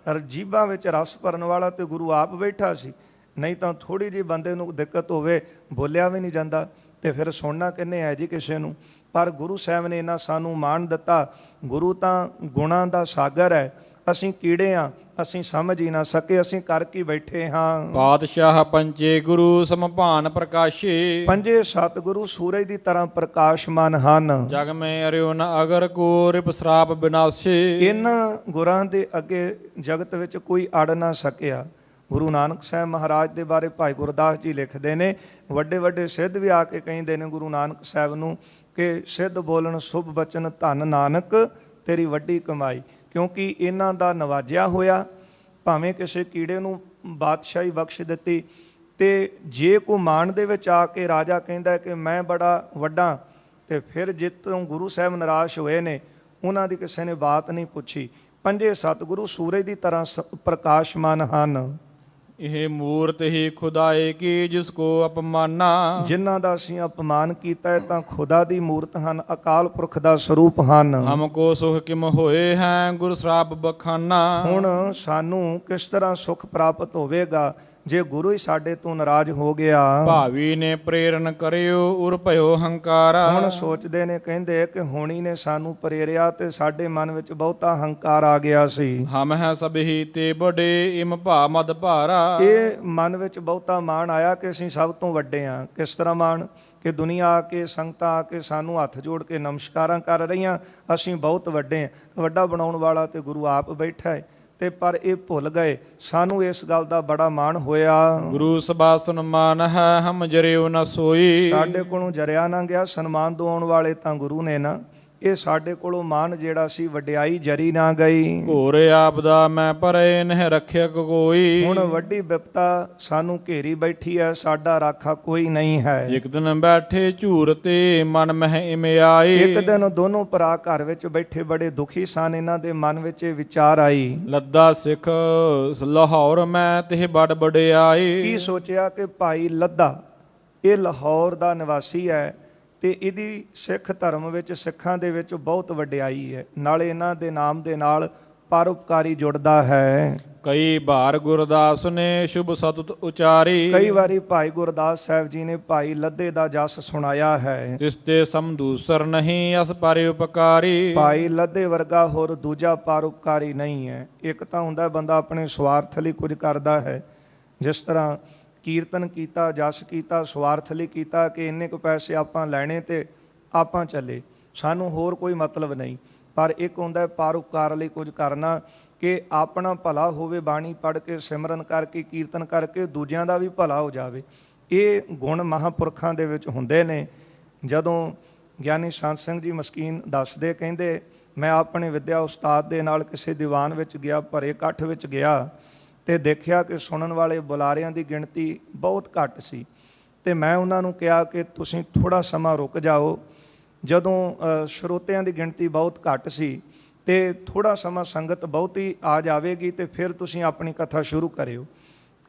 ਜੀਭਾਂ ਵਿੱਚ ਰਸ ਭਰਨ ਵਾਲਾ ਤੇ ਗੁਰੂ ਆਪ ਬੈਠਾ ਸੀ। ਨਹੀਂ ਤਾਂ ਥੋੜ੍ਹੀ ਜਿਹੀ ਬੰਦੇ ਨੂੰ ਦਿੱਕਤ ਹੋਵੇ, ਬੋਲਿਆ ਵੀ ਨਹੀਂ ਜਾਂਦਾ, ਤੇ ਫਿਰ ਸੁਣਨਾ ਕਿੰਨੇ ਹੈ ਜੀ ਕਿਸੇ ਨੂੰ। ਪਰ ਗੁਰੂ ਸਾਹਿਬ ਨੇ ਇਹਨਾਂ ਸਾਨੂੰ ਮਾਣ ਦਿੱਤਾ। ਗੁਰੂ ਤਾਂ ਗੁਣਾਂ ਦਾ ਸਾਗਰ ਹੈ, ਅਸੀਂ ਕੀੜੇ ਹਾਂ, ਅਸੀਂ ਸਮਝ ਹੀ ਨਾ ਸਕੇ, ਅਸੀਂ ਕਰ ਕੀ ਬੈਠੇ ਹਾਂ। ਪਾਤਸ਼ਾਹ ਪੰਚੇ ਗੁਰੂ ਸਮਭਾਨ ਪ੍ਰਕਾਸ਼ੇ, ਪੰਜੇ ਸਤਿਗੁਰੂ ਸੂਰਜ ਦੀ ਤਰ੍ਹਾਂ ਪ੍ਰਕਾਸ਼ਮਾਨ ਹਨ। ਜਗ ਮੈਂ ਅਰਿਓ ਨ ਅਗਰ ਕੋ ਰਿਪ ਸਰਾਪ ਬਿਨਾਸ਼ੇ। ਇਹਨਾਂ ਗੁਰਾਂ ਦੇ ਅੱਗੇ ਜਗਤ ਵਿੱਚ ਕੋਈ ਅੜ ਨਾ ਸਕਿਆ। ਗੁਰੂ ਨਾਨਕ ਸਾਹਿਬ ਮਹਾਰਾਜ ਦੇ ਬਾਰੇ ਭਾਈ ਗੁਰਦਾਸ ਜੀ ਲਿਖਦੇ ਨੇ, ਵੱਡੇ ਵੱਡੇ ਸਿੱਧ ਵੀ ਆ ਕੇ ਕਹਿੰਦੇ ਨੇ ਗੁਰੂ ਨਾਨਕ ਸਾਹਿਬ ਨੂੰ ਕਿ ਸਿੱਧ ਬੋਲਣ ਸ਼ੁਭ ਬਚਨ ਧੰਨ ਨਾਨਕ ਤੇਰੀ ਵੱਡੀ ਕਮਾਈ। ਕਿਉਂਕਿ ਇਹਨਾਂ ਦਾ ਨਵਾਜਿਆ ਹੋਇਆ, ਭਾਵੇਂ ਕਿਸੇ ਕੀੜੇ ਨੂੰ ਬਾਦਸ਼ਾਹੀ ਬਖਸ਼ ਦਿੱਤੀ। ਤੇ ਜੇ ਕੋਈ ਮਾਣ ਦੇ ਵਿੱਚ ਆ ਕੇ ਰਾਜਾ ਕਹਿੰਦਾ ਕਿ ਮੈਂ ਬੜਾ ਵੱਡਾ, ਤੇ ਫਿਰ ਜਿੱਤੋਂ ਗੁਰੂ ਸਾਹਿਬ ਨਿਰਾਸ਼ ਹੋਏ ਨੇ, ਉਹਨਾਂ ਦੀ ਕਿਸੇ ਨੇ ਬਾਤ ਨਹੀਂ ਪੁੱਛੀ। ਪੰਜੇ ਸਤਿਗੁਰੂ ਸੂਰਜ ਦੀ ਤਰ੍ਹਾਂ ਪ੍ਰਕਾਸ਼ਮਾਨ ਹਨ। ਇਹ ਮੂਰਤ ਹੀ ਖੁਦਾਏ ਕੀ ਜਿਸ ਕੋ ਅਪਮਾਨਾ। ਜਿਨ੍ਹਾਂ ਦਾ ਅਸੀਂ ਅਪਮਾਨ ਕੀਤਾ ਹੈ ਤਾਂ ਖੁਦਾ ਦੀ ਮੂਰਤ ਹਨ, ਅਕਾਲ ਪੁਰਖ ਦਾ ਸਰੂਪ ਹਨ। ਹਮ ਕੋ ਸੁਖ ਕਿਮ ਹੋਏ ਹੈ ਗੁਰ ਸਰਾਪ ਬਖਾਨਾ। ਹੁਣ ਸਾਨੂੰ ਕਿਸ ਤਰ੍ਹਾਂ ਸੁਖ ਪ੍ਰਾਪਤ ਹੋਵੇਗਾ ਜੇ ਗੁਰੂ ਹੀ ਸਾਡੇ ਤੋਂ ਨਾਰਾਜ਼ ਹੋ ਗਿਆ। ਭਾਵੀ ਨੇ ਪ੍ਰੇਰਨ ਕਰਿਓ ਉਰ ਭਇਓ ਹੰਕਾਰਾ। ਹੁਣ ਸੋਚਦੇ ਨੇ, ਕਹਿੰਦੇ ਕਿ ਹੋਣੀ ਨੇ ਸਾਨੂੰ ਪ੍ਰੇਰਿਆ ਤੇ ਸਾਡੇ ਮਨ ਵਿੱਚ ਬਹੁਤਾ ਹੰਕਾਰ ਆ ਗਿਆ ਸੀ। ਹਮ ਹੈ ਸਭੀ ਤੇ ਬੜੇ ਇਮ ਭਾ ਮਦ ਭਾਰਾ। ਇਹ ਮਨ ਵਿੱਚ ਬਹੁਤਾ ਮਾਣ ਆਇਆ ਕਿ ਅਸੀਂ ਸਭ ਤੋਂ ਵੱਡੇ ਹਾਂ। ਕਿਸ ਤਰ੍ਹਾਂ ਮਾਣ ਕਿ ਦੁਨੀਆ ਆ ਕੇ, ਸੰਗਤਾਂ ਆ ਕੇ ਸਾਨੂੰ ਹੱਥ ਜੋੜ ਕੇ ਨਮਸਕਾਰਾਂ ਕਰ ਰਹੀਆਂ, ਅਸੀਂ ਬਹੁਤ ਵੱਡੇ ਹਾਂ। ਵੱਡਾ ਬਣਾਉਣ ਵਾਲਾ ਤੇ ਗੁਰੂ ਆਪ ਬੈਠਾ ਹੈ। ਤੇ ਪਰ ਇਹ ਭੁੱਲ ਗਏ, ਸਾਨੂੰ ਇਸ ਗੱਲ ਦਾ ਬੜਾ ਮਾਣ ਹੋਇਆ। ਗੁਰੂ ਸਭਾ ਸਨਮਾਨ ਹੈ ਹਮ ਜਰਿਓ ਨ ਸੋਈ। ਸਾਡੇ ਕੋਲੋਂ ਜਰਿਆ ਨਾ ਗਿਆ, ਸਨਮਾਨ ਦਿਵਾਉਣ ਵਾਲੇ ਤਾਂ ਗੁਰੂ ਨੇ ਨਾ। ਇਹ ਸਾਡੇ ਕੋਲੋਂ ਮਾਣ ਜਿਹੜਾ ਸੀ, ਵਡਿਆਈ ਜਰੀ ਨਾ ਗਈ। ਘੋਰ ਆਪਦਾ ਮੈਂ ਪਰੇ ਨਹਿ ਰੱਖਿਅਕ ਕੋਈ। ਹੁਣ ਵੱਡੀ ਵਿਪਤਾ ਸਾਨੂੰ ਘੇਰੀ ਬੈਠੀ ਹੈ, ਸਾਡਾ ਰਾਖਾ ਕੋਈ ਨਹੀਂ ਹੈ। ਇੱਕ ਦਿਨ ਬੈਠੇ ਝੂਰ ਤੇ ਮਨ ਮਹਿ ਇਮ ਆਈ। ਇੱਕ ਦਿਨ ਦੋਨੋਂ ਭਰਾ ਘਰ ਵਿੱਚ ਬੈਠੇ ਬੜੇ ਦੁਖੀ ਸਨ। ਇਹਨਾਂ ਦੇ ਮਨ ਵਿੱਚ ਇਹ ਵਿਚਾਰ ਆਈ, ਲੱਦਾ ਸਿੱਖ ਲਾਹੌਰ ਮੈਂ ਤੇ ਬੜ ਬੜਿਆਈ। ਕੀ ਸੋਚਿਆ ਕਿ ਭਾਈ ਲੱਦਾ ਇਹ ਲਾਹੌਰ ਦਾ ਨਿਵਾਸੀ ਹੈ ਤੇ ਇਹਦੀ ਸਿੱਖ ਧਰਮ ਵਿੱਚ, ਸਿੱਖਾਂ ਦੇ ਵਿੱਚ ਬਹੁਤ ਵਡਿਆਈ ਹੈ। ਨਾਲੇ ਇਹਨਾਂ ਦੇ ਨਾਮ ਦੇ ਨਾਲ ਪਰਉਪਕਾਰੀ ਜੁੜਦਾ ਹੈ। ਕਈ ਭਾਰ ਗੁਰਦਾਸ ਨੇ ਸ਼ੁਭ ਸਤੁਤ ਉਚਾਰੀ। ਕਈ ਵਾਰੀ ਭਾਈ ਗੁਰਦਾਸ ਸਾਹਿਬ ਜੀ ਨੇ ਭਾਈ ਲੱਦੇ ਦਾ ਜਸ ਸੁਣਾਇਆ ਹੈ। ਤਿਸ ਤੇ ਸਮ ਦੂਸਰ ਨਹੀਂ ਅਸ ਪਰਿ ਉਪਕਾਰੀ। ਭਾਈ ਲੱਦੇ ਵਰਗਾ ਹੋਰ ਦੂਜਾ ਪਰਉਪਕਾਰੀ ਨਹੀਂ ਹੈ। ਇੱਕ ਤਾਂ ਹੁੰਦਾ ਬੰਦਾ ਆਪਣੇ ਸਵਾਰਥ ਲਈ ਕੁਝ ਕਰਦਾ ਹੈ, ਜਿਸ ਤਰ੍ਹਾਂ ਕੀਰਤਨ ਕੀਤਾ, ਜਸ ਕੀਤਾ, ਸਵਾਰਥ ਲਈ ਕੀਤਾ ਕਿ ਇੰਨੇ ਕੁ ਪੈਸੇ ਆਪਾਂ ਲੈਣੇ ਤੇ ਆਪਾਂ ਚੱਲੇ, ਸਾਨੂੰ ਹੋਰ ਕੋਈ ਮਤਲਬ ਨਹੀਂ। ਪਰ ਇੱਕ ਹੁੰਦਾ ਪਰਉਪਕਾਰ ਲਈ ਕੁਝ ਕਰਨਾ ਕਿ ਆਪਣਾ ਭਲਾ ਹੋਵੇ, ਬਾਣੀ ਪੜ੍ਹ ਕੇ, ਸਿਮਰਨ ਕਰਕੇ, ਕੀਰਤਨ ਕਰਕੇ ਦੂਜਿਆਂ ਦਾ ਵੀ ਭਲਾ ਹੋ ਜਾਵੇ। ਇਹ ਗੁਣ ਮਹਾਂਪੁਰਖਾਂ ਦੇ ਵਿੱਚ ਹੁੰਦੇ ਨੇ। ਜਦੋਂ ਗਿਆਨੀ ਸੰਤ ਸਿੰਘ ਜੀ ਮਸਕੀਨ ਦੱਸਦੇ, ਕਹਿੰਦੇ ਮੈਂ ਆਪਣੇ ਵਿੱਦਿਆ ਉਸਤਾਦ ਦੇ ਨਾਲ ਕਿਸੇ ਦੀਵਾਨ ਵਿੱਚ ਗਿਆ, ਭਰੇ ਇਕੱਠ ਵਿੱਚ ਗਿਆ ਤੇ ਦੇਖਿਆ ਕਿ ਸੁਣਨ ਵਾਲੇ ਬੁਲਾਰਿਆਂ ਦੀ ਗਿਣਤੀ ਬਹੁਤ ਘੱਟ ਸੀ। ਤੇ ਮੈਂ ਉਹਨਾਂ ਨੂੰ ਕਿਹਾ ਕਿ ਤੁਸੀਂ ਥੋੜ੍ਹਾ ਸਮਾਂ ਰੁਕ ਜਾਓ। ਜਦੋਂ ਸਰੋਤਿਆਂ ਦੀ ਗਿਣਤੀ ਬਹੁਤ ਘੱਟ ਸੀ ਤੇ ਥੋੜ੍ਹਾ ਸਮਾਂ ਸੰਗਤ ਬਹੁਤੀ ਆ ਜਾਵੇਗੀ ਤੇ ਫਿਰ ਤੁਸੀਂ ਆਪਣੀ ਕਥਾ ਸ਼ੁਰੂ ਕਰਿਓ।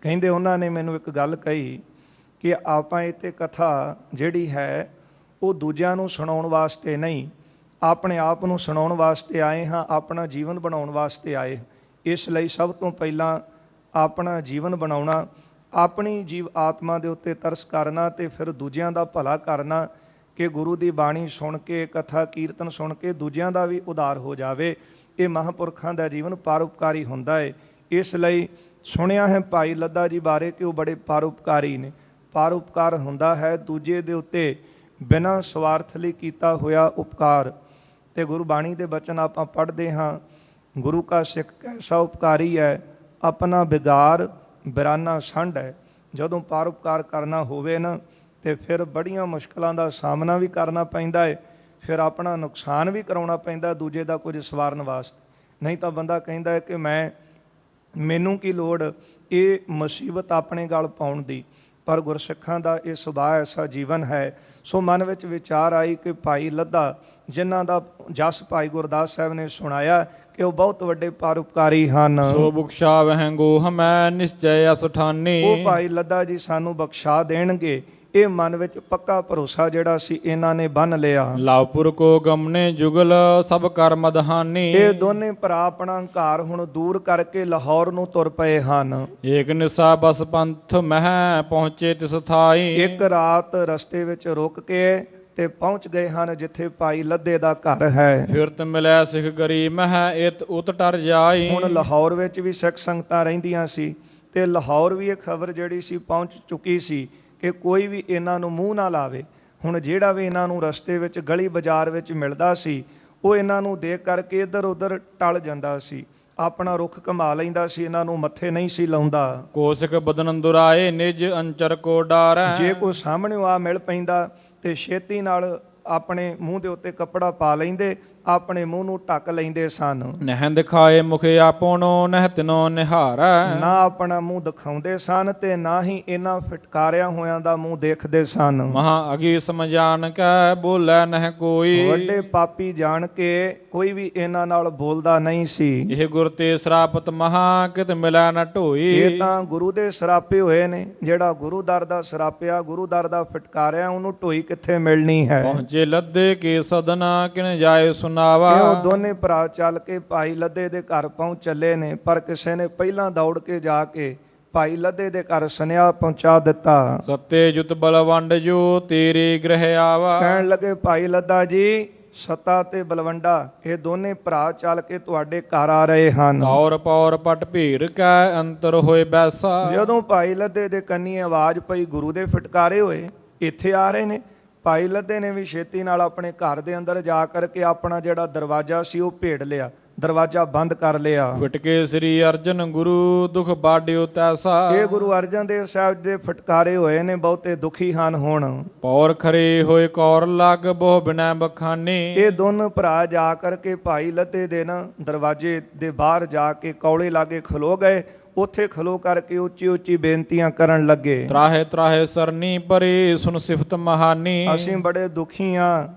ਕਹਿੰਦੇ ਉਹਨਾਂ ਨੇ ਮੈਨੂੰ ਇੱਕ ਗੱਲ ਕਹੀ ਕਿ ਆਪਾਂ ਇੱਥੇ ਕਥਾ ਜਿਹੜੀ ਹੈ ਉਹ ਦੂਜਿਆਂ ਨੂੰ ਸੁਣਾਉਣ ਵਾਸਤੇ ਨਹੀਂ, ਆਪਣੇ ਆਪ ਨੂੰ ਸੁਣਾਉਣ ਵਾਸਤੇ ਆਏ ਹਾਂ, ਆਪਣਾ ਜੀਵਨ ਬਣਾਉਣ ਵਾਸਤੇ ਆਏ। ਇਸ ਲਈ ਸਭ ਤੋਂ ਪਹਿਲਾਂ ਆਪਣਾ ਜੀਵਨ ਬਣਾਉਣਾ, ਆਪਣੀ ਜੀਵ ਆਤਮਾ ਦੇ ਉੱਤੇ ਤਰਸ ਕਰਨਾ ਤੇ ਫਿਰ ਦੂਜਿਆਂ ਦਾ ਭਲਾ ਕਰਨਾ ਕਿ ਗੁਰੂ ਦੀ ਬਾਣੀ ਸੁਣ ਕੇ, ਕਥਾ ਕੀਰਤਨ ਸੁਣ ਕੇ ਦੂਜਿਆਂ ਦਾ ਵੀ ਉਧਾਰ ਹੋ ਜਾਵੇ। ਇਹ ਮਹਾਂਪੁਰਖਾਂ ਦਾ ਜੀਵਨ ਪਰਉਪਕਾਰੀ ਹੁੰਦਾ ਹੈ। ਇਸ ਲਈ ਸੁਣਿਆ ਹੈ ਭਾਈ ਲੱਦਾ ਜੀ ਬਾਰੇ ਕਿ ਉਹ ਬੜੇ ਪਰਉਪਕਾਰੀ ਨੇ। ਪਰਉਪਕਾਰ ਹੁੰਦਾ ਹੈ ਦੂਜੇ ਦੇ ਉੱਤੇ ਬਿਨਾਂ ਸਵਾਰਥ ਲਈ ਕੀਤਾ ਹੋਇਆ ਉਪਕਾਰ। ਤੇ ਗੁਰਬਾਣੀ ਦੇ ਬਚਨ ਆਪਾਂ ਪੜ੍ਹਦੇ ਹਾਂ, ਗੁਰੂ ਕਾ ਸਿੱਖ ਕੈਸਾ ਉਪਕਾਰੀ ਹੈ, ਆਪਣਾ ਬਿਗਾਰ ਬਿਰਾਨਾ ਸੰਡ ਹੈ। ਜਦੋਂ ਪਰਉਪਕਾਰ ਕਰਨਾ ਹੋਵੇ ਨਾ ਤੇ ਫਿਰ ਬੜੀਆਂ ਮੁਸ਼ਕਲਾਂ ਦਾ ਸਾਹਮਣਾ ਵੀ ਕਰਨਾ ਪੈਂਦਾ ਹੈ, ਫਿਰ ਆਪਣਾ ਨੁਕਸਾਨ ਵੀ ਕਰਾਉਣਾ ਪੈਂਦਾ ਦੂਜੇ ਦਾ ਕੁਝ ਸਵਾਰਨ ਵਾਸਤੇ। ਨਹੀਂ ਤਾਂ ਬੰਦਾ ਕਹਿੰਦਾ ਹੈ ਕਿ ਮੈਨੂੰ ਕੀ ਲੋੜ ਇਹ ਮੁਸੀਬਤ ਆਪਣੇ ਗਲ ਪਾਉਣ ਦੀ। ਪਰ ਗੁਰਸਿੱਖਾਂ ਦਾ ਇਹ ਸੁਭਾਅ ਐਸਾ ਜੀਵਨ ਹੈ। ਸੋ ਮਨ ਵਿੱਚ ਵਿਚਾਰ ਆਈ ਕਿ ਭਾਈ ਲੱਦਾ ਜਿਨ੍ਹਾਂ ਦਾ ਜਸ ਭਾਈ ਗੁਰਦਾਸ ਸਾਹਿਬ ਨੇ ਸੁਣਾਇਆ ਕਿ ਉਹ ਬਹੁਤ ਵੱਡੇ ਪਰਉਪਕਾਰੀ ਹਨ। ਸੋ ਬਖਸ਼ਾ ਵਹਿ ਗੋਹ ਮੈਂ ਨਿਸ਼ਚੈ ਅਸਠਾਨੀ। ਉਹ ਭਾਈ ਲੱਦਾ ਜੀ ਸਾਨੂੰ ਬਖਸ਼ਾ ਦੇਣਗੇ, ਇਹ ਮਨ ਵਿੱਚ ਪੱਕਾ ਭਰੋਸਾ ਜਿਹੜਾ ਸੀ ਇਹਨਾਂ ਨੇ ਬੰਨ ਲਿਆ। ਲਾਭਪੁਰ ਕੋ ਗਮਨੇ ਜੁਗਲ ਸਭ ਕਰ ਮਦਹਾਨੀ। ਇਹ ਦੋਨੇ ਭਰਾ ਆਪਣਾ ਘਰ ਹੁਣ ਦੂਰ ਕਰਕੇ ਲਾਹੌਰ ਨੂੰ ਤੁਰ ਪਏ ਹਨ। ਏਕ ਨਿਸਾ ਬਸ ਪੰਥ ਮਹਿ ਪਹੁੰਚੇ ਤਿਸ ਥਾਈ। ਇੱਕ ਰਾਤ ਰਸਤੇ ਵਿੱਚ ਰੁਕ ਕੇ ਤੇ ਪਹੁੰਚ ਗਏ ਹਨ ਜਿੱਥੇ ਭਾਈ ਲੱਦੇ ਦਾ ਘਰ ਹੈ। ਫਿਰਤ ਮਿਲੈ ਸਿਖ ਗਰੀਬ ਮਹਿ ਇਤ ਉਤ ਟਰ ਜਾਈ। ਹੁਣ ਲਾਹੌਰ ਵਿੱਚ ਵੀ ਸਿੱਖ ਸੰਗਤਾਂ ਰਹਿੰਦੀਆਂ ਸੀ ਤੇ ਲਾਹੌਰ ਵੀ ਇਹ ਖਬਰ ਜਿਹੜੀ ਸੀ ਪਹੁੰਚ ਚੁੱਕੀ ਸੀ ਕਿ ਕੋਈ ਵੀ ਇਹਨਾਂ ਨੂੰ ਮੂੰਹ ਨਾ ਲਾਵੇ। ਹੁਣ ਜਿਹੜਾ ਵੀ ਇਹਨਾਂ ਨੂੰ ਰਸਤੇ ਵਿੱਚ ਗਲੀ ਬਾਜ਼ਾਰ ਵਿੱਚ ਮਿਲਦਾ ਸੀ ਉਹ ਇਹਨਾਂ ਨੂੰ ਦੇਖ ਕਰਕੇ ਇੱਧਰ ਉੱਧਰ ਟਲ ਜਾਂਦਾ ਸੀ, ਆਪਣਾ ਰੁੱਖ ਘੁਮਾ ਲੈਂਦਾ ਸੀ, ਇਹਨਾਂ ਨੂੰ ਮੱਥੇ ਨਹੀਂ ਸੀ ਲਾਉਂਦਾ। ਕੋਸਿਕ ਬਦਨ ਦੁਰਾਏ ਨਿਜ ਅੰਚਰ ਕੋ ਡਾਰੈ। ਜੇ ਕੋਈ ਸਾਹਮਣੇ ਆ ਮਿਲ ਪੈਂਦਾ ਤੇ ਛੇਤੀ ਨਾਲ ਆਪਣੇ ਮੂੰਹ ਦੇ ਉੱਤੇ ਕੱਪੜਾ ਪਾ ਲੈਂਦੇ, ਆਪਣੇ ਮੂੰਹ ਨੂੰ ਢੱਕ ਲੈਂਦੇ ਸਨ। ਨਹਿ ਦਿਖਾਏ ਮੁਖ ਆਪਣੋ ਨਹਿ ਤਿਨੋ ਨਿਹਾਰੈ। ਨਾ ਆਪਣਾ ਮੂੰਹ ਦਿਖਾਉਂਦੇ ਸਨ ਤੇ ਨਾ ਹੀ ਇਹਨਾਂ ਫਟਕਾਰਿਆਂ ਹੋਇਆਂ ਦਾ ਮੂੰਹ ਦੇਖਦੇ ਸਨ। ਮਹਾ ਅਗੀ ਸਮਝਾਨ ਕੈ ਬੋਲੇ ਨਹਿ ਕੋਈ। ਵੱਡੇ ਪਾਪੀ ਜਾਣ ਕੇ ਕੋਈ ਵੀ ਇਹਨਾਂ ਨਾਲ ਬੋਲਦਾ ਨਹੀਂ ਸੀ। ਇਹ ਗੁਰ ਤੇ ਸਰਾਪਤ ਮਹਾ ਕਿਤ ਮਿਲੈ ਨ ਢੋਈ। ਇਹ ਤਾਂ ਗੁਰੂ ਦੇ ਸਰਾਪੇ ਹੋਏ ਨੇ, ਜਿਹੜਾ ਗੁਰੂ ਦਰ ਦਾ ਸਰਾਪਿਆ, ਗੁਰੂ ਦਰ ਦਾ ਫਟਕਾਰਿਆ, ਉਹਨੂੰ ਢੋਈ ਕਿੱਥੇ ਮਿਲਣੀ ਹੈ। ਪਹੁੰਚੇ ਲੱਦੇ ਕੇ ਸਦਨਾ ਕਿਨ ਜਾਏ ਸੁਨਾਵਾ। ਇਹ ਉਹ ਦੋਨੇ ਭਰਾ ਚੱਲ ਕੇ ਭਾਈ ਲੱਦੇ ਦੇ ਘਰ ਪਹੁੰਚ ਚੱਲੇ ਨੇ, ਪਰ ਕਿਸੇ ਨੇ ਪਹਿਲਾਂ ਦੌੜ ਕੇ ਜਾ ਕੇ ਭਾਈ ਲੱਦੇ ਦੇ ਘਰ ਸੁਨੇਹਾ ਪਹੁੰਚਾ ਦਿੱਤਾ। ਸੱਤੇ ਜੁਤ ਬਲਵੰਡ ਜੋ ਤੇਰੇ ਗ੍ਰਹਿ ਆਵਾ। ਕਹਿਣ ਲੱਗੇ ਭਾਈ ਲੱਦਾ ਜੀ, ਸਤਾ ਤੇ ਬਲਵੰਡਾ ਇਹ ਦੋਨੇ ਭਰਾ ਚੱਲ ਕੇ ਤੁਹਾਡੇ ਘਰ ਆ ਰਹੇ ਹਨ। ਦੌਰ ਪੌਰ ਪਟ ਭੀੜ ਕੈ ਅੰਤਰ ਹੋਏ ਬੈਸਾ। ਜਦੋਂ ਭਾਈ ਲੱਦੇ ਦੇ ਕੰਨੀ ਆਵਾਜ਼ ਪਈ ਗੁਰੂ ਦੇ ਫਟਕਾਰੇ ਹੋਏ ਇੱਥੇ ਆ ਰਹੇ ਨੇ, ਭਾਈ ਲੱਦੇ ਨੇ ਵੀ ਛੇਤੀ ਨਾਲ ਆਪਣੇ ਘਰ ਦੇ ਅੰਦਰ ਜਾ ਕਰਕੇ ਆਪਣਾ ਜਿਹੜਾ ਦਰਵਾਜ਼ਾ ਸੀ ਉਹ ਭੇੜ ਲਿਆ, ਦਰਵਾਜ਼ਾ ਬੰਦ ਕਰ ਲਿਆ। ਫਟਕੇ ਸ੍ਰੀ ਅਰਜਨ ਗੁਰੂ ਦੁਖ ਬਾਡਿਓ ਤੈਸਾ। ਇਹ ਗੁਰੂ ਅਰਜਨ ਦੇਵ ਸਾਹਿਬ ਦੇ ਫਟਕਾਰੇ ਹੋਏ ਨੇ, ਬਹੁਤੇ ਦੁਖੀ ਹਨ ਹੁਣ। ਪੌਰ ਖਰੇ ਹੋਏ ਕੌਰ ਲੱਗ ਬਹੁ ਬਿਨੈ ਬਖਾਨੀ। ਇਹ ਦੋਨੋਂ ਭਰਾ ਜਾ ਕਰਕੇ ਭਾਈ ਲੱਦੇ ਦੇ ਨਾ ਦਰਵਾਜ਼ੇ ਦੇ ਬਾਹਰ ਜਾ ਕੇ ਕੌਲੇ ਲਾਗੇ ਖਲੋ ਗਏ। ਉੱਥੇ ਖਲੋ ਕਰਕੇ ਉੱਚੀ ਉੱਚੀ ਬੇਨਤੀਆਂ ਕਰਨ ਲੱਗੇ। ਤਰਾਹੇ ਤਰਾਹੇ ਸਰਨੀ ਪਰੇ ਸੁਨ ਸਿਫਤ ਮਹਾਨੀ। ਅਸੀਂ ਬੜੇ ਦੁਖੀ ਹਾਂ,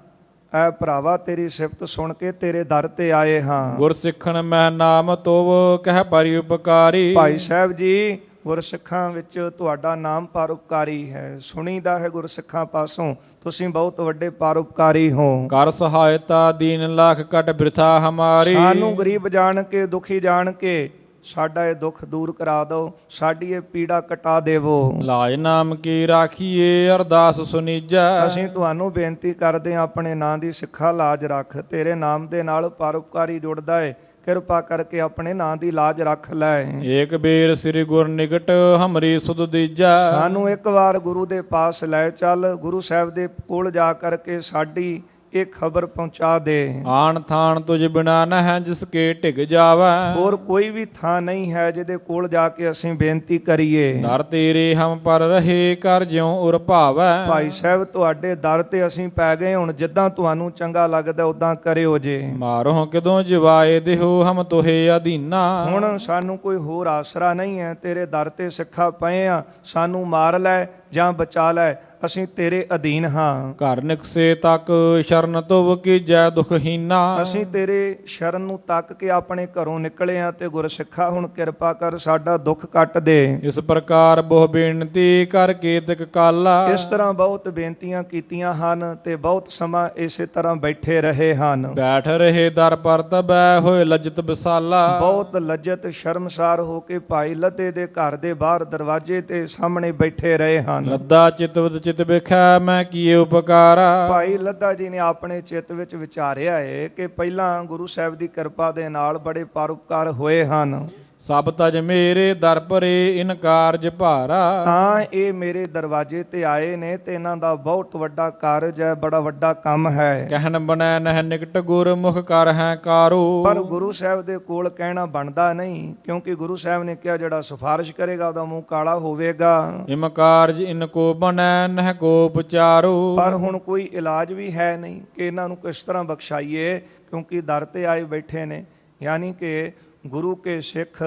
ਐ ਭਰਾਵਾ ਤੇਰੀ ਸਿਫਤ ਸੁਣ ਕੇ ਤੇਰੇ ਦਰ ਤੇ ਆਏ ਹਾਂ। ਗੁਰ ਸਿੱਖਣ ਮੈਂ ਨਾਮ ਤੋਵ ਕਹਿ ਪਰਿ ਉਪਕਾਰੀ। ਭਾਈ ਸਾਹਿਬ ਜੀ, ਗੁਰਸਿੱਖਾਂ ਵਿੱਚ ਤੁਹਾਡਾ ਨਾਮ ਪਰਉਪਕਾਰੀ ਹੈ, ਸੁਣੀਦਾ ਹੈ ਗੁਰਸਿੱਖਾਂ ਪਾਸੋਂ ਤੁਸੀਂ ਬਹੁਤ ਵੱਡੇ ਪਰਉਪਕਾਰੀ ਹੋ। ਕਰ ਸਹਾਇਤਾ ਦੀਨ ਲੱਖ ਕਟ ਬਿਰਥਾ ਹਮਾਰੀ। ਸਾਨੂੰ ਗਰੀਬ ਜਾਣ ਕੇ, ਦੁਖੀ ਜਾਣ ਕੇ ਸਾਡਾ ਇਹ ਦੁੱਖ ਦੂਰ ਕਰਾ ਦਿਓ, ਸਾਡੀ ਇਹ ਪੀੜਾ ਕਟਾ ਦੇਵੋ। ਲਾਜ ਨਾਮ ਕੀ ਰਾਖੀਏ ਅਰਦਾਸ ਸੁਨੀਜੈ। ਅਸੀਂ ਤੁਹਾਨੂੰ ਬੇਨਤੀ ਕਰਦੇ ਹਾਂ, ਆਪਣੇ ਨਾਂ ਦੀ ਸਿੱਖਾ ਲਾਜ ਰੱਖ। ਤੇਰੇ ਨਾਮ ਦੇ ਨਾਲ ਪਰਉਪਕਾਰੀ ਜੁੜਦਾ ਹੈ, ਕਿਰਪਾ ਕਰਕੇ ਆਪਣੇ ਨਾਂ ਦੀ ਲਾਜ ਰੱਖ ਲੈ। ਏਕ ਬੇਰ ਸ੍ਰੀ ਗੁਰ ਨਿਕਟ ਹਮਰੀ ਸੁਧ ਦੀਜੈ। ਸਾਨੂੰ ਇੱਕ ਵਾਰ ਗੁਰੂ ਦੇ ਪਾਸ ਲੈ ਚੱਲ, ਗੁਰੂ ਸਾਹਿਬ ਦੇ ਕੋਲ ਜਾ ਕਰਕੇ ਸਾਡੀ ਇਹ ਖਬਰ ਪਹੁੰਚਾ ਦੇ। ਆਣ ਥਾਨ ਤੁਝ ਬਿਨਾ ਨ ਹੈ ਜਿਸ ਕੇ ਢਿਗ ਜਾਵੈ। ਹੋਰ ਕੋਈ ਵੀ ਥਾਂ ਨਹੀਂ ਹੈ ਜਿਹਦੇ ਕੋਲ ਜਾ ਕੇ ਅਸੀਂ ਬੇਨਤੀ ਕਰੀਏ। ਦਰ ਤੇਰੇ ਹਮ ਪਰ ਰਹੇ ਕਰ ਜਿਉ ਉਰ ਭਾਵੈ। ਭਾਈ ਸਾਹਿਬ ਤੁਹਾਡੇ ਦਰ ਤੇ ਅਸੀਂ ਪੈ ਗਏ, ਹੁਣ ਜਿੱਦਾਂ ਤੁਹਾਨੂੰ ਚੰਗਾ ਲੱਗਦਾ ਉਦਾਂ ਕਰਿਓ ਜੇ। ਮਾਰੋ ਕਿਦੋਂ ਜਵਾਏ ਦੇਹੋ ਹਮ ਤੋਹੇ ਅਧੀਨਾ। ਹੁਣ ਸਾਨੂੰ ਕੋਈ ਹੋਰ ਆਸਰਾ ਨਹੀਂ ਹੈ, ਤੇਰੇ ਦਰ ਤੇ ਸਿੱਖਾ ਪਏ ਆ, ਸਾਨੂੰ ਮਾਰ ਲੈ ਜਾਂ ਬਚਾ ਲੈ, ਅਸੀਂ ਤੇਰੇ ਅਧੀਨ ਹਾਂ। ਘਰ ਨਿਕਸੇ ਤੱਕ ਸ਼ਰਨ ਤੁਵ ਕੀਜੈ ਦੁਖਹੀਨਾ। ਅਸੀਂ ਤੇਰੇ ਸ਼ਰਨ ਨੂੰ ਤੱਕ ਕੇ ਆਪਣੇ ਘਰੋਂ ਨਿਕਲੇ ਆ ਤੇ ਗੁਰਸਿੱਖਾ ਹੁਣ ਕਿਰਪਾ ਕਰ ਸਾਡਾ ਦੁੱਖ ਕੱਟ ਦੇ। ਇਸ ਪ੍ਰਕਾਰ ਬਹੁ ਬੇਨਤੀ ਕਰ ਕੇਤਕ ਕਾਲਾ। ਇਸ ਤਰ੍ਹਾਂ ਬਹੁਤ ਬੇਨਤੀਆਂ ਕੀਤੀਆਂ ਹਨ ਤੇ ਬਹੁਤ ਸਮਾਂ ਇਸੇ ਤਰ੍ਹਾਂ ਬੈਠੇ ਰਹੇ ਹਨ। ਬੈਠ ਰਹੇ ਦਰ ਪਰ ਤਬੈ ਹੋਏ ਲਜਤ ਵਿਸਾਲਾ। ਬਹੁਤ ਲੱਜਤ ਸ਼ਰਮਸਾਰ ਹੋ ਕੇ ਭਾਈ ਲੱਦੇ ਦੇ ਘਰ ਦੇ ਬਾਹਰ ਦਰਵਾਜ਼ੇ ਤੇ ਸਾਹਮਣੇ ਬੈਠੇ ਰਹੇ ਹਨ। ਲੱਦਾ ਚਿਤਵਤ ਚਿਤ ਵੇਖਿਆ ਮੈਂ ਕੀਏ ਉਪਕਾਰਾ। ਭਾਈ ਲੱਦਾ ਜੀ ਨੇ ਆਪਣੇ ਚਿੱਤ ਵਿੱਚ ਵਿਚਾਰਿਆ ਹੈ ਕਿ ਪਹਿਲਾਂ ਗੁਰੂ ਸਾਹਿਬ ਦੀ ਕਿਰਪਾ ਦੇ ਨਾਲ ਬੜੇ ਪਰਉਪਕਾਰ ਹੋਏ ਹਨ। ਸਭ ਤਜ ਮੇਰੇ ਦਰ ਪਰੇ ਇਨ ਕਾਰਜ ਭਾਰਾ। ਤਾਂ ਇਹ ਮੇਰੇ ਦਰਵਾਜ਼ੇ ਤੇ ਆਏ ਨੇ ਤੇ ਇਹਨਾਂ ਦਾ ਬਹੁਤ ਵੱਡਾ ਕਾਰਜ ਹੈ, ਬੜਾ ਵੱਡਾ ਕੰਮ ਹੈ। ਕਹਿਨ ਬਣੈ ਨਹਿ ਨਿਕਟ ਗੁਰ ਮੁਖ ਕਰ ਹੈ ਕਾਰੋ। ਪਰ ਗੁਰੂ ਸਾਹਿਬ ਦੇ ਕੋਲ ਕਹਿਣਾ ਬਣਦਾ ਨਹੀਂ, ਕਿਉਂਕਿ ਗੁਰੂ ਸਾਹਿਬ ਨੇ ਕਿਹਾ ਜਿਹੜਾ ਸਿਫਾਰਿਸ਼ ਕਰੇਗਾ ਉਹਦਾ ਮੂੰਹ ਕਾਲਾ ਹੋਵੇਗਾ। ਇਮ ਕਾਰਜ ਇਨ ਕੋ ਬਣੈ ਨਹਿ ਕੋ ਵਿਚਾਰੋ। ਪਰ ਹੁਣ ਕੋਈ ਇਲਾਜ ਵੀ ਹੈ ਨਹੀਂ ਕਿ ਇਹਨਾਂ ਨੂੰ ਕਿਸ ਤਰ੍ਹਾਂ ਬਖਸ਼ਾਈਏ, ਕਿਉਂਕਿ ਦਰ ਤੇ ਆਏ ਬੈਠੇ ਨੇ। ਯਾਨੀ ਕਿ ਗੁਰੂ ਕੇ ਸਿੱਖ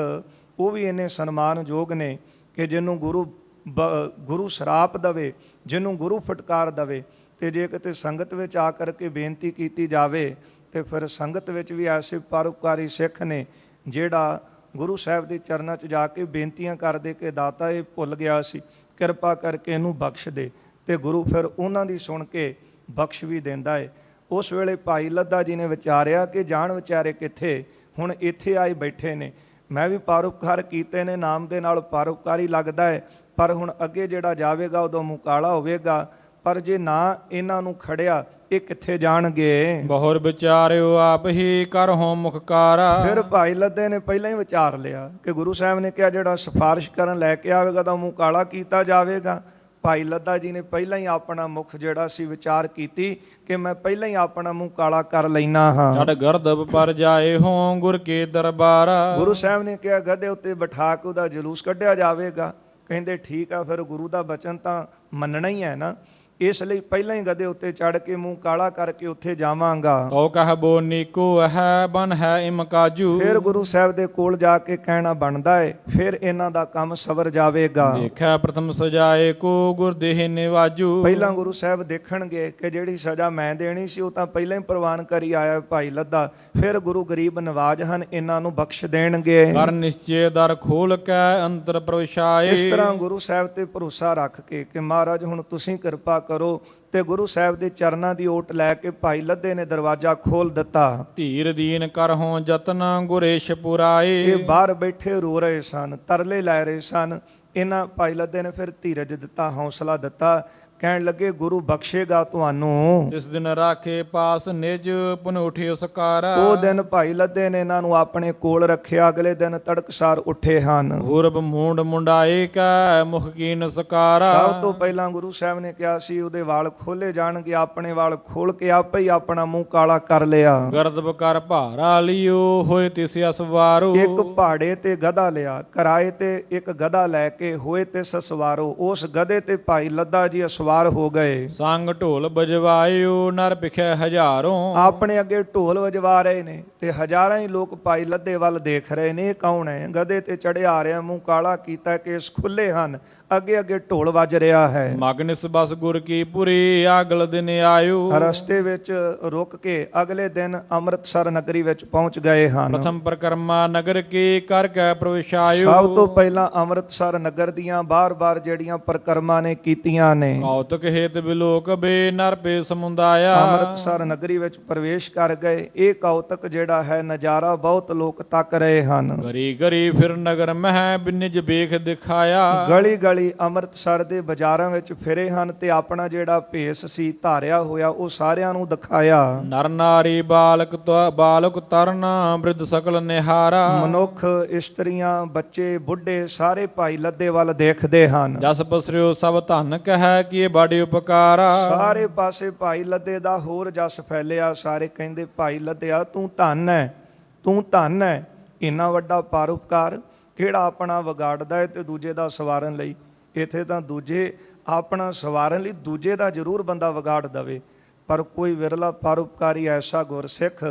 ਉਹ ਵੀ ਇੰਨੇ ਸਨਮਾਨਯੋਗ ਨੇ ਕਿ ਜਿਹਨੂੰ ਗੁਰੂ ਸ਼ਰਾਪ ਦਵੇ, ਜਿਹਨੂੰ ਗੁਰੂ ਫਟਕਾਰ ਦਵੇ, ਤੇ ਜੇ ਕਿਤੇ ਸੰਗਤ ਵਿੱਚ ਆ ਕਰਕੇ ਬੇਨਤੀ ਕੀਤੀ ਜਾਵੇ ਤੇ ਫਿਰ ਸੰਗਤ ਵਿੱਚ ਵੀ ਐਸੇ ਪਰਉਪਕਾਰੀ ਸਿੱਖ ਨੇ ਜਿਹੜਾ ਗੁਰੂ ਸਾਹਿਬ ਦੇ ਚਰਨਾਂ 'ਚ ਜਾ ਕੇ ਬੇਨਤੀਆਂ ਕਰਦੇ ਕਿ ਦਾਤਾ ਇਹ ਭੁੱਲ ਗਿਆ ਸੀ, ਕਿਰਪਾ ਕਰਕੇ ਇਹਨੂੰ ਬਖਸ਼ ਦੇ, ਤੇ ਗੁਰੂ ਫਿਰ ਉਹਨਾਂ ਦੀ ਸੁਣ ਕੇ ਬਖਸ਼ ਵੀ ਦਿੰਦਾ ਹੈ। ਉਸ ਵੇਲੇ ਭਾਈ ਲੱਦਾ ਜੀ ਨੇ ਵਿਚਾਰਿਆ ਕਿ ਜਾਣ ਵਿਚਾਰੇ ਕਿੱਥੇ, ਹੁਣ ਇੱਥੇ ਆਏ ਬੈਠੇ ਨੇ, ਮੈਂ ਵੀ ਪਰਉਪਕਾਰ ਕੀਤੇ ਨੇ, ਨਾਮ ਦੇ ਨਾਲ ਪਰਉਪਕਾਰੀ ਲੱਗਦਾ ਹੈ, ਪਰ ਹੁਣ ਅੱਗੇ ਜਿਹੜਾ ਜਾਵੇਗਾ ਉਦੋਂ ਮੁਕਾਲਾ ਹੋਵੇਗਾ, ਪਰ ਜੇ ਨਾ ਇਹਨਾਂ ਨੂੰ ਖੜਿਆ ਇਹ ਕਿੱਥੇ ਜਾਣਗੇ। ਬਹੁਰ ਵਿਚਾਰਿਓ ਆਪ ਹੀ ਕਰਹੁ ਮੁਖਕਾਰਾ। ਫਿਰ ਭਾਈ ਲੱਦੇ ਨੇ ਪਹਿਲਾਂ ਹੀ ਵਿਚਾਰ ਲਿਆ ਕਿ ਗੁਰੂ ਸਾਹਿਬ ਨੇ ਕਿਹਾ ਜਿਹੜਾ ਸਿਫਾਰਿਸ਼ ਕਰਨ ਲੈ ਕੇ ਆਵੇਗਾ ਤਾਂ ਮੂੰਹ ਕਾਲਾ ਕੀਤਾ ਜਾਵੇਗਾ। ਭਾਈ ਲੱਦਾ ਜੀ ਨੇ ਪਹਿਲਾਂ ਹੀ ਆਪਣਾ ਮੁਖ ਜਿਹੜਾ ਸੀ ਵਿਚਾਰ ਕੀਤੀ ਕਿ ਮੈਂ ਪਹਿਲਾਂ ਹੀ ਆਪਣਾ ਮੂੰਹ ਕਾਲਾ ਕਰ ਲੈਣਾ ਹਾਂ। ਛੜ ਗਰਦਬ ਪਰ ਜਾਏ ਹੋ ਗੁਰ ਕੇ ਦਰਬਾਰਾ। ਗੁਰੂ ਸਾਹਿਬ ਨੇ ਕਿਹਾ ਗਧੇ ਉੱਤੇ ਬਿਠਾ ਕੇ ਉਹਦਾ ਜਲੂਸ ਕੱਢਿਆ ਜਾਵੇਗਾ। ਕਹਿੰਦੇ ਠੀਕ ਆ, ਫਿਰ ਗੁਰੂ ਦਾ ਬਚਨ ਤਾਂ ਮੰਨਣਾ ਹੀ ਹੈ ਨਾ, ਇਸ ਲਈ ਪਹਿਲਾਂ ਹੀ ਗਧੇ ਉੱਤੇ ਚੜ ਕੇ ਮੂੰਹ ਕਾਲਾ ਕਰਕੇ ਉੱਥੇ ਜਾਵਾਂਗਾ। ਕਉ ਕਹਿ ਬੋ ਨੀਕੋ ਹੈ ਬਨ ਹੈ ਇਮ ਕਾਜੂ। ਫਿਰ ਗੁਰੂ ਸਾਹਿਬ ਦੇ ਕੋਲ ਜਾ ਕੇ ਕਹਿਣਾ ਬਣਦਾ ਹੈ, ਫਿਰ ਇਹਨਾਂ ਦਾ ਕੰਮ ਸਵਰ ਜਾਵੇਗਾ। ਦੇਖਿਆ ਪ੍ਰਥਮ ਸਜਾਏ ਕੋ ਗੁਰ ਦੇਹ ਨਿਵਾਜੂ। ਪਹਿਲਾਂ ਗੁਰੂ ਸਾਹਿਬ ਦੇਖਣਗੇ ਕਿ ਜਿਹੜੀ ਸਜ਼ਾ ਮੈਂ ਦੇਣੀ ਸੀ ਉਹ ਤਾਂ ਪਹਿਲਾਂ ਹੀ ਪ੍ਰਵਾਨ ਕਰੀ ਆਇਆ ਭਾਈ ਲੱਦਾ, ਫਿਰ ਗੁਰੂ ਗਰੀਬ ਨਵਾਜ ਹਨ, ਇਹਨਾਂ ਨੂੰ ਬਖਸ਼ ਦੇਣਗੇ। ਕਰ ਨਿਸ਼ਚੇ ਦਰ ਖੋਲ ਕੇ ਅੰਤਰ ਪ੍ਰਵਸ਼ਾਏ। ਇਸ ਤਰ੍ਹਾਂ ਗੁਰੂ ਸਾਹਿਬ ਤੇ ਭਰੋਸਾ ਰੱਖ ਕੇ ਕਿ ਮਹਾਰਾਜ ਹੁਣ ਤੁਸੀਂ ਕਿਰਪਾ ਕਰੋ, ਤੇ ਗੁਰੂ ਸਾਹਿਬ ਦੇ ਚਰਨਾਂ ਦੀ ਓਟ ਲੈ ਕੇ ਭਾਈ ਲੱਦੇ ਨੇ ਦਰਵਾਜ਼ਾ ਖੋਲ ਦਿੱਤਾ। ਧੀਰ ਦੀਨ ਕਰਹੁ ਜਤਨ ਗੁਰੇਸ਼ ਪੁਰਾਏ। ਇਹ ਬਾਹਰ ਬੈਠੇ ਰੋ ਰਹੇ ਸਨ, ਤਰਲੇ ਲੈ ਰਹੇ ਸਨ। ਇਹਨਾਂ ਭਾਈ ਲੱਦੇ ਨੇ ਫਿਰ ਧੀਰਜ ਦਿੱਤਾ, ਹੌਸਲਾ ਦਿੱਤਾ, ਕਹਿਣ ਲੱਗੇ ਗੁਰੂ ਬਖਸ਼ੇਗਾ ਤੁਹਾਨੂੰ। ਜਿਸ ਦਿਨ ਰਾਖੇ ਪਾਸ ਨਿਜ ਪੁਨ ਉਠਿਓ ਸਕਾਰਾ। ਉਹ ਦਿਨ ਭਾਈ ਲੱਦੇ ਨੇ ਇਹਨਾਂ ਨੂੰ ਆਪਣੇ ਕੋਲ ਰੱਖਿਆ, ਅਗਲੇ ਦਿਨ ਤੜਕਸਾਰ ਉੱਠੇ ਹਨ। ਪੂਰਬ ਮੂੰਡ ਮੁੰਡਾਏ ਕੈ ਮੁਖ ਕੀਨ ਸਕਾਰਾ। ਸਭ ਤੋਂ ਪਹਿਲਾਂ ਗੁਰੂ ਸਾਹਿਬ ਨੇ ਕਿਹਾ ਸੀ ਉਹਦੇ ਵਾਲ ਖੋਲੇ ਜਾਣਗੇ, ਆਪਣੇ ਵਾਲ ਖੋਲ ਕੇ ਆਪੇ ਹੀ ਆਪਣਾ ਮੂੰਹ ਕਾਲਾ ਕਰ ਲਿਆ। ਗਰਦਬ ਕਰ ਭਾਰਾ ਲਿਓ ਹੋਏ ਤਿਸ ਅਸਵਾਰੋ। ਇੱਕ ਪਹਾੜੇ ਤੇ ਗਧਾ ਲਿਆ, ਕਿਰਾਏ ਤੇ ਇੱਕ ਗਧਾ ਲੈ ਕੇ ਹੋਏ ਤੇ ਸਸਵਾਰੋ। ਉਸ ਗਧੇ ਤੇ ਭਾਈ ਲੱਦਾ ਜੀ ਸਵਾਰ ਹੋ ਗਏ। ਸੰਗ ਢੋਲ ਬਜਵਾਇਓ ਨਰ ਪਿਖੇ ਹਜ਼ਾਰੋਂ। ਆਪਣੇ ਅੱਗੇ ਢੋਲ ਵਜਵਾ ਰਹੇ ਨੇ ਤੇ ਹਜ਼ਾਰਾਂ ਹੀ ਲੋਕ ਭਾਈ ਲੱਦੇ ਵੱਲ ਦੇਖ ਰਹੇ ਨੇ, ਇਹ ਕੌਣ ਹੈ? ਗਧੇ ਤੇ ਚੜਿਆ ਆ ਰਿਹਾ, ਮੂੰਹ ਕਾਲਾ ਕੀਤਾ, ਕੇਸ ਖੁੱਲੇ ਹਨ, ਅੱਗੇ ਅੱਗੇ ਢੋਲ ਵੱਜ ਰਿਹਾ ਹੈ। ਮਗਨਿਸ ਬਸ ਗੁਰ ਕੀ ਪੁਰੀ ਅਗਲ ਦਿਨ ਆਇਓ। ਰਸਤੇ ਵਿੱਚ ਰੁਕ ਕੇ ਅਗਲੇ ਦਿਨ ਅੰਮ੍ਰਿਤਸਰ ਨਗਰੀ ਵਿੱਚ ਪਹੁੰਚ ਗਏ ਹਨ। ਪ੍ਰਥਮ ਪ੍ਰਕਰਮਾ ਨਗਰ ਕੀ ਕਰ ਕੇ ਪ੍ਰਵੇਸ਼ਾਇਓ। ਸਭ ਤੋਂ ਪਹਿਲਾਂ ਅੰਮ੍ਰਿਤਸਰ ਨਗਰ ਦੀਆਂ ਬਾਰ-ਬਾਰ ਜਿਹੜੀਆਂ ਪ੍ਰਕਰਮਾਂ ਨੇ ਕੀਤੀਆਂ ਨੇ। ਕੌਤਕ ਹੇਤ ਬਿਲੋਕ ਬੇ ਨਰ ਪੇ ਸਮੁੰਦਾਇਆ। ਅੰਮ੍ਰਿਤਸਰ ਨਗਰੀ ਵਿੱਚ ਪ੍ਰਵੇਸ਼ ਕਰ ਗਏ। ਇਹ ਕੌਤਕ ਜਿਹੜਾ ਹੈ ਨਜ਼ਾਰਾ ਬਹੁਤ ਲੋਕ ਤੱਕ ਰਹੇ ਹਨ। ਗਰੀ ਗਰੀ ਫਿਰ ਨਗਰ ਮਹਿ ਬਿਨਿਜ ਵੇਖ ਦਿਖਾਇਆ। ਗਲੀ ਗਲੀ ਅੰਮ੍ਰਿਤਸਰ ਦੇ ਬਾਜ਼ਾਰਾਂ ਵਿੱਚ ਫਿਰੇ ਹਨ ਤੇ ਆਪਣਾ ਜਿਹੜਾ ਭੇਸ ਸੀ ਧਾਰਿਆ ਹੋਇਆ ਉਹ ਸਾਰਿਆਂ ਨੂੰ ਦਿਖਾਇਆ। ਨਰ ਨਾਰੀ ਬਾਲਕ ਤਰਨ ਬ੍ਰਿਧ ਸਕਲ ਨਿਹਾਰਾ। ਮਨੁੱਖ, ਇਸਤਰੀਆਂ, ਬੱਚੇ, ਬੁੱਢੇ ਸਾਰੇ ਭਾਈ ਲੱਦੇ ਵੱਲ ਦੇਖਦੇ ਹਨ। ਜਸ ਪਸਰਿਓ ਸਭ ਧਨ ਕਹੈ ਕਿ ਇਹ ਬਾੜੀ ਉਪਕਾਰਾ। ਸਾਰੇ ਪਾਸੇ ਭਾਈ ਲੱਦੇ ਦਾ ਹੋਰ ਜਸ ਫੈਲਿਆ। ਸਾਰੇ ਕਹਿੰਦੇ ਭਾਈ ਲੱਦਿਆ ਤੂੰ ਧੰਨ ਹੈ, ਤੂੰ ਧੰਨ ਹੈ। ਇੰਨਾ ਵੱਡਾ ਪਰਉਪਕਾਰ ਕਿਹੜਾ ਆਪਣਾ ਵਿਗਾੜਦਾ ਹੈ ਤੇ ਦੂਜੇ ਦਾ ਸਵਾਰਨ ਲਈ। ਇੱਥੇ ਤਾਂ ਦੂਜੇ ਆਪਣਾ ਸਵਾਰਨ ਲਈ ਦੂਜੇ ਦਾ ਜ਼ਰੂਰ ਬੰਦਾ ਵਿਗਾੜ ਦਵੇ, ਪਰ ਕੋਈ ਵਿਰਲਾ ਪਰਉਪਕਾਰੀ ਐਸਾ ਗੁਰਸਿੱਖ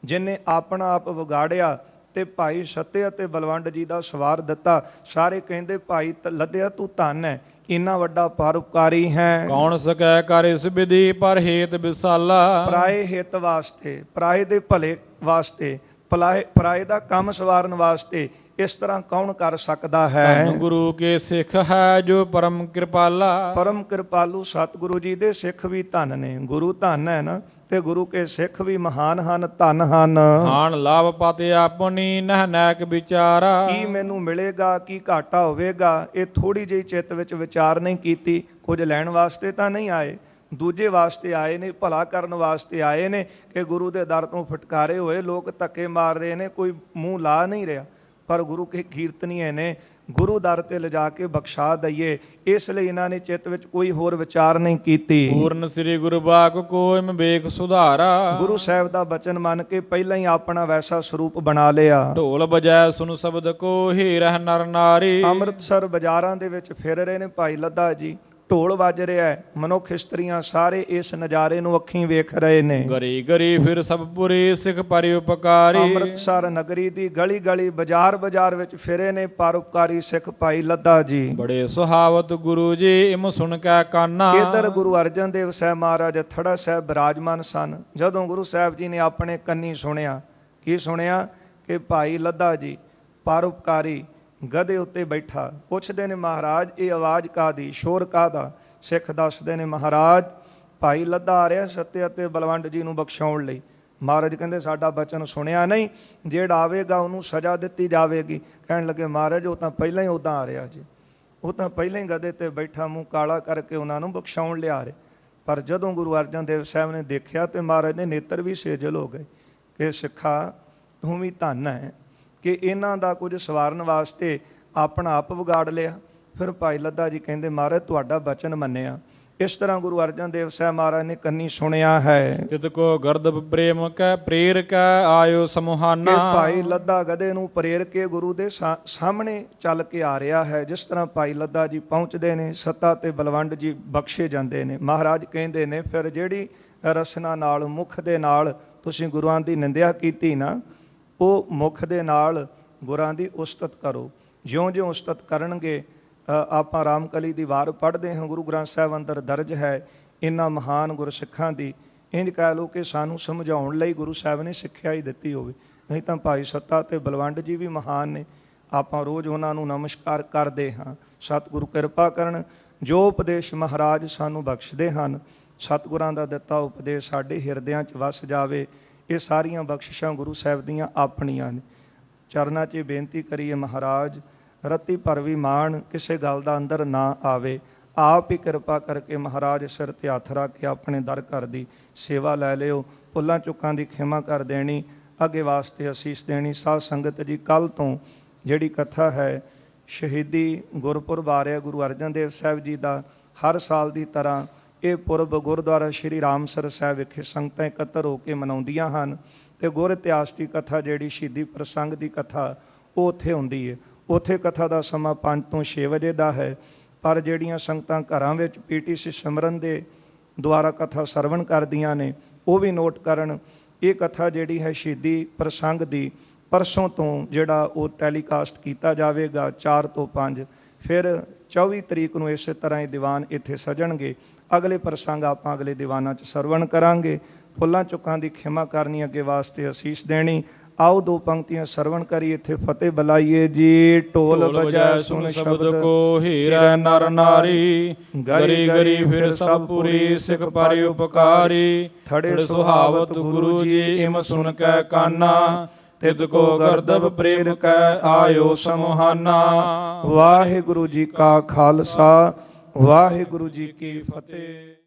ਜਿਹਨੇ ਆਪਣਾ ਆਪ ਵਿਗਾੜਿਆ ਤੇ ਭਾਈ ਸੱਤੇ ਅਤੇ ਬਲਵੰਡ ਜੀ ਦਾ ਸਵਾਰ ਦਿੱਤਾ। ਸਾਰੇ ਕਹਿੰਦੇ ਭਾਈ ਲੱਦਿਆ ਤੂੰ ਧੰਨ ਹੈ, ਇੰਨਾ ਵੱਡਾ ਪਰਉਪਕਾਰੀ ਹੈ। ਕੌਣ ਸਕੈ ਕਰ ਇਸ ਵਿਧੀ ਪਰ ਹੇਤ ਵਿਸਾਲਾ। ਪਰਾਏ ਹਿੱਤ ਵਾਸਤੇ, ਪਰਾਏ ਦੇ ਭਲੇ ਵਾਸਤੇ, ਪਰਾਏ ਦਾ ਕੰਮ ਸਵਾਰਨ ਵਾਸਤੇ ਇਸ ਤਰ੍ਹਾਂ ਕੌਣ ਕਰ ਸਕਦਾ ਹੈ? ਧੰਨ ਗੁਰੂ ਕੇ ਸਿੱਖ ਹੈ ਜੋ ਪਰਮ ਕਿਰਪਾਲਾ। ਪਰਮ ਕਿਰਪਾਲੂ ਸਤਿਗੁਰੂ ਜੀ ਦੇ ਸਿੱਖ ਵੀ ਧੰਨ ਨੇ। ਗੁਰੂ ਧੰਨ ਹੈ ਨਾ, ਤੇ ਗੁਰੂ ਕੇ ਸਿੱਖ ਵੀ ਮਹਾਨ ਹਨ, ਧੰਨ ਹਨ। ਹਾਨ ਲਾਭ ਪਾਤੇ ਆਪਣੀ ਨਹਿ ਨੈਕ ਵਿਚਾਰਾ। ਕੀ ਮੈਨੂੰ ਮਿਲੇਗਾ, ਕੀ ਘਾਟਾ ਹੋਵੇਗਾ, ਇਹ ਥੋੜੀ ਜਿਹੀ ਚਿੱਤ ਵਿੱਚ ਵਿਚਾਰ ਨਹੀਂ ਕੀਤੀ। ਕੁਝ ਲੈਣ ਵਾਸਤੇ ਤਾਂ ਨਹੀਂ ਆਏ, ਦੂਜੇ ਵਾਸਤੇ ਆਏ ਨੇ, ਭਲਾ ਕਰਨ ਵਾਸਤੇ ਆਏ ਨੇ ਕਿ ਗੁਰੂ ਦੇ ਦਰ ਤੋਂ ਫਟਕਾਰੇ ਹੋਏ ਲੋਕ ਧੱਕੇ ਮਾਰ ਰਹੇ ਨੇ, ਕੋਈ ਮੂੰਹ ਲਾ ਨਹੀਂ ਰਿਹਾ, ਪਰ ਗੁਰੂ ਕੇ ਕੀਰਤਨੀਏ ਨੇ ਗੁਰੂ ਦਰ ਤੇ ਲਿਜਾ ਕੇ ਬਖਸ਼ਾ ਦਈਏ, ਇਸ ਲਈ ਇਹਨਾਂ ਨੇ ਚਿੱਤ ਵਿੱਚ ਕੋਈ ਹੋਰ ਵਿਚਾਰ ਨਹੀਂ ਕੀਤੀ। ਪੂਰਨ ਸ੍ਰੀ ਗੁਰੂ ਬਾਕ ਕੋ ਇਮ ਵੇਖ ਸੁਧਾਰਾ। ਗੁਰੂ ਸਾਹਿਬ ਦਾ ਬਚਨ ਮੰਨ ਕੇ ਪਹਿਲਾਂ ਹੀ ਆਪਣਾ ਵੈਸਾ ਸਰੂਪ ਬਣਾ ਲਿਆ। ਢੋਲ ਬਜੈ ਸੁਨ ਸ਼ਬਦ ਕੋ ਹੀ ਰਹਿ ਨਰ ਨਾਰੀ। ਅੰਮ੍ਰਿਤਸਰ ਬਾਜ਼ਾਰਾਂ ਦੇ ਵਿੱਚ ਫਿਰ ਰਹੇ ਨੇ ਭਾਈ ਲੱਦਾ ਜੀ। ਢੋਲ ਵੱਜ ਰਿਹਾ ਹੈ, ਮਨੁੱਖ ਇਸਤਰੀਆਂ ਸਾਰੇ ਇਸ ਨਜ਼ਾਰੇ ਨੂੰ ਅੱਖੀਂ ਵੇਖ ਰਹੇ ਨੇ। ਗਰੀ ਗਰੀ ਫਿਰ ਸਭ ਪੁਰੀ ਸਿੱਖ ਪਰਿ ਉਪਕਾਰੀ। ਅੰਮ੍ਰਿਤਸਰ ਨਗਰੀ ਦੀ ਗਲੀ ਗਲੀ ਬਾਜ਼ਾਰ ਬਾਜ਼ਾਰ ਵਿੱਚ ਫਿਰੇ ਨੇ ਪਰਉਪਕਾਰੀ ਸਿੱਖ ਭਾਈ ਲੱਦਾ ਜੀ। ਬੜੇ ਸੁਹਾਵਤ ਗੁਰੂ ਜੀ ਇਮ ਸੁਣ ਕੇ ਕਾਨਾ। ਇਧਰ ਗੁਰੂ ਅਰਜਨ ਦੇਵ ਸਾਹਿਬ ਮਹਾਰਾਜ ਥੜਾ ਸਾਹਿਬ ਬਿਰਾਜਮਾਨ ਸਨ। ਜਦੋਂ ਗੁਰੂ ਸਾਹਿਬ ਜੀ ਨੇ ਆਪਣੇ ਕੰਨੀ ਸੁਣਿਆ, ਕੀ ਸੁਣਿਆ ਕਿ ਭਾਈ ਲੱਦਾ ਜੀ ਪਰਉਪਕਾਰੀ ਗਧੇ ਉੱਤੇ ਬੈਠਾ। ਪੁੱਛਦੇ ਨੇ ਮਹਾਰਾਜ ਇਹ ਆਵਾਜ਼ ਕਾਹਦੀ, ਸ਼ੋਰ ਕਾਹਦਾ? ਸਿੱਖ ਦੱਸਦੇ ਨੇ ਮਹਾਰਾਜ ਭਾਈ ਲੱਦਾ ਆ ਰਿਹਾ ਸੱਤੇ ਅਤੇ ਬਲਵੰਡ ਜੀ ਨੂੰ ਬਖਸ਼ਾਉਣ ਲਈ। ਮਹਾਰਾਜ ਕਹਿੰਦੇ ਸਾਡਾ ਬਚਨ ਸੁਣਿਆ ਨਹੀਂ, ਜਿਹੜਾ ਆਵੇਗਾ ਉਹਨੂੰ ਸਜ਼ਾ ਦਿੱਤੀ ਜਾਵੇਗੀ। ਕਹਿਣ ਲੱਗੇ ਮਹਾਰਾਜ ਉਹ ਤਾਂ ਪਹਿਲਾਂ ਹੀ ਉੱਦਾਂ ਆ ਰਿਹਾ ਜੀ, ਉਹ ਤਾਂ ਪਹਿਲਾਂ ਹੀ ਗਧੇ ਤੇ ਬੈਠਾ ਮੂੰਹ ਕਾਲਾ ਕਰਕੇ ਉਹਨਾਂ ਨੂੰ ਬਖਸ਼ਾਉਣ ਲਿਆ ਰਹੇ। ਪਰ ਜਦੋਂ ਗੁਰੂ ਅਰਜਨ ਦੇਵ ਸਾਹਿਬ ਨੇ ਦੇਖਿਆ ਤੇ ਮਹਾਰਾਜ ਦੇ ਨੇਤਰ ਵੀ ਸੇਜਲ ਹੋ ਗਏ ਕਿ ਸਿੱਖਾ ਤੂੰ ਵੀ ਧੰਨ ਹੈ ਕਿ ਇਹਨਾਂ ਦਾ ਕੁਝ ਸਵਾਰਨ ਵਾਸਤੇ ਆਪਣਾ ਆਪ ਵਿਗਾੜ ਲਿਆ। ਫਿਰ ਭਾਈ ਲੱਦਾ ਜੀ ਕਹਿੰਦੇ ਮਹਾਰਾਜ ਤੁਹਾਡਾ ਬਚਨ ਮੰਨਿਆ। ਇਸ ਤਰ੍ਹਾਂ ਗੁਰੂ ਅਰਜਨ ਦੇਵ ਸਾਹਿਬ ਮਹਾਰਾਜ ਨੇ ਕੰਨੀ ਸੁਣਿਆ ਹੈ। ਤਿਤ ਕੋ ਗਰਦਬ ਪ੍ਰੇਮ ਕੈ ਪ੍ਰੇਰ ਕੈ ਆਇਓ ਸਮੂਹਾਨਾ। ਕਿ ਭਾਈ ਲੱਦਾ ਗਧੇ ਨੂੰ ਪ੍ਰੇਰ ਕੇ ਗੁਰੂ ਦੇ ਸਾਹਮਣੇ ਚੱਲ ਕੇ ਆ ਰਿਹਾ ਹੈ। ਜਿਸ ਤਰ੍ਹਾਂ ਭਾਈ ਲੱਦਾ ਜੀ ਪਹੁੰਚਦੇ ਨੇ ਸੱਤਾ ਤੇ ਬਲਵੰਡ ਜੀ ਬਖਸ਼ੇ ਜਾਂਦੇ ਨੇ। ਮਹਾਰਾਜ ਕਹਿੰਦੇ ਨੇ ਫਿਰ ਜਿਹੜੀ ਰਸਨਾ ਨਾਲ ਮੁਖ ਦੇ ਨਾਲ ਤੁਸੀਂ ਗੁਰੂਆਂ ਦੀ ਨਿੰਦਿਆ ਕੀਤੀ ਨਾ, ਉਹ ਮੁਖ ਦੇ ਨਾਲ ਗੁਰਾਂ ਦੀ ਉਸਤਤ ਕਰੋ। ਜਿਉਂ-ਜਿਉਂ ਉਸਤਤ ਕਰਨਗੇ ਆਪਾਂ ਰਾਮਕਲੀ ਦੀ ਵਾਰ ਪੜ੍ਹਦੇ ਹਾਂ, ਗੁਰੂ ਗ੍ਰੰਥ ਸਾਹਿਬ ਅੰਦਰ ਦਰਜ ਹੈ ਇਹਨਾਂ ਮਹਾਨ ਗੁਰਸਿੱਖਾਂ ਦੀ। ਇੰਝ ਕਹਿ ਲਓ ਕਿ ਸਾਨੂੰ ਸਮਝਾਉਣ ਲਈ ਗੁਰੂ ਸਾਹਿਬ ਨੇ ਸਿੱਖਿਆ ਹੀ ਦਿੱਤੀ ਹੋਵੇ। ਨਹੀਂ ਤਾਂ ਭਾਈ ਸੱਤਾ ਤੇ ਬਲਵੰਡ ਜੀ ਵੀ ਮਹਾਨ ਨੇ, ਆਪਾਂ ਰੋਜ਼ ਉਹਨਾਂ ਨੂੰ ਨਮਸਕਾਰ ਕਰਦੇ ਹਾਂ। ਸਤਿਗੁਰੂ ਕਿਰਪਾ ਕਰਨ, ਜੋ ਉਪਦੇਸ਼ ਮਹਾਰਾਜ ਸਾਨੂੰ ਬਖਸ਼ਦੇ ਹਨ, ਸਤਿਗੁਰਾਂ ਦਾ ਦਿੱਤਾ ਉਪਦੇਸ਼ ਸਾਡੇ ਹਿਰਦਿਆਂ 'ਚ ਵਸ ਜਾਵੇ। ਇਹ ਸਾਰੀਆਂ ਬਖਸ਼ਿਸ਼ਾਂ ਗੁਰੂ ਸਾਹਿਬ ਦੀਆਂ ਆਪਣੀਆਂ ਨੇ। ਚਰਨਾਂ 'ਚ ਬੇਨਤੀ ਕਰੀਏ ਮਹਾਰਾਜ ਰੱਤੀ ਭਰ ਵੀ ਮਾਣ ਕਿਸੇ ਗੱਲ ਦਾ ਅੰਦਰ ਨਾ ਆਵੇ। ਆਪ ਹੀ ਕਿਰਪਾ ਕਰਕੇ ਮਹਾਰਾਜ ਸਿਰ ਤੇ ਹੱਥ ਰੱਖ ਕੇ ਆਪਣੇ ਦਰ ਘਰ ਦੀ ਸੇਵਾ ਲੈ ਲਿਓ। ਭੁੱਲਾਂ ਚੁੱਕਾਂ ਦੀ ਖਿਮਾ ਕਰ ਦੇਣੀ, ਅੱਗੇ ਵਾਸਤੇ ਅਸੀਸ ਦੇਣੀ। ਸਾਧ ਸੰਗਤ ਜੀ ਕੱਲ੍ਹ ਤੋਂ ਜਿਹੜੀ ਕਥਾ ਹੈ ਸ਼ਹੀਦੀ ਗੁਰਪੁਰਬ ਆ ਰਿਹਾ ਗੁਰੂ ਅਰਜਨ ਦੇਵ ਸਾਹਿਬ ਜੀ ਦਾ। ਹਰ ਸਾਲ ਦੀ ਤਰ੍ਹਾਂ ਇਹ ਪੁਰਬ ਗੁਰਦੁਆਰਾ ਸ਼੍ਰੀ ਰਾਮਸਰ ਸਾਹਿਬ ਵਿਖੇ ਸੰਗਤਾਂ ਇਕੱਤਰ ਹੋ ਕੇ ਮਨਾਉਂਦੀਆਂ ਹਨ। ਅਤੇ ਗੁਰ ਇਤਿਹਾਸ ਦੀ ਕਥਾ ਜਿਹੜੀ ਸ਼ਹੀਦੀ ਪ੍ਰਸੰਗ ਦੀ ਕਥਾ ਉਹ ਉੱਥੇ ਹੁੰਦੀ ਹੈ। ਉੱਥੇ ਕਥਾ ਦਾ ਸਮਾਂ 5 ਤੋਂ 6 ਵਜੇ ਦਾ ਹੈ। ਪਰ ਜਿਹੜੀਆਂ ਸੰਗਤਾਂ ਘਰਾਂ ਵਿੱਚ PTC ਸਿਮਰਨ ਦੇ ਦੁਆਰਾ ਕਥਾ ਸਰਵਣ ਕਰਦੀਆਂ ਨੇ ਉਹ ਵੀ ਨੋਟ ਕਰਨ। ਇਹ ਕਥਾ ਜਿਹੜੀ ਹੈ ਸ਼ਹੀਦੀ ਪ੍ਰਸੰਗ ਦੀ ਪਰਸੋਂ ਤੋਂ ਜਿਹੜਾ ਉਹ ਟੈਲੀਕਾਸਟ ਕੀਤਾ ਜਾਵੇਗਾ 4 ਤੋਂ 5। ਫਿਰ 24 ਤਰੀਕ ਨੂੰ ਇਸੇ ਤਰ੍ਹਾਂ ਹੀ ਦੀਵਾਨ ਇੱਥੇ ਸਜਣਗੇ। ਅਗਲੇ ਪ੍ਰਸੰਗ ਆਪਾਂ ਅਗਲੇ ਦੀਵਾਨਾਂ 'ਚ ਸਰਵਣ ਕਰਾਂਗੇ। ਫੁੱਲਾਂ ਚੁੱਕਾਂ ਦੀ ਖਿਮਾ ਕਰਨੀ, ਅੱਗੇ ਵਾਸਤੇ ਅਸੀਸ ਦੇਣੀ। ਆਓ 2 ਪੰਕਤੀਆਂ ਸਰਵਣ ਕਰੀਏ, ਇੱਥੇ ਫਤਿਹ ਬੁਲਾਈਏ ਜੀ। ਢੋਲ ਵਜੈ ਸੁਨ ਸ਼ਬਦ ਕੋ ਹੀਰੈ ਨਰ ਨਾਰੀ। ਗਰੀ ਗਰੀ ਫਿਰ ਸਭ ਪੁਰੀ ਸਿੱਖ ਪਰਿ ਉਪਕਾਰੀ। ਥੜੇ ਸੁਹਾਵਤ ਗੁਰੂ ਜੀ ਇਮ ਸੁਨ ਕੈ ਕਾਨਾ। ਤਿਤ ਕੋ ਗਰਦਬ ਪ੍ਰੇਮ ਕੈ ਆਇਓ ਸਮੂਹਾਨਾ। ਵਾਹਿਗੁਰੂ ਜੀ ਕਾ ਖਾਲਸਾ, ਵਾਹਿਗੁਰੂ ਜੀ ਕੀ ਫਤਿਹ।